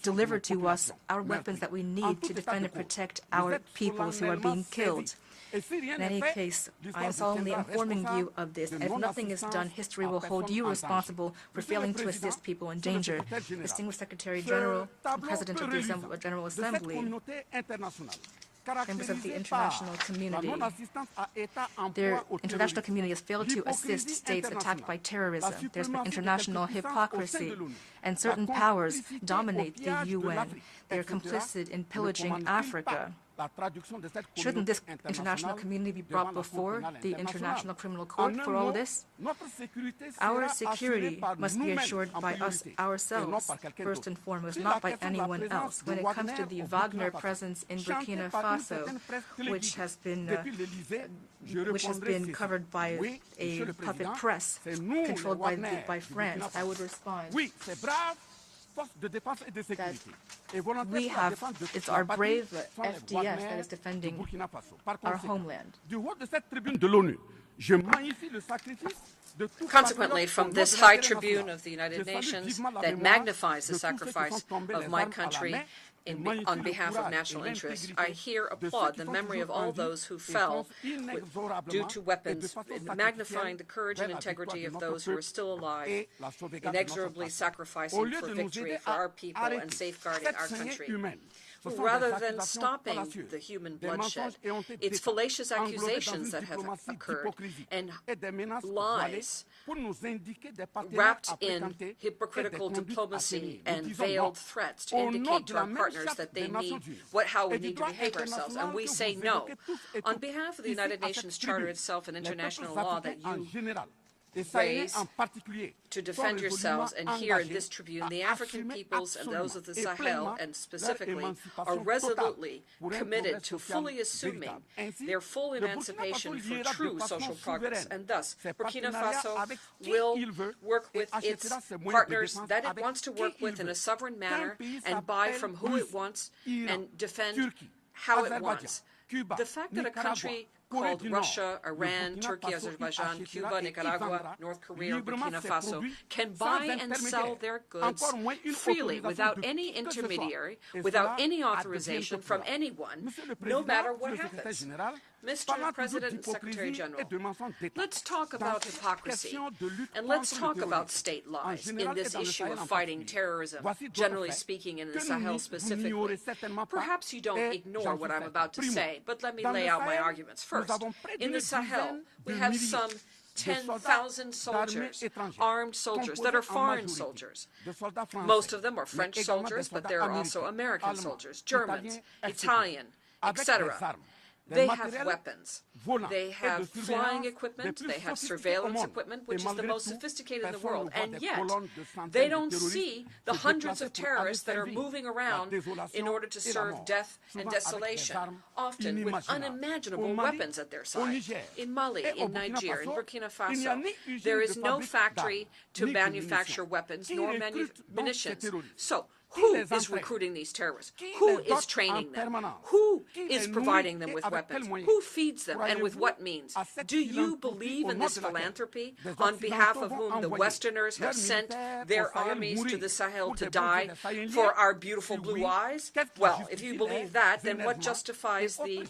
deliver to us our weapons that we need to defend and protect our peoples who are being killed. In any case, I am solemnly informing you of this, and if nothing is done, history will hold you responsible for failing to assist people in danger. Distinguished Secretary General, President of the General Assembly, members of the international community. The international community has failed to assist states attacked by terrorism. There's been international hypocrisy, and certain powers dominate the UN. They are complicit in pillaging Africa. Shouldn't this international community be brought before the International Criminal Court for all this? Our security must be assured by us ourselves, first and foremost, not by anyone else. When it comes to the Wagner presence in Burkina Faso, which has been covered by a puppet press controlled by France, I would respond that it's our brave FDS that is defending our homeland. Consequently, from this high tribune of the United Nations that magnifies the sacrifice of my country on behalf of national interest, I here applaud the memory of all those who fell due to weapons, magnifying the courage and integrity of those who are still alive, inexorably sacrificing for victory for our people and safeguarding our country. Rather than stopping the human bloodshed, it's fallacious accusations that have occurred and lies wrapped in hypocritical diplomacy and veiled threats to indicate to our partners that they need how we need to behave ourselves, and we say no. On behalf of the United Nations Charter itself and international law that you ways to defend yourselves, and here in this tribune, the African peoples and those of the Sahel, and specifically, are resolutely committed to fully assuming their full emancipation for true social progress. And thus, Burkina Faso will work with its partners that it wants to work with in a sovereign manner and buy from who it wants and defend how it wants. The fact that a country called Russia, Iran, Turkey, Azerbaijan, Cuba, Nicaragua, North Korea, or Burkina Faso can buy and sell their goods freely without any intermediary, without any authorization from anyone, no matter what happens. Mr. President and Secretary General, let's talk about hypocrisy, and let's talk about state lies in this issue of fighting terrorism, generally speaking, in the Sahel specifically. Perhaps you don't ignore what I'm about to say, but let me lay out my arguments. First, in the Sahel, we have some 10,000 soldiers, armed soldiers, that are foreign soldiers. Most of them are French soldiers, but there are also American soldiers, Germans, Italian, etc. They have weapons. They have flying equipment. They have surveillance equipment, which is the most sophisticated in the world. And yet, they don't see the hundreds of terrorists that are moving around in order to serve death and desolation, often with unimaginable weapons at their side. In Mali, in Niger, in Burkina Faso, there is no factory to manufacture weapons nor munitions. So, who is recruiting these terrorists? Who is training them? Who is providing them with weapons? Who feeds them, and with what means? Do you believe in this philanthropy on behalf of whom the Westerners have sent their armies to the Sahel to die for our beautiful blue eyes? Well, if you believe that, then what justifies the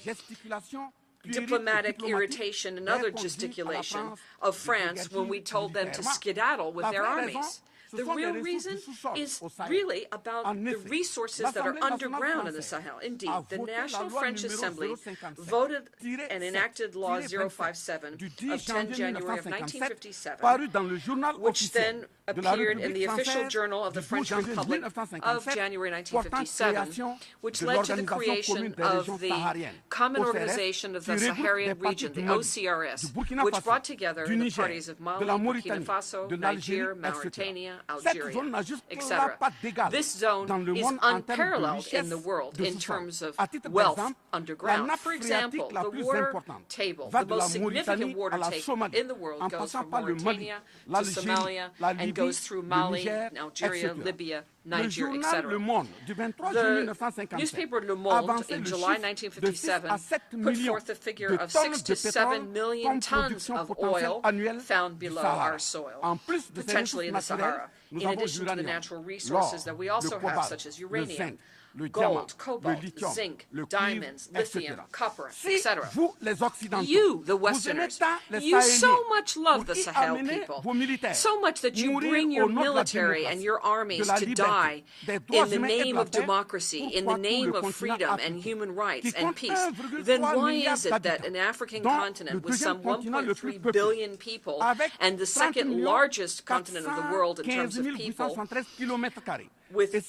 diplomatic irritation and other gesticulation of France when we told them to skedaddle with their armies? The real reason is really about the resources that are underground in the Sahel. Indeed, the National French Assembly voted and enacted Law 057 of 10 January of 1957, which then appeared in the official journal of the French Republic of January 1957, which led to the creation of the Common Organization of the Saharan Region, the OCRS, which brought together the parties of Mali, Burkina Faso, Niger, Mauritania, Algeria, etc. This zone is unparalleled in the world in terms of wealth underground. For example, the water table, the most significant water table in the world, goes from Mauritania to Somalia and goes through Mali, Algeria, Libya, Niger, etc. The newspaper Le Monde in July 1957 put forth a figure of 6 to 7 million tons of oil found below our soil, potentially in the Sahara, in addition to the natural resources that we also have, such as uranium, gold, cobalt, zinc, diamonds, lithium, copper, etc. You, the Westerners, you so much love the Sahel people, so much that you bring your military and your armies to die in the name of democracy, in the name of freedom and human rights and peace. Then why is it that an African continent with some 1.3 billion people and the second largest continent of the world in terms of people, with a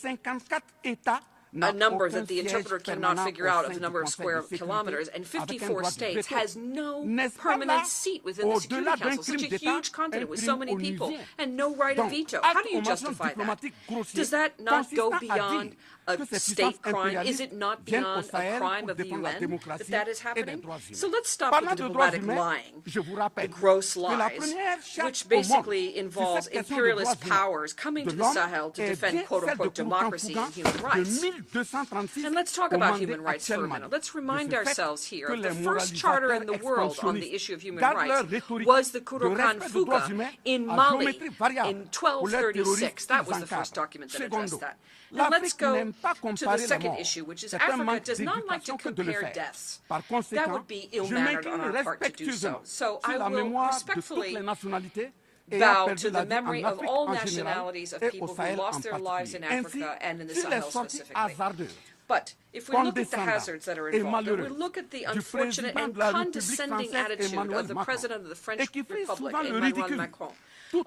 number that the interpreter cannot figure out of the number of square kilometers, and 54 states, has no permanent seat within the Security Council, such a huge continent with so many people, and no right of veto. How do you justify that? Does that not go beyond a state crime? Is it not beyond a crime of the UN that is happening? So let's stop with the diplomatic lying, the gross lies, which basically involves imperialist powers coming to the Sahel to defend quote-unquote democracy and human rights. And let's talk about human rights for a minute. Let's remind ourselves here, the first charter in the world on the issue of human rights was the Kurokan Fuga in Mali in 1236. That was the first document that addressed that. Now let's go to the second issue, which is Africa does not like to compare deaths. That would be ill-mannered on our part to do so. So I will respectfully bow to the memory of all nationalities of people who lost their lives in Africa and in the Sahel specifically. But if we look at the hazards that are involved, and we look at the unfortunate and condescending attitude of the President of the French Republic, Emmanuel Macron,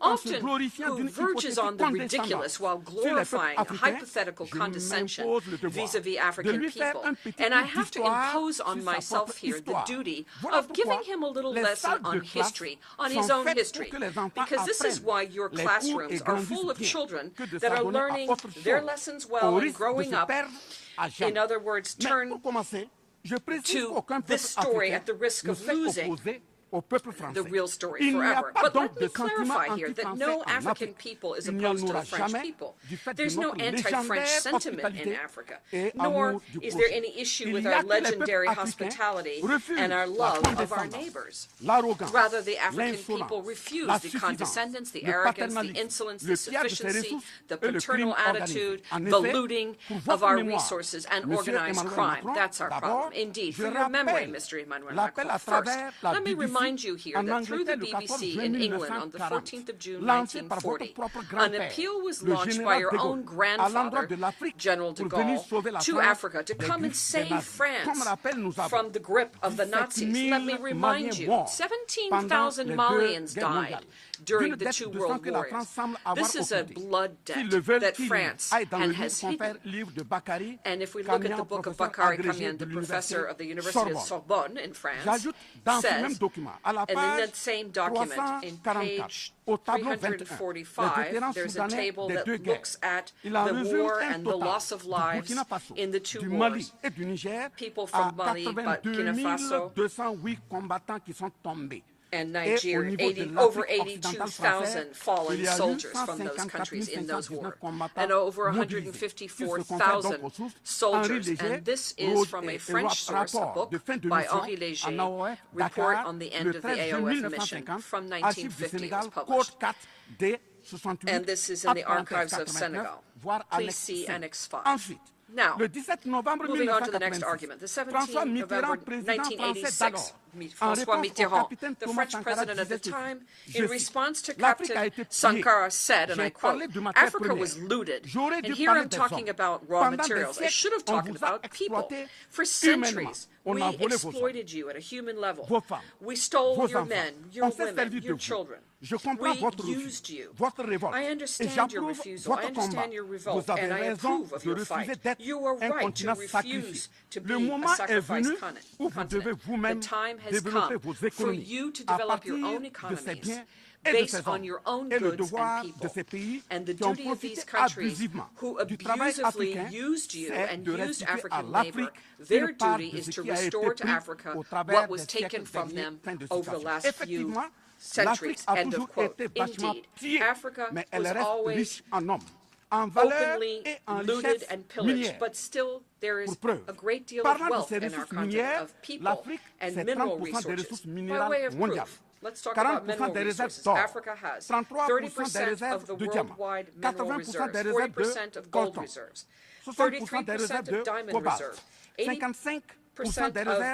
often who verges on the ridiculous while glorifying a hypothetical condescension vis-à-vis African people. And I have to impose on myself here the duty of giving him a little lesson on history, on his own history, because this is why your classrooms are full of children that are learning their lessons well and growing up. In other words, turn to this story at the risk of losing the real story forever. But let me clarify here that no African people is opposed to the French people. There's no anti-French sentiment in Africa, nor is there any issue with our legendary hospitality and our love of our neighbors. Rather, the African people refuse the condescendence, the arrogance, the insolence, the sufficiency, the paternal attitude, the looting of our resources, and organized crime. That's our problem. Indeed, for your memory, Mr. Emmanuel Macron, first, let me remind you here that through the BBC in England on the 14th of June 1940, an appeal was launched by your own grandfather, General de Gaulle, to Africa to come and save France from the grip of the Nazis. Let me remind you, 17,000 Malians died during the two world wars. This is a blood debt that France has hidden. And if we look at the book of Bakary Camien, the professor of the University of Sorbonne in France, says, and in that same document, in page 345, there's a table that looks at the war and the loss of lives in the two wars. People from Mali, Burkina Faso, and Nigeria, over 82,000 fallen soldiers from those countries in those wars, and over 154,000 soldiers. And this is from a French source, a book by Henri Léger, Report on the End of the AOF Mission from 1950. It was published. And this is in the archives of Senegal. Please see Annex 5. Now, moving on to the next argument. The 17th of November 1986, François Mitterrand, the French president at the time, in response to Captain Sankara said, and I quote, "Africa was looted, and here I'm talking about raw materials. I should have talked about people. For centuries, we exploited you at a human level. We stole your men, your women, your children. We used you. I understand your refusal, I understand your revolt, and I approve of your fight. You are right to refuse to be a sacrifice continent. The time has come for you to develop your own economies based on your own goods and people. And the duty of these countries who abusively used you and used African labor, their duty is to restore to Africa what was taken from them over the last few centuries." End of quote. Indeed, Africa was always openly looted and pillaged, but still there is a great deal of wealth in our continent, of people and mineral resources. By way of proof, let's talk about mineral resources. Africa has 30% of the worldwide mineral reserves, 40% of gold reserves, 33% of diamond reserve, 80% of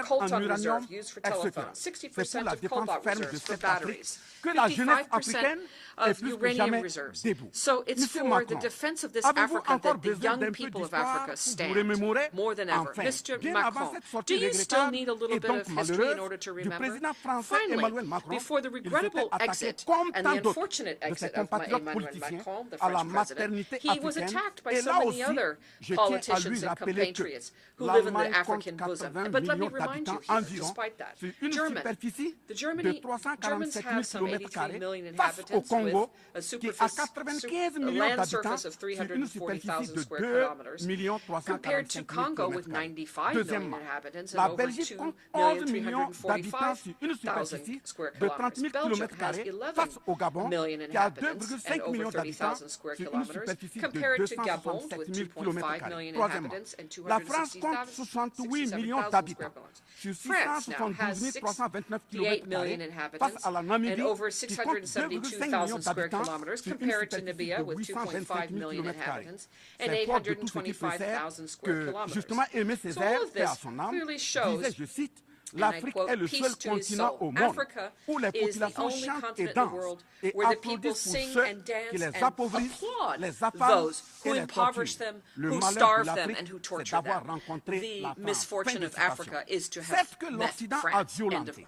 coltan reserve used for telephones, 60% of cobalt reserves for batteries, 55% of uranium reserves. So it's for the defense of this Africa that the young people of Africa stand more than ever. Mr. Macron, do you still need a little bit of history in order to remember? Finally, before the regrettable exit and the unfortunate exit of Emmanuel Macron, the French president, he was attacked by so many other politicians and compatriots who live in the African bosom. But let me remind you here, despite that, Germans have some 83 million inhabitants with a land surface of 340,000 square kilometers, compared to Congo with 95 million inhabitants and over 2,345,000 square kilometers. Belgium has 11 million inhabitants and over 30,000 square kilometers, compared to Gabon with 2.5 million inhabitants and 267,000 square kilometers. France now has 68 million inhabitants and over 672,000 square kilometers, compared to Namibia with 2.5 million inhabitants and 825,000 square kilometers. So all of this clearly shows l'Afrique est le seul continent au monde où les populations chantent et dansent et applaudissent pour ceux qui les appauvrissent, les affament et les torturent. Le malheur de l'Afrique, c'est d'avoir rencontré la France. C'est que l'Occident a violenté,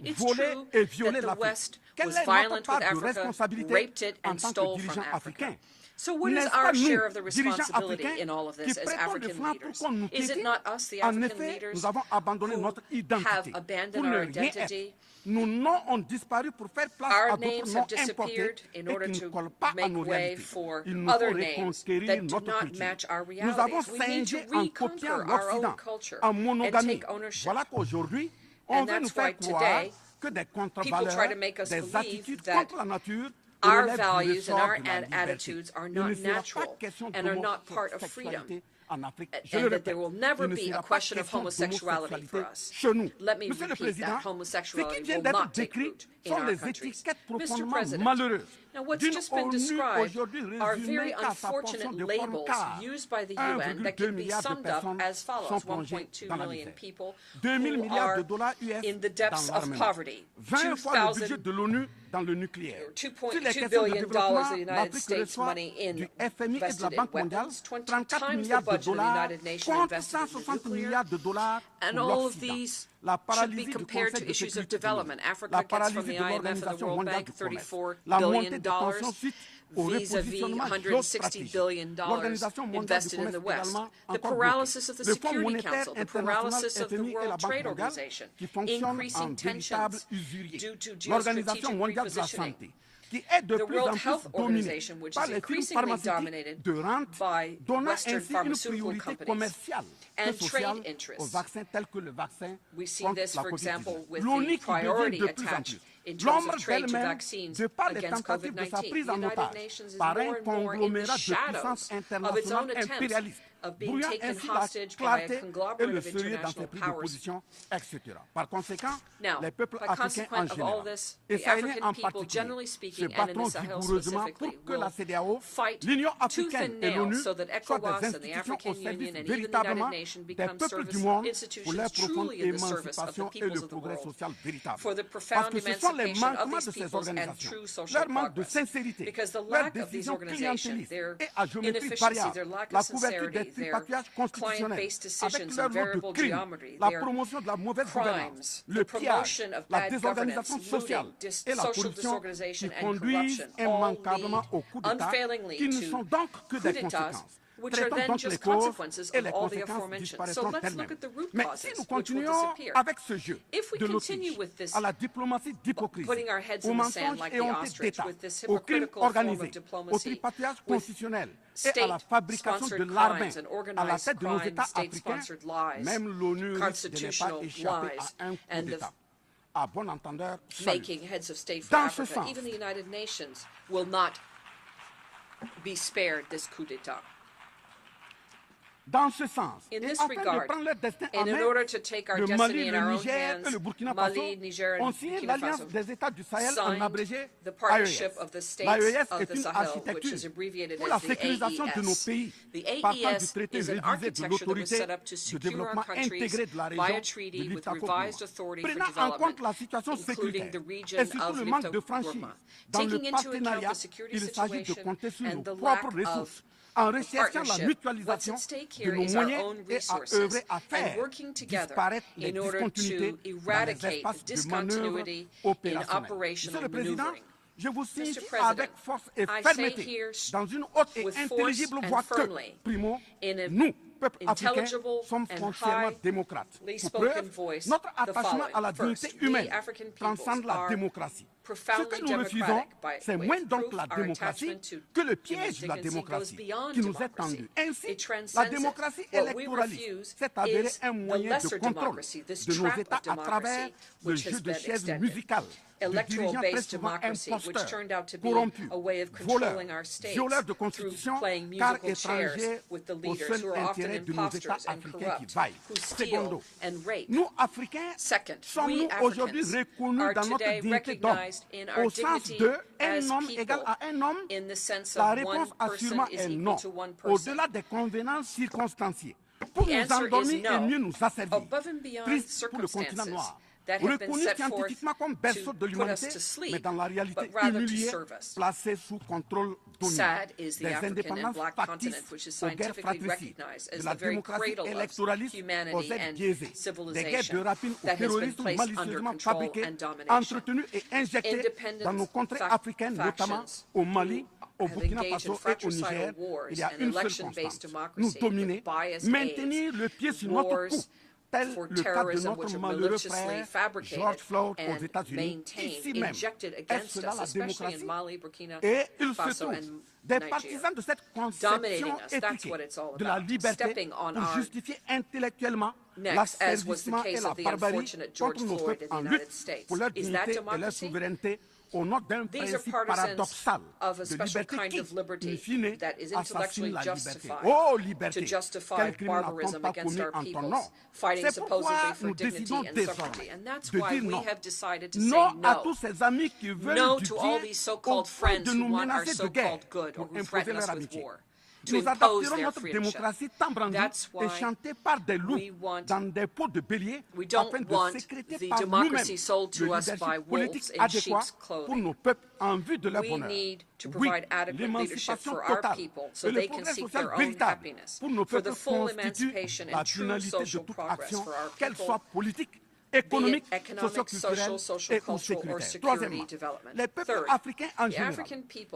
volé et violé l'Afrique. Quelle est notre part de responsabilité en tant que dirigeants africains? So what is our share of the responsibility in all of this as African leaders? Is it not us, the African leaders, who have abandoned our identity? Our names have disappeared in order to make way for other names that do not match our realities. We need to reconquer our own culture and take ownership. And that's why today people try to make us believe that our values and our attitudes are not natural and are not part of freedom, and that there will never be a question of homosexuality for us. Let me repeat that homosexuality will not take root in our countries. Mr. President, now what's just been described are very unfortunate labels used by the UN that can be summed up as follows: 1.2 million people who are in the depths of poverty, 2.2 billion of the United States money invested in weapons, 20 times the budget of the United Nations invested in nuclear, and all of these should be compared to issues of development. Africa gets from the IMF and the World Bank $34 billion vis-a-vis $160 billion invested in the West. The paralysis of the Security Council, the paralysis of the World Trade Organization, increasing tensions due to geostrategic repositioning. The World Health Organization, which is increasingly dominated by Western pharmaceutical companies and trade interests. We see this, for example, with the priority attached in terms of trade to vaccines against COVID-19. The United Nations is more and more in the shadows of its own attempts of being taken hostage by a conglomerate of international powers. Now, by consequence of all this, the African people, generally speaking, and in the Sahel specifically, will fight tooth and nail so that ECOWAS and the African Union and even the United Nations become institutions truly in the service of the peoples of the world, for the profound emancipation of these peoples and true social progress. Because the lack of these organizations, their inefficiency, their lack of sincerity, their client-based decisions and variable geometry, their crimes, the promotion of bad governance, looting, social disorganization, and corruption all lead unfailingly to coup d'etats, which are then just consequences of all the aforementioned. So let's look at the root causes, which will disappear. If we continue with this, putting our heads in the sand like the ostrich, with this hypocritical form of diplomacy, with state-sponsored crimes and organized crime, state-sponsored lies, constitutional lies, and the making heads of state for Africa, even the United Nations will not be spared this coup d'etat. In this regard, and in order to take our destiny in our own hands, Mali, Niger, and Burkina Faso signed the Partnership of the States of the Sahel, which is abbreviated as the AES. The AES is an architecture that was set up to secure our countries by a treaty with revised authority for development, including the region of Liptako-Gourma, taking into account the security situation and the lack of partnership. What's at stake here is our own resources and working together in order to eradicate the discontinuity in operational maneuvering. Mr. President, I say here with force and firmly in an intelligible and highly spoken voice the following. First, we African peoples are profoundly democratic by way of proof. Our attachment to human dignity goes beyond democracy. It transcends it. What we refuse is the lesser democracy, this trap of democracy, which has been extended. Electoral-based democracy, which turned out to be a way of controlling our states through playing musical chairs with the leaders who are often imposters and corrupt, who steal and rape. Second, we Africans are today recognized in our dignity as people in the sense of one person is equal to one person. pour nous endormir et mieux nous asservir. Triste pour le continent noir, reconnu scientifiquement comme berceau de l'humanité, mais dans la réalité humilié, placé sous contrôle dominant. Des indépendances factices aux guerres fratricides, de la démocratie électoraliste aux aides biaisées, des guerres de rapine au terrorisme malicieusement fabriquées, entretenues et injectées dans nos contrées africaines, notamment au Mali, au Burkina Faso et au Niger. Il y a une seule constante: nous dominer, maintenir le pied sur notre cou, tel le cas de notre malheureux frère George Floyd aux États-Unis, ici même. Est-ce cela la démocratie? Et il se trouve des partisans de cette conception éthique de la liberté pour justifier intellectuellement l'asservissement et la barbarie contre nos peuples en lutte pour leur dignité et leur souveraineté, au nom d'un principe paradoxal de liberté qui, in fine, assassine la liberté. Oh, liberté! Quel crime n'a-t-on pas commis en ton nom? C'est pourquoi nous décidons désormais de dire non. Non à tous ces amis qui veulent du bien au point de nous menacer de guerre pour imposer leur amitié. Nous adapterons notre démocratie tant brandie et chantée par des loups dans des pots de bélier afin de sécréter par nous-mêmes le leadership politique adéquat pour nos peuples en vue de leur bonheur. Oui, l'émancipation totale et le progrès social véritable pour nos peuples constituent la finalité de toute action, qu'elle soit politique, économique, socio-culturelle et ou sécuritaire. Troisièmement, les peuples africains en général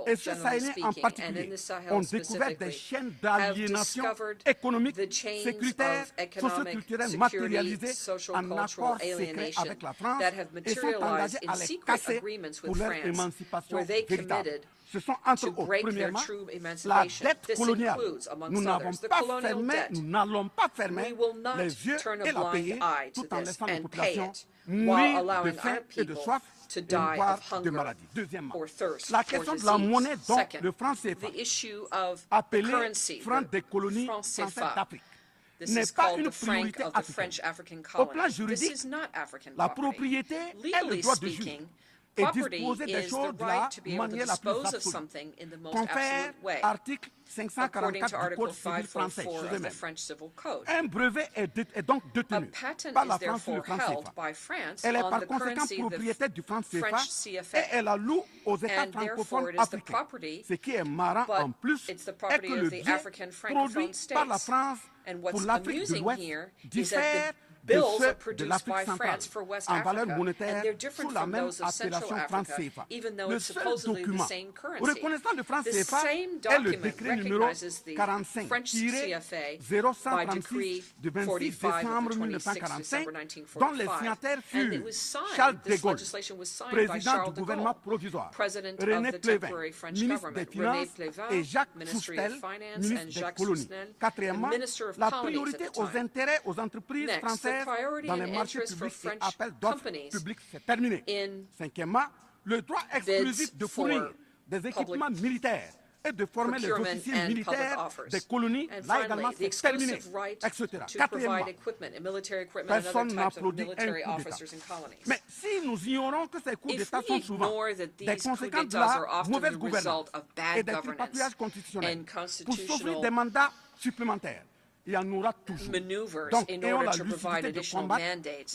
et ceux sahéliens en particulier ont découvert des chaînes d'aliénation économique, sécuritaire, socio-culturelle matérialisées en accord secret avec la France et sont engagés à les casser pour leur émancipation véritable. Ce sont entre autres, premièrement, la dette coloniale. Nous n'allons pas fermer les yeux et la payer tout en laissant les populations mourir de faim et de soif et voire de maladie. Deuxièmement, la question de la monnaie dont le franc CFA, appelé franc des colonies françaises d'Afrique, n'est pas une priorité africaine. Au plan juridique, la propriété est le droit de jouir et disposer des choses de la manière la plus absolue. Confère article 544 du Code civil français. Un brevet est donc détenu par la France sur le franc CFA. Elle est par conséquent propriétaire du franc CFA et elle la loue aux États francophones africains. Ce qui est marrant en plus est que le bien produit par la France pour l'Afrique de l'Ouest diffère de ceux de l'Afrique centrale en valeur monétaire sous la même appellation franc CFA. Le seul document reconnaissant le franc CFA est le décret numéro 45-0136 du 26 décembre 1945, dont les signataires furent Charles de Gaulle, président du gouvernement provisoire, René Pleven, ministre des Finances, et Jacques Soustel, ministre des Colonies. Quatrièmement, la priorité aux intérêts aux entreprises françaises dans les marchés publics et appels d'offres publics, c'est terminé. Cinquièmement, le droit exclusif de fournir des équipements militaires et de former les officiers militaires des colonies, là également c'est terminé, etc. Quatrièmement, personne n'applaudit un coup d'État. Mais si nous ignorons que ces coups d'État sont souvent des conséquences de la mauvaise gouvernance et des tripatouillages constitutionnels pour s'offrir des mandats supplémentaires, il y en aura toujours. Donc, ayons la lucidité de combattre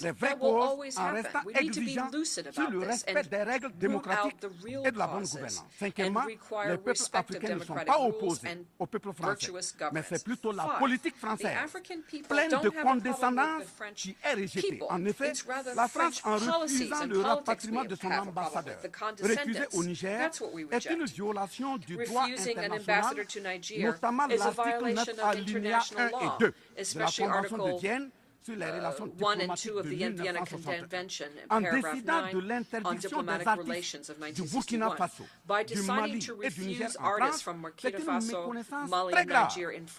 les vraies causes en restant exigeants sur le respect des règles démocratiques et de la bonne gouvernance. Cinquièmement, les peuples africains ne sont pas opposés au peuple français, mais c'est plutôt la politique française, pleine de condescendance, qui est rejetée. En effet, la France, en refusant le rapatriement de son ambassadeur, refusé au Niger, est une violation du droit international, notamment l'article 9 alinéa 1 et 2 de la Convention de Vienne sur les relations diplomatiques de 1960. En décidant de l'interdiction des artistes du Burkina Faso, du Mali et du Niger en France, c'est une méconnaissance très grave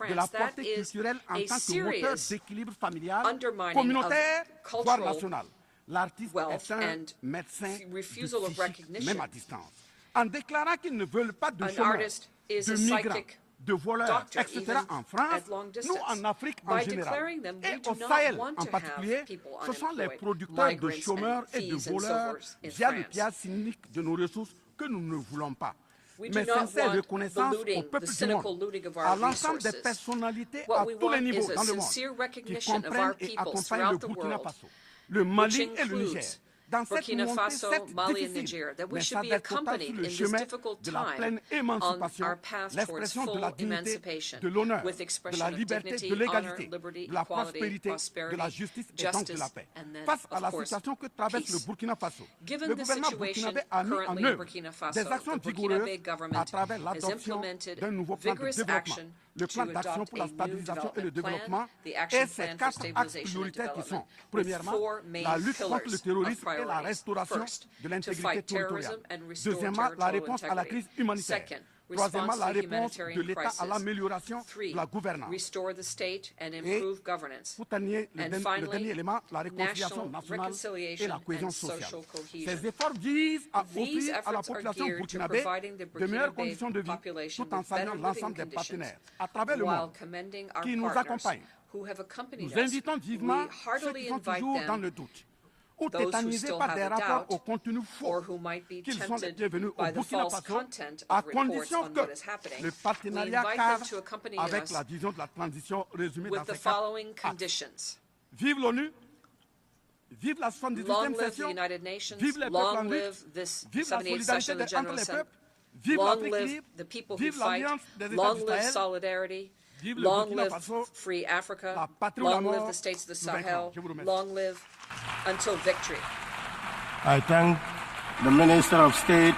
de la portée culturelle en tant que moteur d'équilibre familial, communautaire, voire national. L'artiste est un médecin du psychique, même à distance. En déclarant qu'ils ne veulent pas de chômeurs, de migrants, de voleurs, etc. en France, nous en Afrique en général, et au Sahel en particulier, ce sont les producteurs de chômeurs et de voleurs via le pillage cynique de nos ressources que nous ne voulons pas. mais sincère reconnaissance au peuple du monde, à l'ensemble des personnalités à tous les niveaux dans le monde qui comprennent et accompagnent le Burkina Faso, le Mali et le Niger. Burkina Faso, Mali, and Niger, that we should be accompanied in this difficult time on our path towards full emancipation with expression of dignity, honor, liberty, equality, prosperity, justice, and then, of course, peace. Given the situation currently in Burkina Faso, the Burkinabe government has implemented vigorous action to adopt a new development plan, the Action Plan for Stabilization and Development, with four main pillars of priorities. First, to fight terrorism and restore territorial integrity. Second, respond to the humanitarian crisis. 3, restore the state and improve governance. And finally, national reconciliation and social cohesion. These efforts are geared to providing the Burkinabe population with better living conditions while commending our partners who have accompanied us. We heartily invite them, those who still have a doubt or who might be tempted by the false content of reports on what is happening, we invite them to accompany us with the following conditions. Vive l'ONU, vive la 78e Long live the session, United Nations, vive les long peuples live this vive la 78th session of the solidarité General entre les Assembly, peuples, vive long l'Afrique live libre, the people who vive fight, l'Alliance des États long live d'Israël, solidarity, vive le long Burkina live Faso, free Africa, la patrie ou la long live mort, the states of the nous vaincrons. Sahel, Je vous remercie. long live until victory. I thank the Minister of State,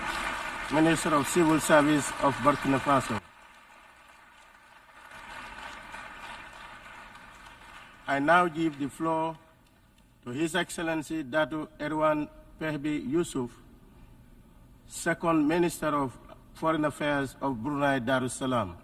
Minister of Civil Service of Burkina Faso. I now give the floor to His Excellency Dato Erwan Pehbi Yusuf, Second Minister of Foreign Affairs of Brunei Darussalam.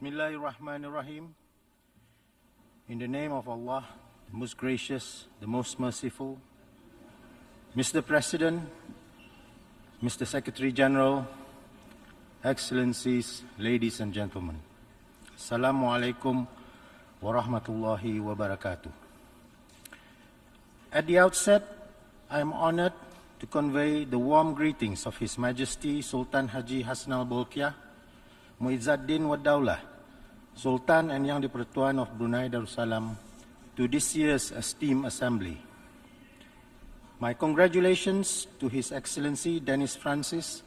Bismillahirrahmanirrahim. In the name of Allah, the most gracious, the most merciful, Mr. President, Mr. Secretary General, Excellencies, ladies and gentlemen, Assalamu alaikum wa rahmatullahi wa barakatuh. At the outset, I am honored to convey the warm greetings of His Majesty Sultan Haji Hassanal Bolkiah, Muizzaddin Wadaulah, Sultan and Yang di-Pertuan of Brunei Darussalam, to this year's esteemed assembly. My congratulations to His Excellency Dennis Francis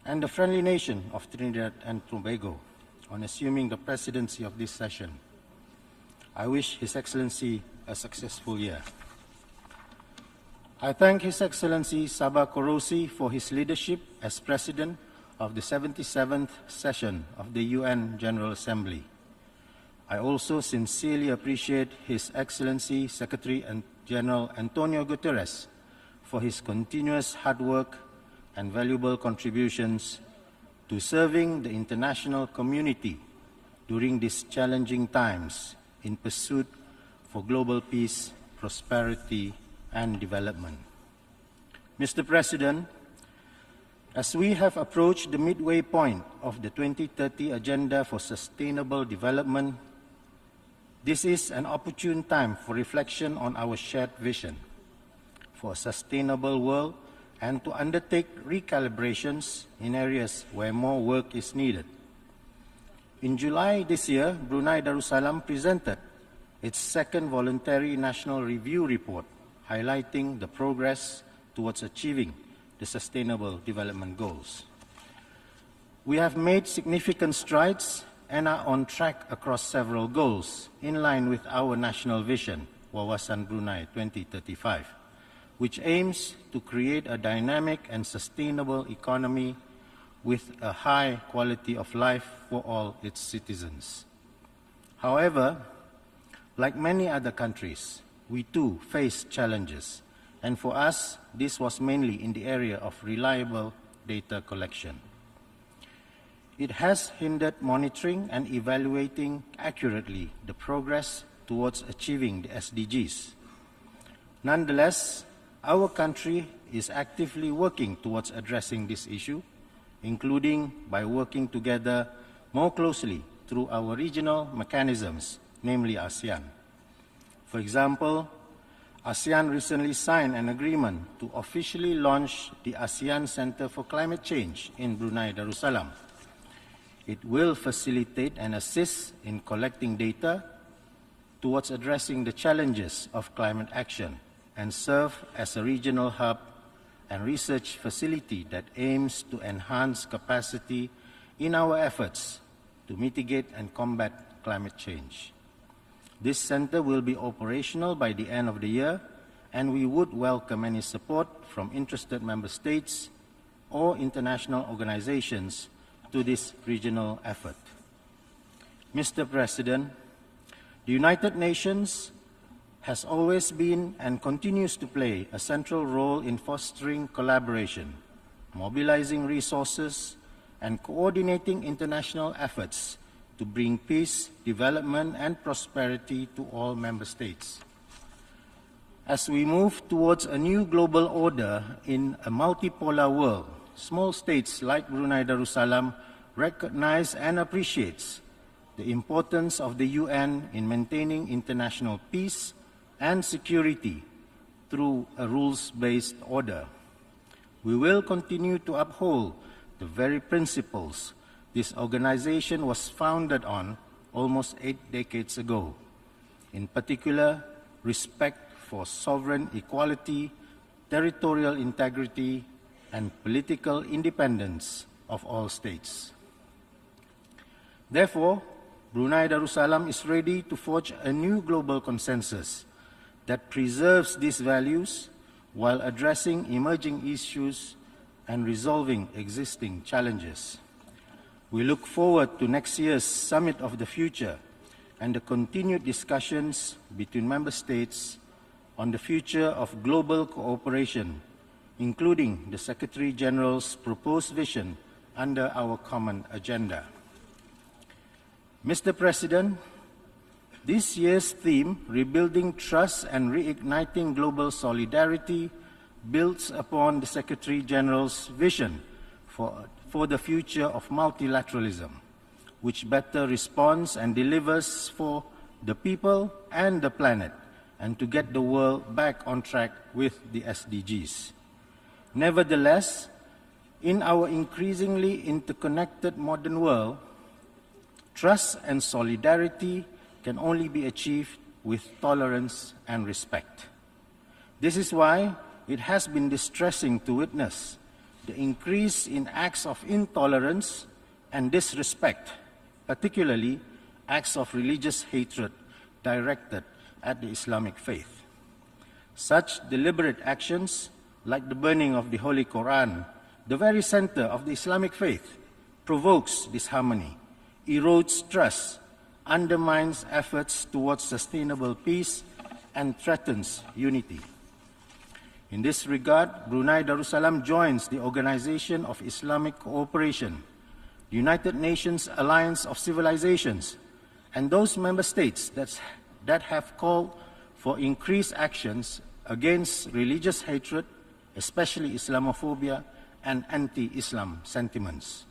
and the friendly nation of Trinidad and Tobago on assuming the presidency of this session. I wish His Excellency a successful year. I thank His Excellency Sabah Korosi for his leadership as President of the 77th session of the UN General Assembly. I also sincerely appreciate His Excellency Secretary General Antonio Guterres for his continuous hard work and valuable contributions to serving the international community during these challenging times in pursuit for global peace, prosperity, and development. Mr. President, as we have approached the midway point of the 2030 Agenda for Sustainable Development, this is an opportune time for reflection on our shared vision for a sustainable world and to undertake recalibrations in areas where more work is needed. In July this year, Brunei Darussalam presented its second voluntary national review report, highlighting the progress towards achieving the Sustainable Development Goals. We have made significant strides and are on track across several goals in line with our national vision, Wawasan Brunei 2035, which aims to create a dynamic and sustainable economy with a high quality of life for all its citizens. However, like many other countries, we too face challenges, and for us, this was mainly in the area of reliable data collection. it has hindered monitoring and evaluating accurately the progress towards achieving the SDGs. Nonetheless, our country is actively working towards addressing this issue, including by working together more closely through our regional mechanisms, namely ASEAN. For example, ASEAN recently signed an agreement to officially launch the ASEAN Center for Climate Change in Brunei Darussalam. It will facilitate and assist in collecting data towards addressing the challenges of climate action and serve as a regional hub and research facility that aims to enhance capacity in our efforts to mitigate and combat climate change. This center will be operational by the end of the year, and we would welcome any support from interested member states or international organizations to this regional effort. Mr. President, the United Nations has always been and continues to play a central role in fostering collaboration, mobilizing resources, and coordinating international efforts to bring peace, development, and prosperity to all member states. As we move towards a new global order in a multipolar world, small states like Brunei Darussalam recognize and appreciates the importance of the UN in maintaining international peace and security through a rules-based order. We will continue to uphold the very principles this organization was founded on almost 8 decades ago, in particular, respect for sovereign equality, territorial integrity, and political independence of all states. Therefore, Brunei Darussalam is ready to forge a new global consensus that preserves these values while addressing emerging issues and resolving existing challenges. We look forward to next year's Summit of the Future and the continued discussions between member states on the future of global cooperation, including the Secretary General's proposed vision under our common agenda. Mr. President, this year's theme, Rebuilding Trust and Reigniting Global Solidarity, builds upon the Secretary General's vision for the future of multilateralism, which better responds and delivers for the people and the planet, and to get the world back on track with the SDGs. Nevertheless, in our increasingly interconnected modern world, trust and solidarity can only be achieved with tolerance and respect. This is why it has been distressing to witness the increase in acts of intolerance and disrespect, particularly acts of religious hatred directed at the Islamic faith. Such deliberate actions, like the burning of the Holy Quran, the very center of the Islamic faith, provokes disharmony, erodes trust, undermines efforts towards sustainable peace, and threatens unity. In this regard, Brunei Darussalam joins the Organization of Islamic Cooperation, the United Nations Alliance of Civilizations, and those member states that have called for increased actions against religious hatred, especially Islamophobia and anti-Islam sentiments.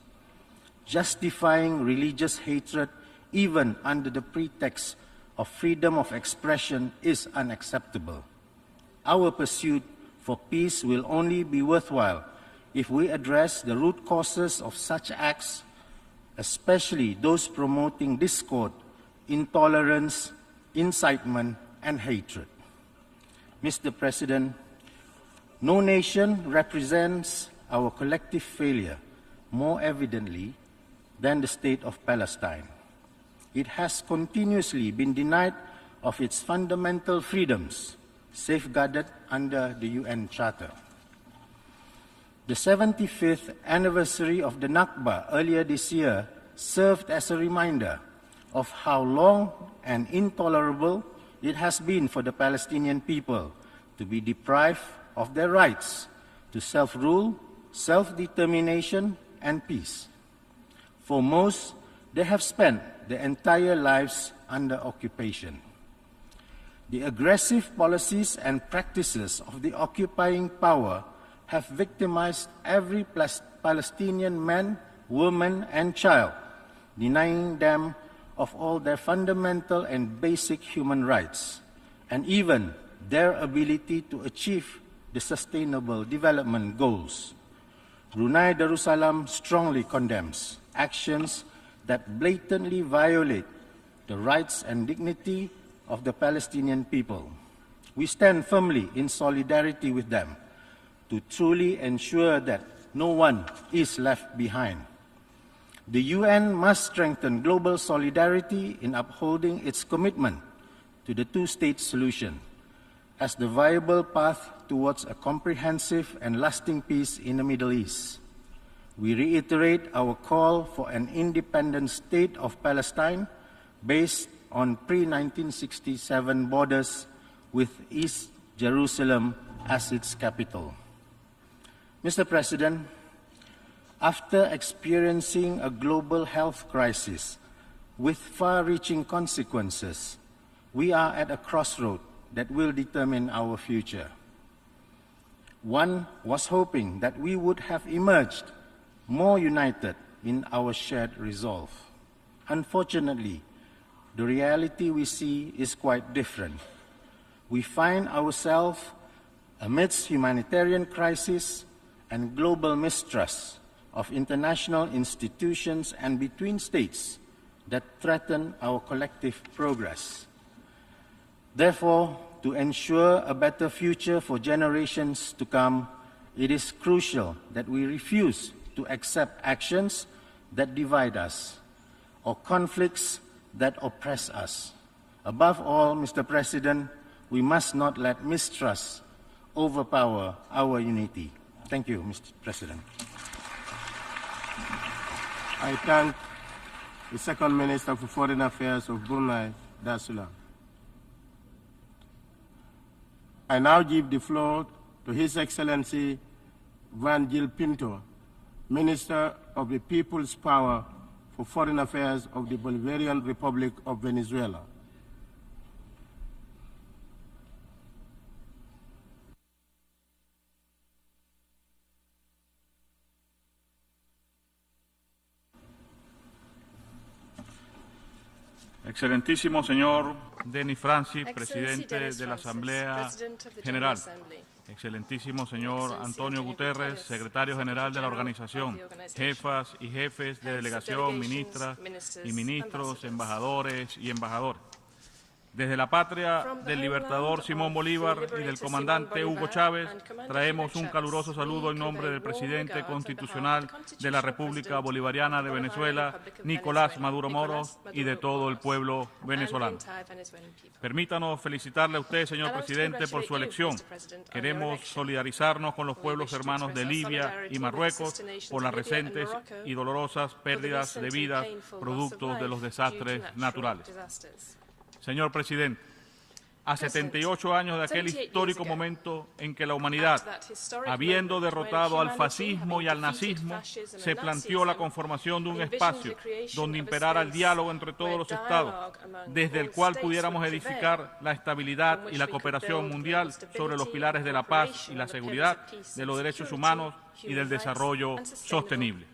Justifying religious hatred even under the pretext of freedom of expression is unacceptable. Our pursuit for peace will only be worthwhile if we address the root causes of such acts, especially those promoting discord, intolerance, incitement, and hatred. Mr. President, no nation represents our collective failure more evidently than the state of Palestine. It has continuously been denied of its fundamental freedoms, safeguarded under the UN Charter. The 75th anniversary of the Nakba earlier this year served as a reminder of how long and intolerable it has been for the Palestinian people to be deprived of their rights to self-rule, self-determination, and peace. For most, they have spent their entire lives under occupation. The aggressive policies and practices of the occupying power have victimized every Palestinian man, woman, and child, denying them of all their fundamental and basic human rights, and even their ability to achieve the Sustainable Development Goals. Brunei Darussalam strongly condemns actions that blatantly violate the rights and dignity of the Palestinian people. We stand firmly in solidarity with them to truly ensure that no one is left behind. The UN must strengthen global solidarity in upholding its commitment to the two-state solution as the viable path towards a comprehensive and lasting peace in the Middle East. We reiterate our call for an independent state of Palestine based on pre-1967 borders with East Jerusalem as its capital. Mr. President, after experiencing a global health crisis with far-reaching consequences, we are at a crossroad that will determine our future. One was hoping that we would have emerged more united in our shared resolve. Unfortunately, the reality we see is quite different. We find ourselves amidst humanitarian crisis and global mistrust of international institutions and between states that threaten our collective progress. Therefore, to ensure a better future for generations to come, it is crucial that we refuse to accept actions that divide us or conflicts that oppress us. Above all, Mr. President, we must not let mistrust overpower our unity. Thank you, Mr. President. I thank the Second Minister for Foreign Affairs of Brunei Darussalam. I now give the floor to His Excellency Van Gil Pinto, Minister of the People's Power for Foreign Affairs of the Bolivarian Republic of Venezuela. Excelentísimo señor Denis Francis, presidente de la Asamblea General. Excelentísimo señor Antonio Guterres, secretario general de la organización. Jefas y jefes de delegación, ministras y ministros, embajadores y embajadoras. Desde la patria del libertador Simón Bolívar y del comandante Hugo Chávez, traemos un caluroso saludo en nombre del presidente constitucional de la República Bolivariana de Venezuela, Nicolás Maduro Moros, y de todo el pueblo venezolano. Permítanos felicitarle a usted, señor presidente, por su elección. Queremos solidarizarnos con los pueblos hermanos de Libia y Marruecos por las recientes y dolorosas pérdidas de vidas producto de los desastres naturales. Señor presidente, a 78 años de aquel histórico momento en que la humanidad, habiendo derrotado al fascismo y al nazismo, se planteó la conformación de un espacio donde imperara el diálogo entre todos los estados, desde el cual pudiéramos edificar la estabilidad y la cooperación mundial sobre los pilares de la paz y la seguridad, de los derechos humanos y del desarrollo sostenible.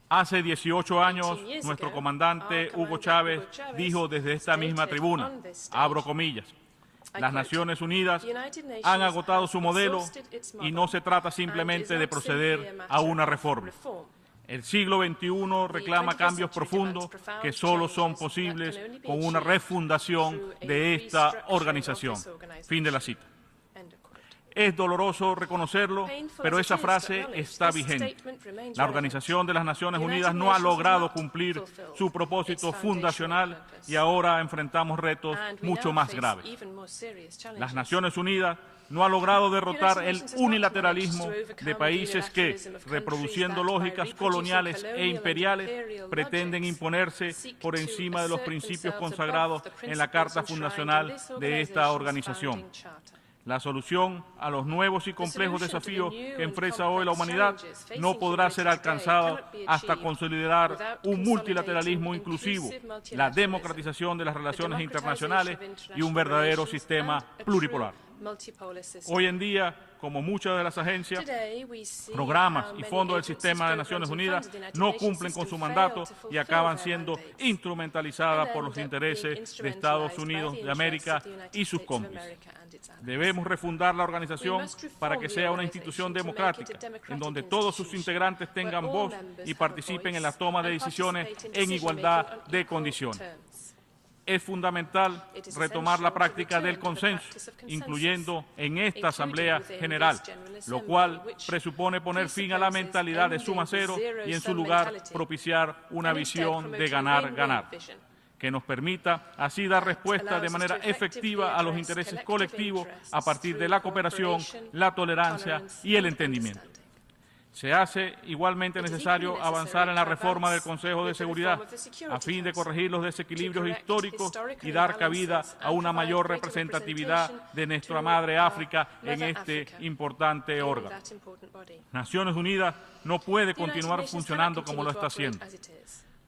Hace 18 años, nuestro comandante Hugo Chávez dijo desde esta misma tribuna, abro comillas, las Naciones Unidas han agotado su modelo y no se trata simplemente de proceder a una reforma. El siglo XXI reclama cambios profundos que solo son posibles con una refundación de esta organización. Fin de la cita. Es doloroso reconocerlo, pero esa frase está vigente. La Organización de las Naciones Unidas no ha logrado cumplir su propósito fundacional y ahora enfrentamos retos mucho más graves. Las Naciones Unidas no ha logrado derrotar el unilateralismo de países que, reproduciendo lógicas coloniales e imperiales, pretenden imponerse por encima de los principios consagrados en la Carta Fundacional de esta organización. La solución a los nuevos y complejos desafíos que enfrenta hoy la humanidad no podrá ser alcanzada hasta consolidar un multilateralismo inclusivo, la democratización de las relaciones internacionales y un verdadero sistema pluripolar. Hoy en día, como muchas de las agencias, programas y fondos del sistema de Naciones Unidas no cumplen con su mandato y acaban siendo instrumentalizadas por los intereses de Estados Unidos de América y sus cómplices. Debemos refundar la organización para que sea una institución democrática, en donde todos sus integrantes tengan voz y participen en la toma de decisiones en igualdad de condiciones. Es fundamental retomar la práctica del consenso, incluyendo en esta Asamblea General, lo cual presupone poner fin a la mentalidad de suma cero y en su lugar propiciar una visión de ganar-ganar, que nos permita así dar respuesta de manera efectiva a los intereses colectivos a partir de la cooperación, la tolerancia y el entendimiento. Se hace igualmente necesario avanzar en la reforma del Consejo de Seguridad a fin de corregir los desequilibrios históricos y dar cabida a una mayor representatividad de nuestra madre África en este importante órgano. Naciones Unidas no puede continuar funcionando como lo está haciendo.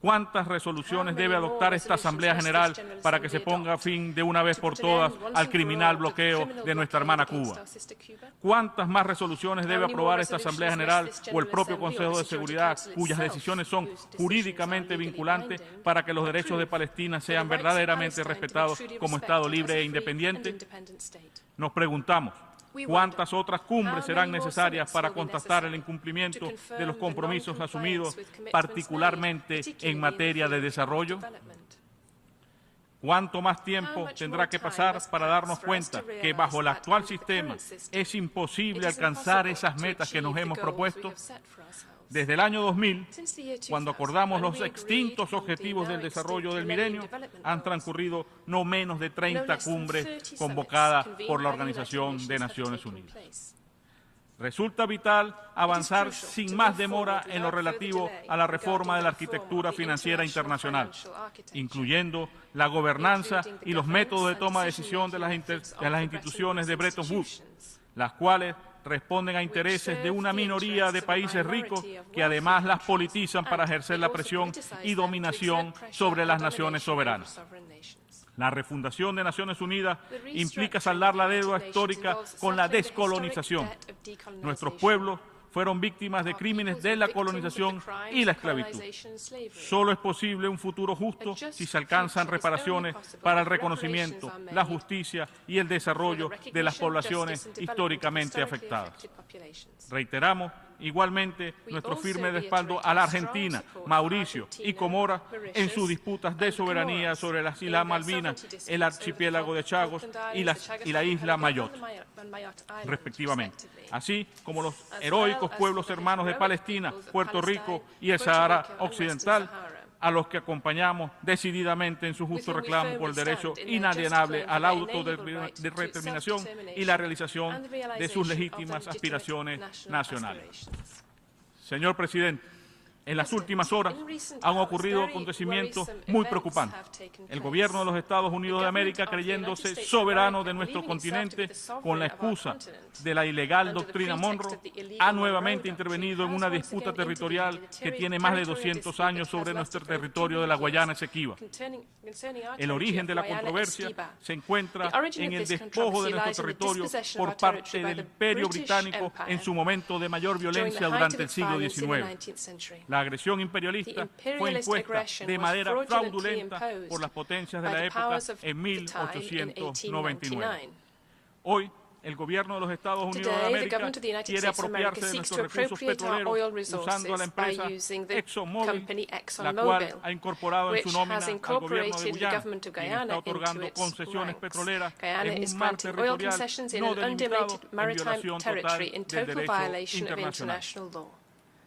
¿Cuántas resoluciones debe adoptar esta Asamblea General para que se ponga fin de una vez por todas al criminal bloqueo de nuestra hermana Cuba? ¿Cuántas más resoluciones debe aprobar esta Asamblea General o el propio Consejo de Seguridad, cuyas decisiones son jurídicamente vinculantes para que los derechos de Palestina sean verdaderamente respetados como Estado libre e independiente? Nos preguntamos, ¿cuántas otras cumbres serán necesarias para constatar el incumplimiento de los compromisos asumidos, particularmente en materia de desarrollo? ¿Cuánto más tiempo tendrá que pasar para darnos cuenta que bajo el actual sistema es imposible alcanzar esas metas que nos hemos propuesto? Desde el año 2000, cuando acordamos los extintos objetivos del desarrollo del milenio, han transcurrido no menos de 30 cumbres convocadas por la Organización de Naciones Unidas. Resulta vital avanzar sin más demora en lo relativo a la reforma de la arquitectura financiera internacional, incluyendo la gobernanza y los métodos de toma de decisión de las instituciones de Bretton Woods, las cuales responden a intereses de una minoría de países ricos que además las politizan para ejercer la presión y dominación sobre las naciones soberanas. La refundación de Naciones Unidas implica saldar la deuda histórica con la descolonización. Nuestros pueblos fueron víctimas de crímenes de la colonización y la esclavitud. Solo es posible un futuro justo si se alcanzan reparaciones para el reconocimiento, la justicia y el desarrollo de las poblaciones históricamente afectadas. Reiteramos igualmente nuestro firme respaldo a la Argentina, Mauricio y Comoras en sus disputas de soberanía sobre las Islas Malvinas, el archipiélago de Chagos y la isla Mayotte, respectivamente, así como los heroicos pueblos hermanos de Palestina, Puerto Rico y el Sahara Occidental, a los que acompañamos decididamente en su justo reclamo por el derecho inalienable a la autodeterminación y la realización de sus legítimas aspiraciones nacionales. Señor presidente, en las últimas horas han ocurrido acontecimientos muy preocupantes. El gobierno de los Estados Unidos de América, creyéndose soberano de nuestro continente con la excusa de la ilegal doctrina Monroe, ha nuevamente intervenido en una disputa territorial que tiene más de 200 años sobre nuestro territorio de la Guayana Esequiba. El origen de la controversia se encuentra en el despojo de nuestro territorio por parte del Imperio Británico en su momento de mayor violencia durante el siglo XIX. La agresión imperialista fue impuesta de manera fraudulenta por las potencias de la época en 1899. Hoy, el gobierno de los Estados Unidos de América quiere apropiarse de nuestros recursos petroleros usando a la empresa ExxonMobil, la cual ha incorporado en su nómina al gobierno de Guyana, quien está otorgando concesiones petroleras en un mar territorial no delimitado en violación total del derecho internacional.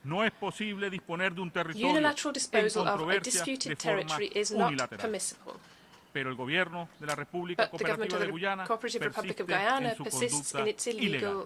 No es posible disponer de un territorio en controversia de forma unilateral. Pero el gobierno de la República Cooperativa de Guyana persiste en su conducta ilegal.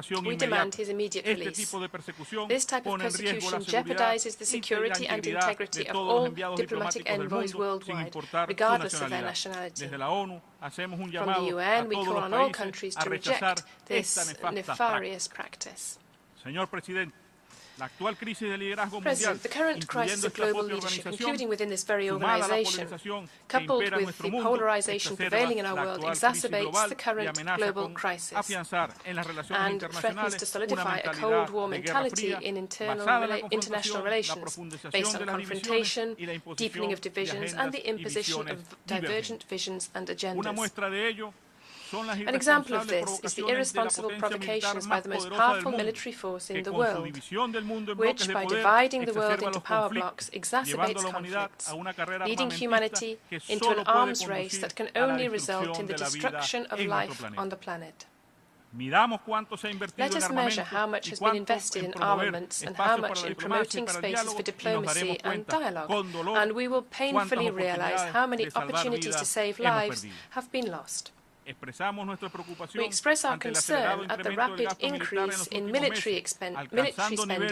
liberación We demand his immediate Este release. tipo de persecución This type of pone en riesgo la persecution seguridad jeopardizes the security and integridad integrity de of todos los all enviados diplomatic diplomáticos del envoys mundo, sin worldwide, importar su regardless of their nacionalidad. nationality. Desde la ONU hacemos un From the llamado a UN, we todos call los on all países countries a to rechazar reject esta this nefasta nefarious práctica. practice. Señor presidente, la actual crisis de liderazgo mundial, President, the current crisis incluyendo of esta global propia leadership, organización, including within this very sumada a la organization, polarización que coupled impera en with nuestro the mundo, polarization exacerba prevailing in our la world, actual crisis exacerbates global the y current amenaza global con crisis afianzar en las relaciones and threatens internacionales to una solidify a mentalidad Cold War de guerra mentality fría in basada en la international confrontación, la relations, profundización based de on las confrontation, divisiones y la imposición deepening of de divisions, agendas and the y imposition visiones of divergent divergentes. visions and Una agendas. muestra de ello An example of this is the irresponsible provocations by the most powerful military force in the world, which, by dividing the world into power blocks, exacerbates conflicts, leading humanity into an arms race that can only result in the destruction of life on the planet. Let us measure how much has been invested in armaments and how much in promoting spaces for diplomacy and dialogue, and we will painfully realize how many opportunities to save lives have been lost. We express our concern at the rapid increase in military spending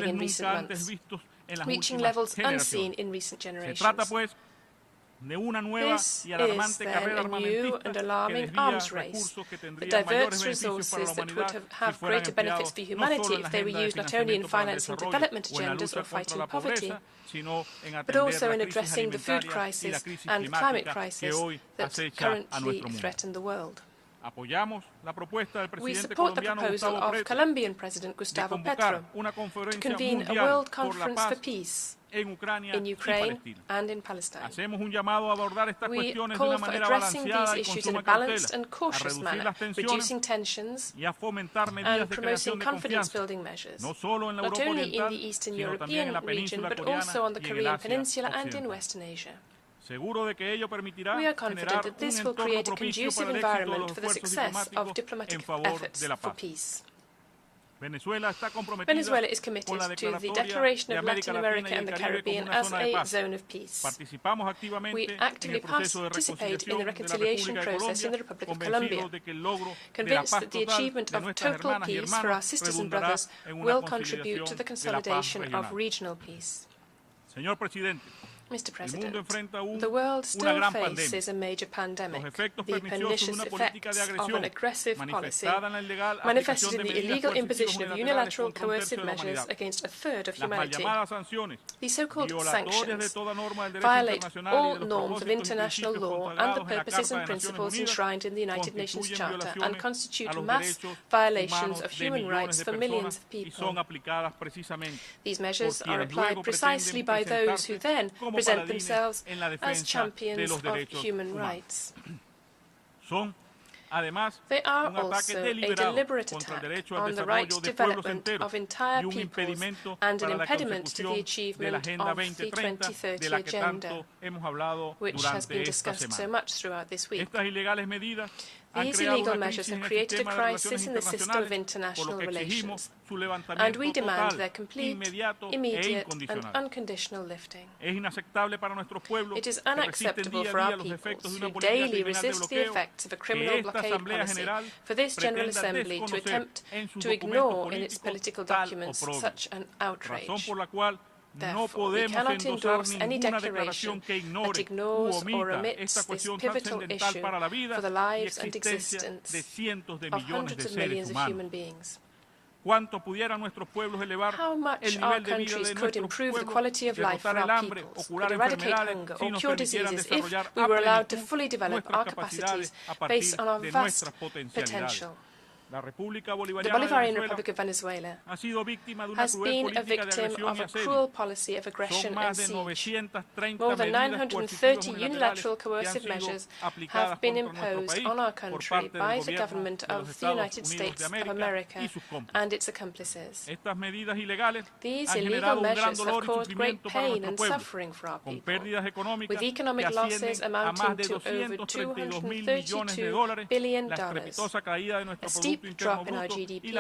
in recent months, reaching levels unseen in recent generations. This is then a new and alarming arms race that diverts resources that would have greater benefits for humanity if they were used not only in financing development agendas or fighting poverty, but also in addressing the food crisis and climate crisis that currently threaten the world. We support the proposal of Colombian President Gustavo Petro to convene a World Conference for Peace in Ukraine and in Palestine. We call for addressing these issues in a balanced and cautious manner, reducing tensions and promoting confidence-building measures, not only in the Eastern European region, but also on the Korean Peninsula and in Western Asia. We are confident that this will create a conducive environment for the success of diplomatic efforts for peace. Venezuela is committed to the declaration of Latin America and the Caribbean as a zone of peace. We actively participate in the reconciliation process in the Republic of Colombia, convinced that the achievement of total peace for our sisters and brothers will contribute to the consolidation of regional peace. Mr. President, the world still faces a major pandemic. The pernicious effects of an aggressive policy manifested in the illegal imposition of unilateral coercive measures against a third of humanity. These so-called sanctions violate all norms of international law and the purposes and principles enshrined in the United Nations Charter and constitute mass violations of human rights for millions of people. These measures are applied precisely by those who then present themselves as champions of human rights. They are also a deliberate attack on the right development of entire peoples and an impediment to the achievement of the 2030 Agenda, which has been discussed so much throughout this week. These illegal measures have created a crisis in the system of international relations, and we demand their complete, immediate, and unconditional lifting. It is unacceptable for our peoples, who daily resist the effects of a criminal blockade policy, for this General Assembly to attempt to ignore in its political documents such an outrage. Therefore, we cannot endorse any declaration that ignores or omits this pivotal issue for the lives and existence of hundreds of millions of human beings. How much our countries could improve the quality of life for our peoples, could eradicate hunger or cure diseases if we were allowed to fully develop our capacities based on our vast potential. The Bolivarian Republic of Venezuela has been a victim of a cruel policy of aggression and siege. More than 930 unilateral coercive measures have been imposed on our country by the government of the United States of America and its accomplices. These illegal measures have caused great pain and suffering for our people, with economic losses amounting to over $232 billion, a steep drop in our GDP,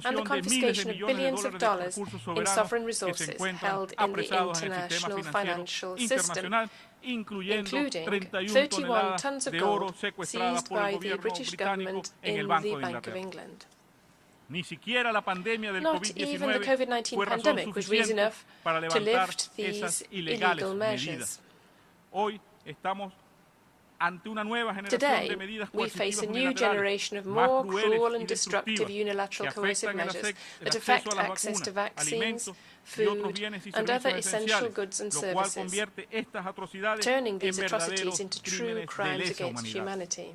and the confiscation of billions of dollars in sovereign resources held in the international financial system, including 31 tons of gold seized by the British government in the Bank of England. Not even the COVID-19 pandemic was reason enough to lift these illegal measures. Today, we face a new generation of more cruel and destructive unilateral coercive measures that affect access to vaccines, food, and other essential goods and services, turning these atrocities into true crimes against humanity.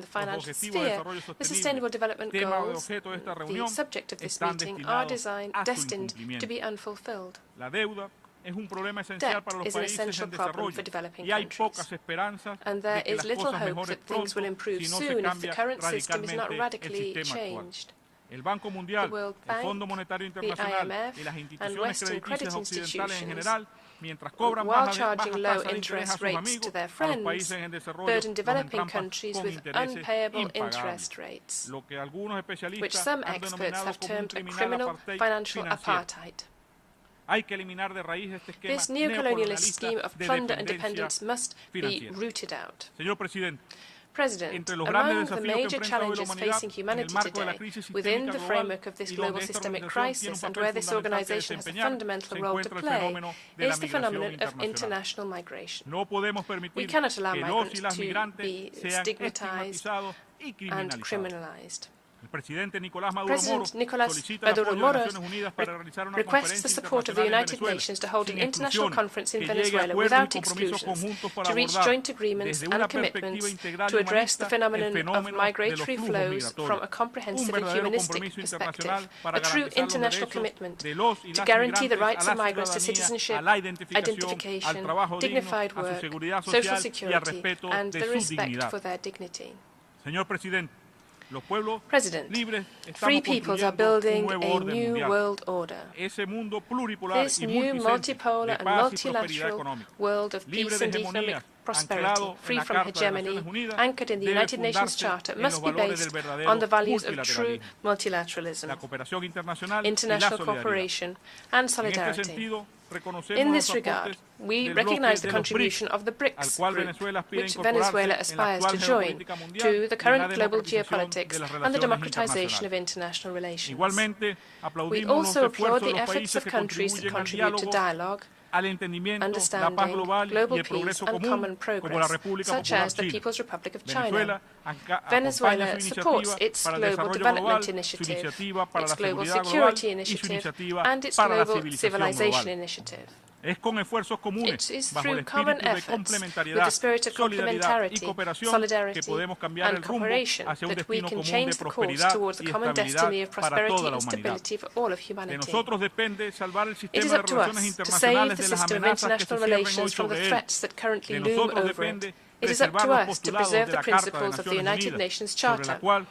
in the financial sphere, the Sustainable Development Goals, the subject of this meeting, are destined to be unfulfilled. Debt is an essential problem for developing countries, and there is little hope that things will improve soon if the current system is not radically changed. El Banco Mundial, el Fondo Monetario Internacional y las instituciones crediticias occidentales en general, mientras cobran while charging low interest rates to their friends, burden developing countries with unpayable interest rates, which some experts have termed a criminal financial apartheid. This neo-colonialist scheme of plunder and dependence must be rooted out. President, among the major challenges facing humanity today, within the framework of this global systemic crisis and where this organization has a fundamental role to play, is the phenomenon of international migration. We cannot allow migrants to be stigmatized and criminalized. President Nicolás Maduro Moro requests the support of the United Nations to hold an international conference in Venezuela without exclusions, to reach joint agreements and commitments to address the phenomenon of migratory flows from a comprehensive and humanistic perspective, a true international commitment to guarantee the rights of migrants to citizenship, identification, dignified work, social security, and the respect for their dignity. Señor Presidente, President, free peoples are building a new world order. This new multipolar and multilateral world of peace and economic prosperity, free from hegemony, anchored in the United Nations Charter, must be based on the values of true multilateralism, international cooperation, and solidarity. In this regard, we recognize the contribution of the BRICS group, which Venezuela aspires to join, to the current global geopolitics and the democratization of international relations. We also applaud the efforts of countries to contribute to dialogue, understanding, global peace and common progress, such as the People's Republic of China. Venezuela supports its Global Development Initiative, its Global Security Initiative, and its Global Civilization Initiative. It is through common efforts, with the spirit of complementarity, solidarity, and cooperation that we can change the course towards the common destiny of prosperity and stability for all of humanity. It is up to us to save the system of international relations from the threats that currently loom over it. It is up to us to preserve the principles of the United Nations Charter, on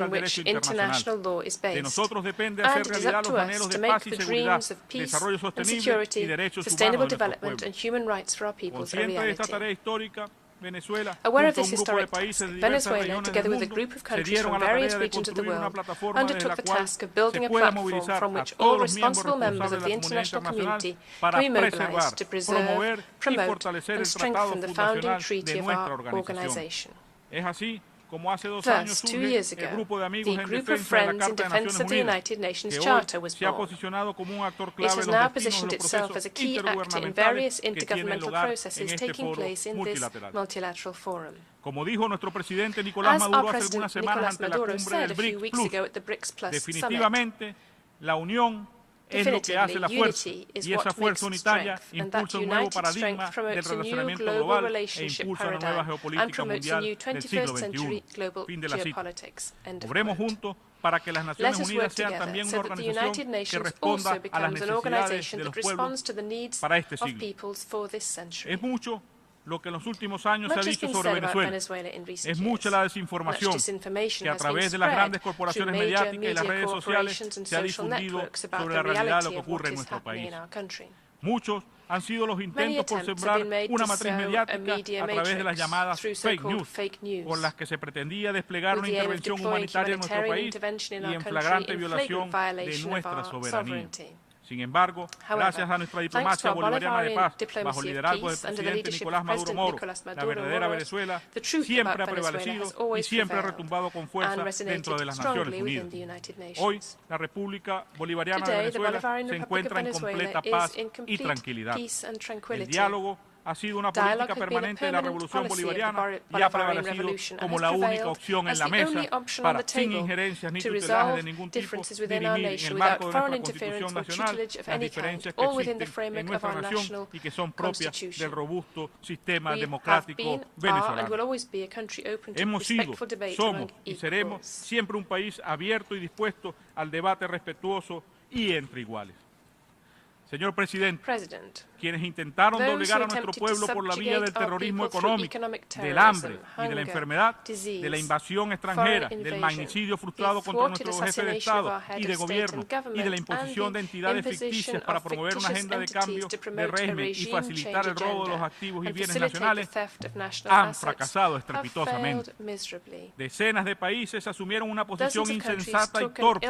which international law is based. And it is up to us to make the dreams of peace and security, sustainable development and human rights for our peoples a reality. Aware of this historic task, Venezuela, together with a group of countries from various regions of the world, undertook the task of building a platform from which all responsible members of the international community can be mobilized to preserve, promote, and strengthen the founding treaty of our organization. Thus, 2 years ago, the Group of Friends in Defense of the United Nations Charter was born. It has now positioned itself as a key actor in various intergovernmental processes taking place in this multilateral forum. As our President Nicolás Maduro said a few weeks ago at the BRICS Plus Summit, definitively, unity is what makes strength, and that united strength promotes a new global relationship paradigm and promotes a new 21st century global geopolitics. End of quote. Let us work together so that the United Nations also becomes an organization that responds to the needs of peoples for this century. Lo que en los últimos años se ha dicho sobre Venezuela. Es mucha la desinformación que a través de las grandes corporaciones mediáticas y las redes sociales se ha difundido sobre la realidad de lo que ocurre en nuestro país. Muchos han sido los intentos por sembrar una matriz mediática a través de las llamadas fake news, con las que se pretendía desplegar una intervención humanitaria en nuestro país y en flagrante violación de nuestra soberanía. Sin embargo, gracias a nuestra diplomacia bolivariana de paz, bajo el liderazgo del presidente Nicolás Maduro Moro, la verdadera Venezuela siempre ha prevalecido y siempre ha retumbado con fuerza dentro de las Naciones Unidas. Hoy, la República Bolivariana de Venezuela se encuentra en completa paz y tranquilidad. El diálogo ha sido una política permanente de la Revolución Bolivariana y ha prevalecido como la única opción en la mesa para, sin injerencias ni tutelajes de ningún tipo, dirimir en el marco de nuestra Constitución Nacional las diferencias que existen en nuestra nación y que son propias del robusto sistema democrático venezolano. Hemos sido, somos y seremos siempre un país abierto y dispuesto al debate respetuoso y entre iguales. Señor Presidente, quienes intentaron doblegar a nuestro pueblo por la vía del terrorismo económico, del hambre y de la enfermedad, de la invasión extranjera, del magnicidio frustrado contra nuestro jefe de Estado y de gobierno y de la imposición de entidades ficticias para promover una agenda de cambio de régimen y facilitar el robo de los activos y bienes nacionales, han fracasado estrepitosamente. Decenas de países asumieron una posición insensata y torpe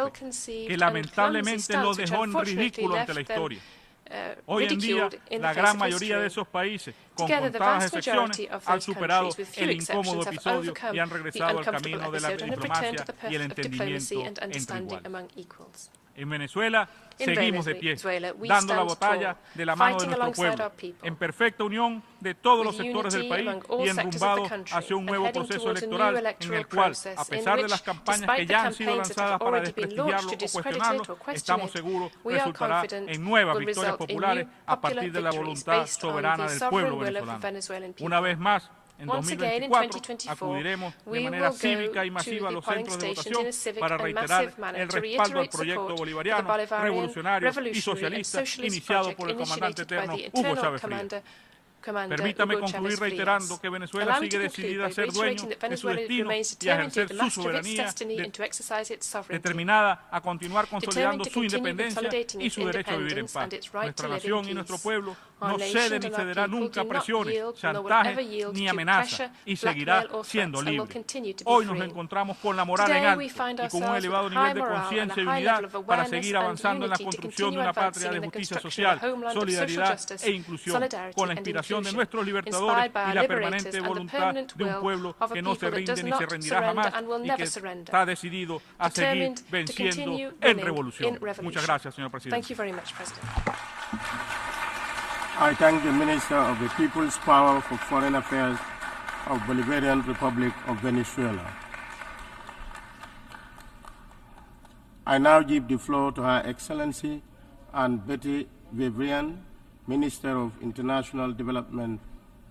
que lamentablemente los dejó en ridículo ante la historia. Hoy en día, la gran mayoría de esos países, con contadas excepciones, han superado el incómodo episodio y han regresado al camino de la diplomacia y el entendimiento entre iguales. En Venezuela seguimos de pie, dando la batalla de la mano de nuestro pueblo, en perfecta unión de todos los sectores del país y enrumbados hacia un nuevo proceso electoral en el cual, a pesar de las campañas que ya han sido lanzadas para desprestigiarlo o cuestionarlo, estamos seguros resultará en nuevas victorias populares a partir de la voluntad soberana del pueblo venezolano. Una vez más, en 2024 acudiremos de manera cívica y masiva a los centros de votación para reiterar el respaldo al proyecto bolivariano, revolucionario y socialista iniciado por el comandante eterno Hugo Chávez Frías. Permítame concluir reiterando que Venezuela sigue decidida a ser dueño de su destino y a ejercer su soberanía, determinada a continuar consolidando su independencia y su derecho a vivir en paz. Nuestra nación y nuestro pueblo no cede ni cederá nunca a presiones, chantajes ni amenazas y seguirá siendo libre. Hoy nos encontramos con la moral en alto y con un elevado nivel de conciencia y unidad para seguir avanzando en la construcción de una patria de justicia social, solidaridad e inclusión, con la inspiración de nuestros libertadores y la permanente voluntad de un pueblo que no se rinde ni se rendirá jamás y que está decidido a seguir venciendo en revolución. Muchas gracias, señor presidente. I thank the Minister of the People's Power for Foreign Affairs of Bolivarian Republic of Venezuela. I now give the floor to Her Excellency Anne Betty Vivrian, Minister of International Development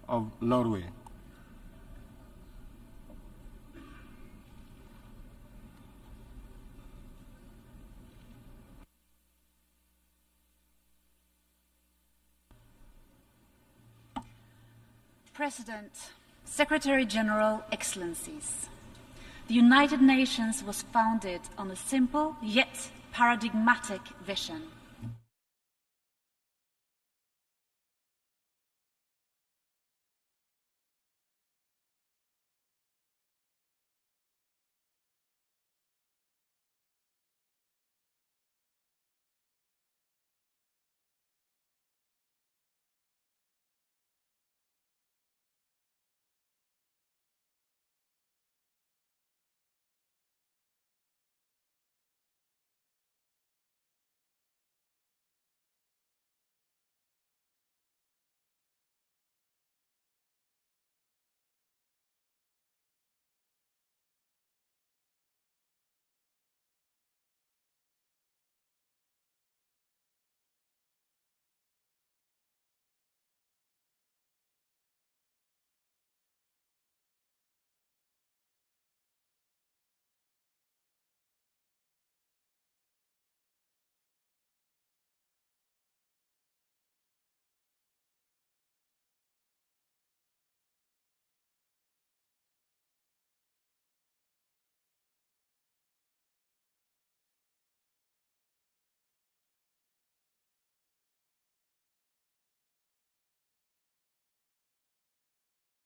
of Norway. President, Secretary General, Excellencies, the United Nations was founded on a simple yet paradigmatic vision: